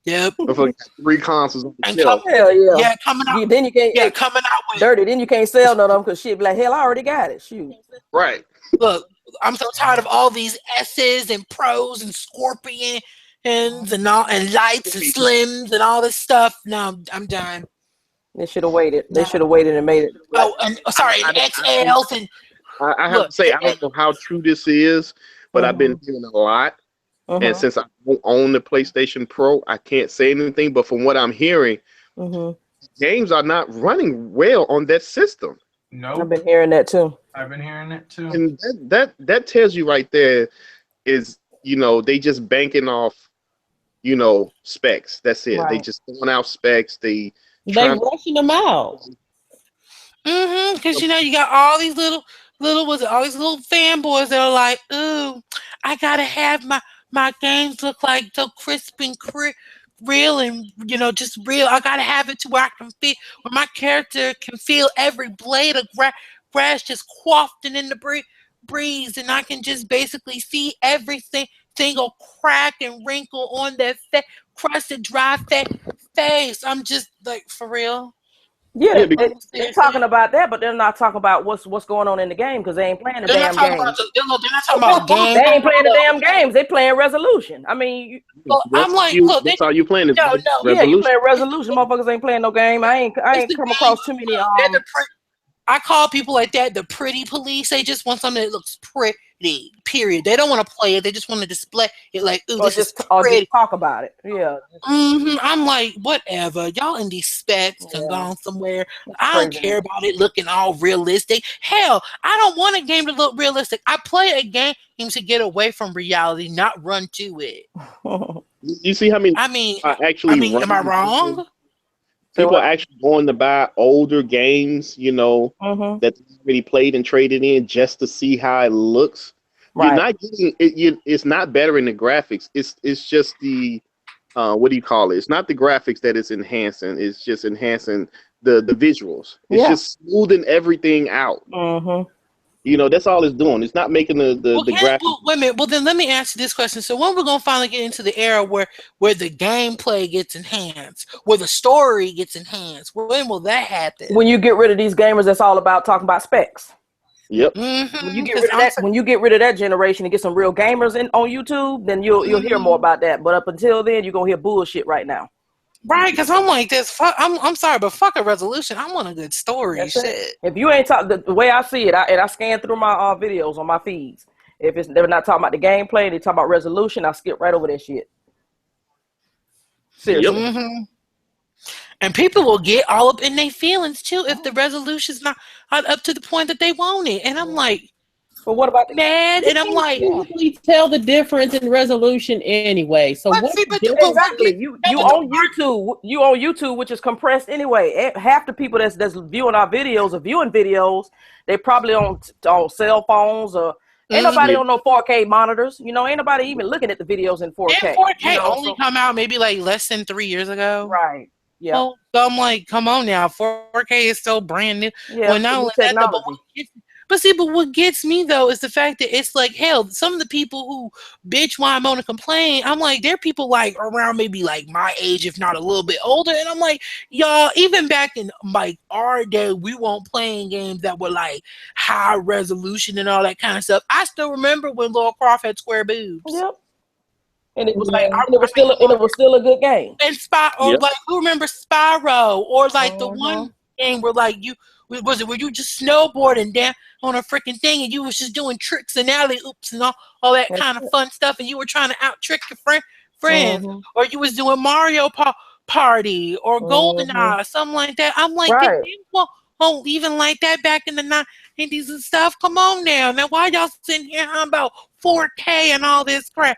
Yep. For 3 consoles on the shelf. Hell yeah. Yeah, coming out. Then you can't. Yeah, coming out with dirty. Then you can't sell none of them because shit be like, hell, I already got it. Shoot. Right. Look, I'm so tired of all these S's and Pros and Scorpions and lights and slims and all this stuff. No, I'm done. They should have waited. They should have waited and made it. Oh, and XLs and. I have to say, I don't know how true this is, but I've been hearing a lot. And since I don't own the PlayStation Pro, I can't say anything. But from what I'm hearing, games are not running well on that system. No, I've been hearing that too. And that tells you right there is, they just banking off, specs. That's it. Right. They just throwing out specs. They rushing them out. Because you got all these little fanboys that are like, ooh, I gotta have my games look like so crisp and real and just real. I gotta have it to where I can feel, where my character can feel every blade of grass just wafting in the breeze, and I can just basically see everything single crack and wrinkle on their crusted, dry face. I'm just like, for real. Yeah, they're talking about that, but they're not talking about what's going on in the game because they ain't playing the damn game. They're not talking about games. They ain't playing the damn games. They playing resolution. I mean, I'm like, look, that's all you playing is resolution. Yeah, you playing resolution. Motherfuckers ain't playing no game. I ain't come across too many. I call people like that the pretty police. They just want something that looks pretty. Period. They don't want to play it. They just want to display it. Like, ooh, this is pretty. Or just talk about it. Yeah. I'm like, whatever. Y'all in these specs can go on somewhere. I don't care about it looking all realistic. Hell, I don't want a game to look realistic. I play a game to get away from reality, not run to it. You see how many? Am I wrong? People are actually going to buy older games, that they already played and traded in just to see how it looks. Right. You're not getting it. It's not better in the graphics. It's just the what do you call it? It's not the graphics that it's enhancing. It's just enhancing the visuals. It's just smoothing everything out. That's all it's doing. It's not making the graphics. Wait a minute. Well, then let me ask you this question. So when we're going to finally get into the era where the gameplay gets enhanced, where the story gets enhanced, when will that happen? When you get rid of these gamers that's all about talking about specs. Yep. When you get rid of that generation and get some real gamers on YouTube, then you'll hear more about that. But up until then, you're gonna hear bullshit right now. Right, because I'm like this. I'm sorry, but fuck a resolution. I want a good story. That's shit. It. If you ain't talk the way I see it, I scan through my videos on my feeds. If they're not talking about the gameplay, they talk about resolution, I skip right over that shit. Seriously. Yep. And people will get all up in their feelings too if the resolution's not up to the point that they want it. And I'm like, but what about mad? And I'm like, you tell the difference in resolution anyway. So exactly? You on YouTube? You on YouTube, which is compressed anyway. Half the people that's viewing our videos or viewing videos, they probably on cell phones or. Ain't nobody on no 4K monitors. You know, ain't nobody even looking at the videos in 4K. And 4K only come out maybe like less than 3 years ago. Right. Yeah. So I'm like, come on now. 4K is still brand new. Yeah. Well, not only that, but what gets me though is the fact that it's like, hell, some of the people who bitch whine, moan, and complain, I'm like, they're people like around maybe like my age, if not a little bit older. And I'm like, y'all, even back in like our day, we weren't playing games that were like high resolution and all that kind of stuff. I still remember when Laura Croft had square boobs. Yep. And it was it was still a good game. And like who remembers Spyro or like the one game where like where you just snowboarding down on a freaking thing and you was just doing tricks and alley oops and all that kind of fun stuff and you were trying to out trick your friends or you was doing Mario Party or GoldenEye, something like that. I'm like, won't even like that back in the 90s and stuff. Come on now. Now why y'all sitting here about 4K and all this crap?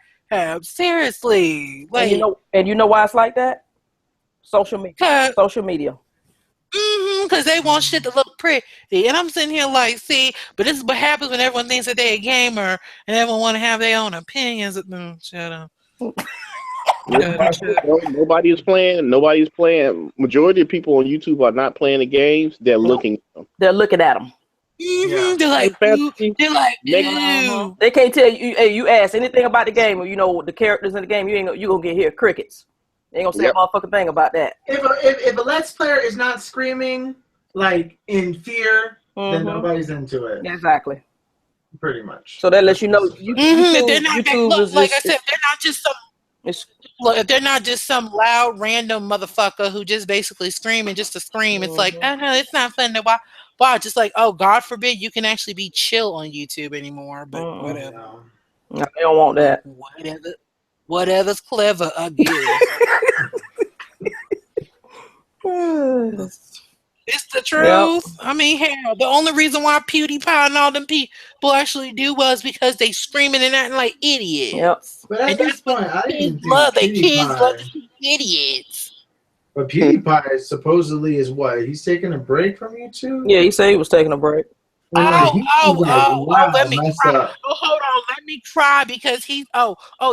Seriously, like, and you know why it's like that? Social media. Because they want shit to look pretty, and I'm sitting here like, see, but this is what happens when everyone thinks that they're a gamer and everyone want to have their own opinions. Shut up. Nobody's playing. Majority of people on YouTube are not playing the games. They're looking. They're looking at them. They're like, ooh. They can't tell you. Hey, you ask anything about the game, or you know the characters in the game. You gonna get here crickets. They ain't gonna say a motherfucking thing about that. If a Let's Player is not screaming like in fear, then nobody's into it. Exactly. Pretty much. So that lets you know. They're not, like I said, they're not just some. If they're not just some loud random motherfucker who just basically screaming just to scream, it's like, it's not fun to watch. Wow, just like, oh, God forbid you can actually be chill on YouTube anymore, but whatever. No, they don't want that. Whatever's clever, I guess. It's the truth. Yep. I mean, hell, the only reason why PewDiePie and all them people actually do was because they screaming and acting like idiots. Yep. But at this point, I didn't think kids love idiots. But PewDiePie supposedly is what? He's taking a break from YouTube? Yeah, he said he was taking a break. Let me cry. Hold on, let me cry because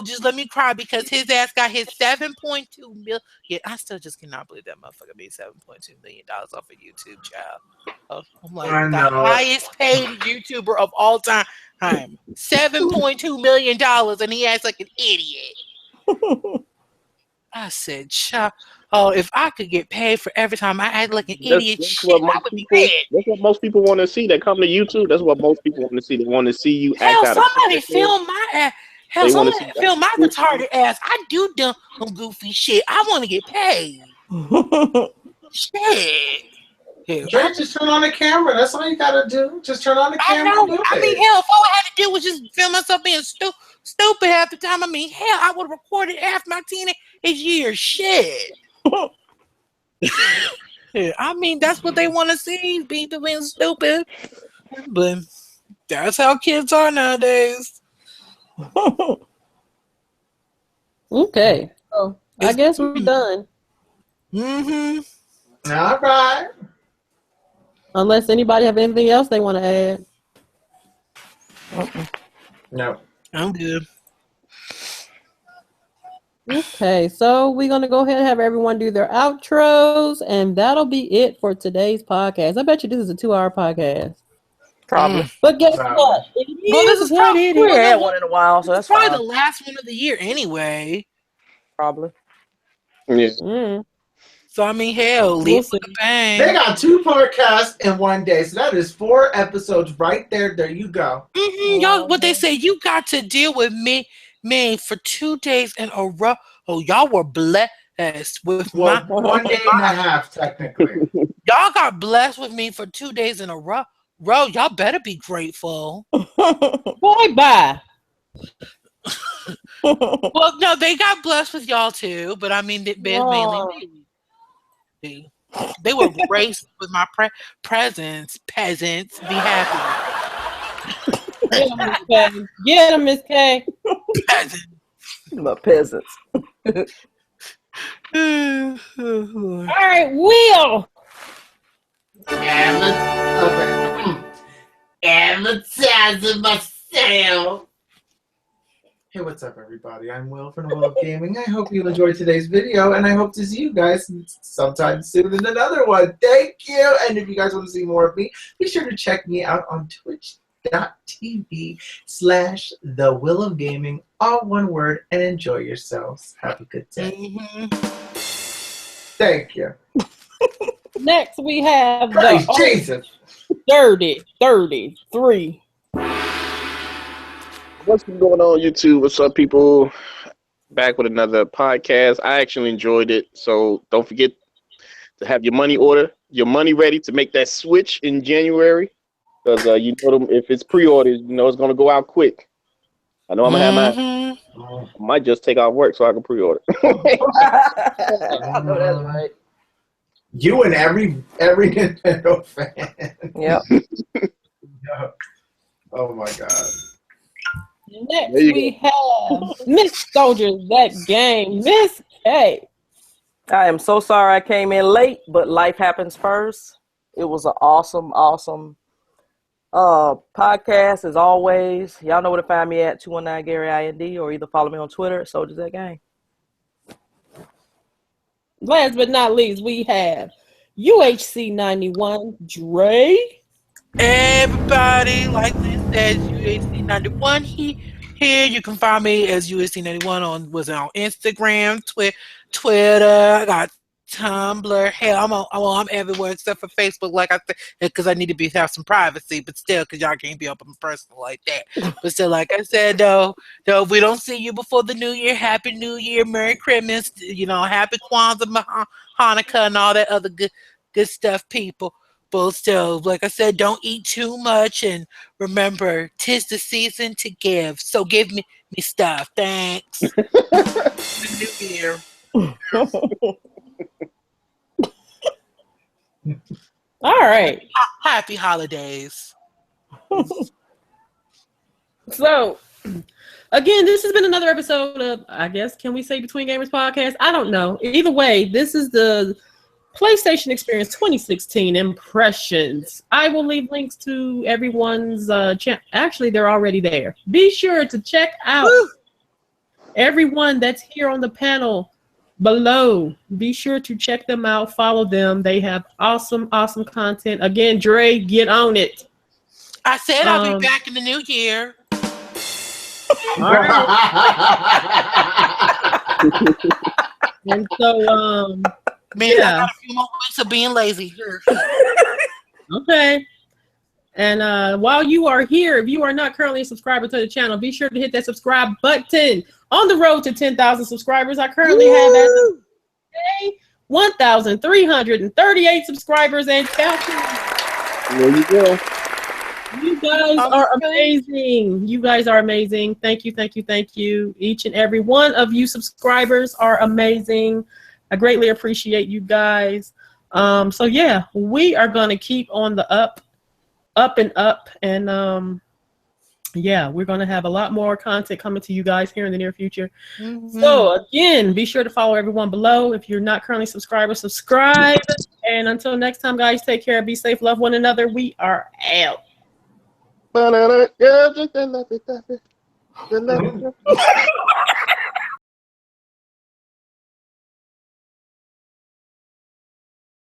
just let me cry because his ass got his 7.2 million. Yeah, I still just cannot believe that motherfucker made $7.2 million off of YouTube, child. I'm like the highest paid YouTuber of all time. $7.2 million, and he acts like an idiot. I said, child. Oh, if I could get paid for every time I act like an idiot, I would be paid. That's what most people want to see. That come to YouTube. That's what most people want to see. They want to see you act out. Somebody film my ass. Hell, somebody film my retarded ass. I do dumb goofy shit. I want to get paid. Shit. Hell, just turn on the camera. That's all you gotta do. Just turn on the camera. I know. I mean, hell, if all I had to do was just film myself being stupid half the time. I mean, hell, I would have recorded after my teenage years. Shit. Yeah, I mean, that's what they want to see, people being stupid. But that's how kids are nowadays. Okay. So I guess we're done. All right. Unless anybody have anything else they want to add. No. I'm good. Okay, so we're going to go ahead and have everyone do their outros, and that'll be it for today's podcast. I bet you this is a 2-hour podcast. Probably. But guess what? This is probably we had one in a while, so that's probably the last one of the year anyway. Probably. Yeah. So I mean, hell, leave with a bang. They got 2 podcasts in one day, so that is 4 episodes right there. There you go. Y'all, what they say, you got to deal with me for 2 days in a row. Oh, y'all were blessed with my 1 day and a half, technically. Y'all got blessed with me for 2 days in a row. Y'all better be grateful. Boy, bye. Well, no, they got blessed with y'all too, but I mean, mainly me. They were graced with my presence. Peasants, be happy. Get him, Ms.K. Peasants. My peasants. All right, Will. Advertising myself. Hey, what's up, everybody? I'm Will from TheWillOfGaming. I hope you enjoyed today's video, and I hope to see you guys sometime soon in another one. Thank you! And if you guys want to see more of me, be sure to check me out on twitch.tv/TheWillOfGaming, all one word, and enjoy yourselves. Have a good day. Thank you. Next, we have Praise Jesus. 3033. What's going on, YouTube? What's up, people? Back with another podcast. I actually enjoyed it, so don't forget to have your money ready to make that switch in January, because you know if it's pre-ordered, you know it's gonna go out quick. I know I'm gonna have my. I might just take off work so I can pre-order. I know that's right. You and every Nintendo fan. Yep. Oh my God. Next we have Miss Soldiers That Game, Ms.K. I am so sorry I came in late, but life happens first. It was an awesome podcast as always. Y'all know where to find me at 219 Gary IND, or either follow me on Twitter at Soldiers That Game. Last but not least, we have UHC 91 Dre. Everybody, like this says, UHC 91 here. You can find me as UHC 91 on Instagram, Twitter. I got Tumblr. Hell, I'm everywhere except for Facebook, like I said, because I need to have some privacy. But still, because y'all can't be up on personal like that. But still, like I said, though, if we don't see you before the New Year, Happy New Year, Merry Christmas, Happy Kwanzaa, Hanukkah, and all that other good stuff, people. But still, like I said, don't eat too much, and remember, 'tis the season to give. So give me stuff. Thanks. New Year. All right. Happy holidays. So, again, this has been another episode of, I guess, can we say Between Gamers podcast? I don't know. Either way, this is the PlayStation Experience 2016 impressions. I will leave links to everyone's channel. Actually, they're already there. Be sure to check out everyone that's here on the panel below. Be sure to check them out. Follow them. They have awesome content. Again, Dre, get on it. I said I'll be back in the new year. All right. And so, man, yeah. I got a few more weeks of being lazy. Okay. And while you are here, if you are not currently a subscriber to the channel, be sure to hit that subscribe button. On the road to 10,000 subscribers, I currently have 1,338 subscribers and counting. There you go. You guys are amazing. You guys are amazing. Thank you. Each and every one of you subscribers are amazing. I greatly appreciate you guys. So yeah, we are gonna keep on the up and up, and yeah, we're gonna have a lot more content coming to you guys here in the near future. So again, be sure to follow everyone below. If you're not currently subscribed, subscribe. And until next time, guys, take care, be safe, love one another. We are out.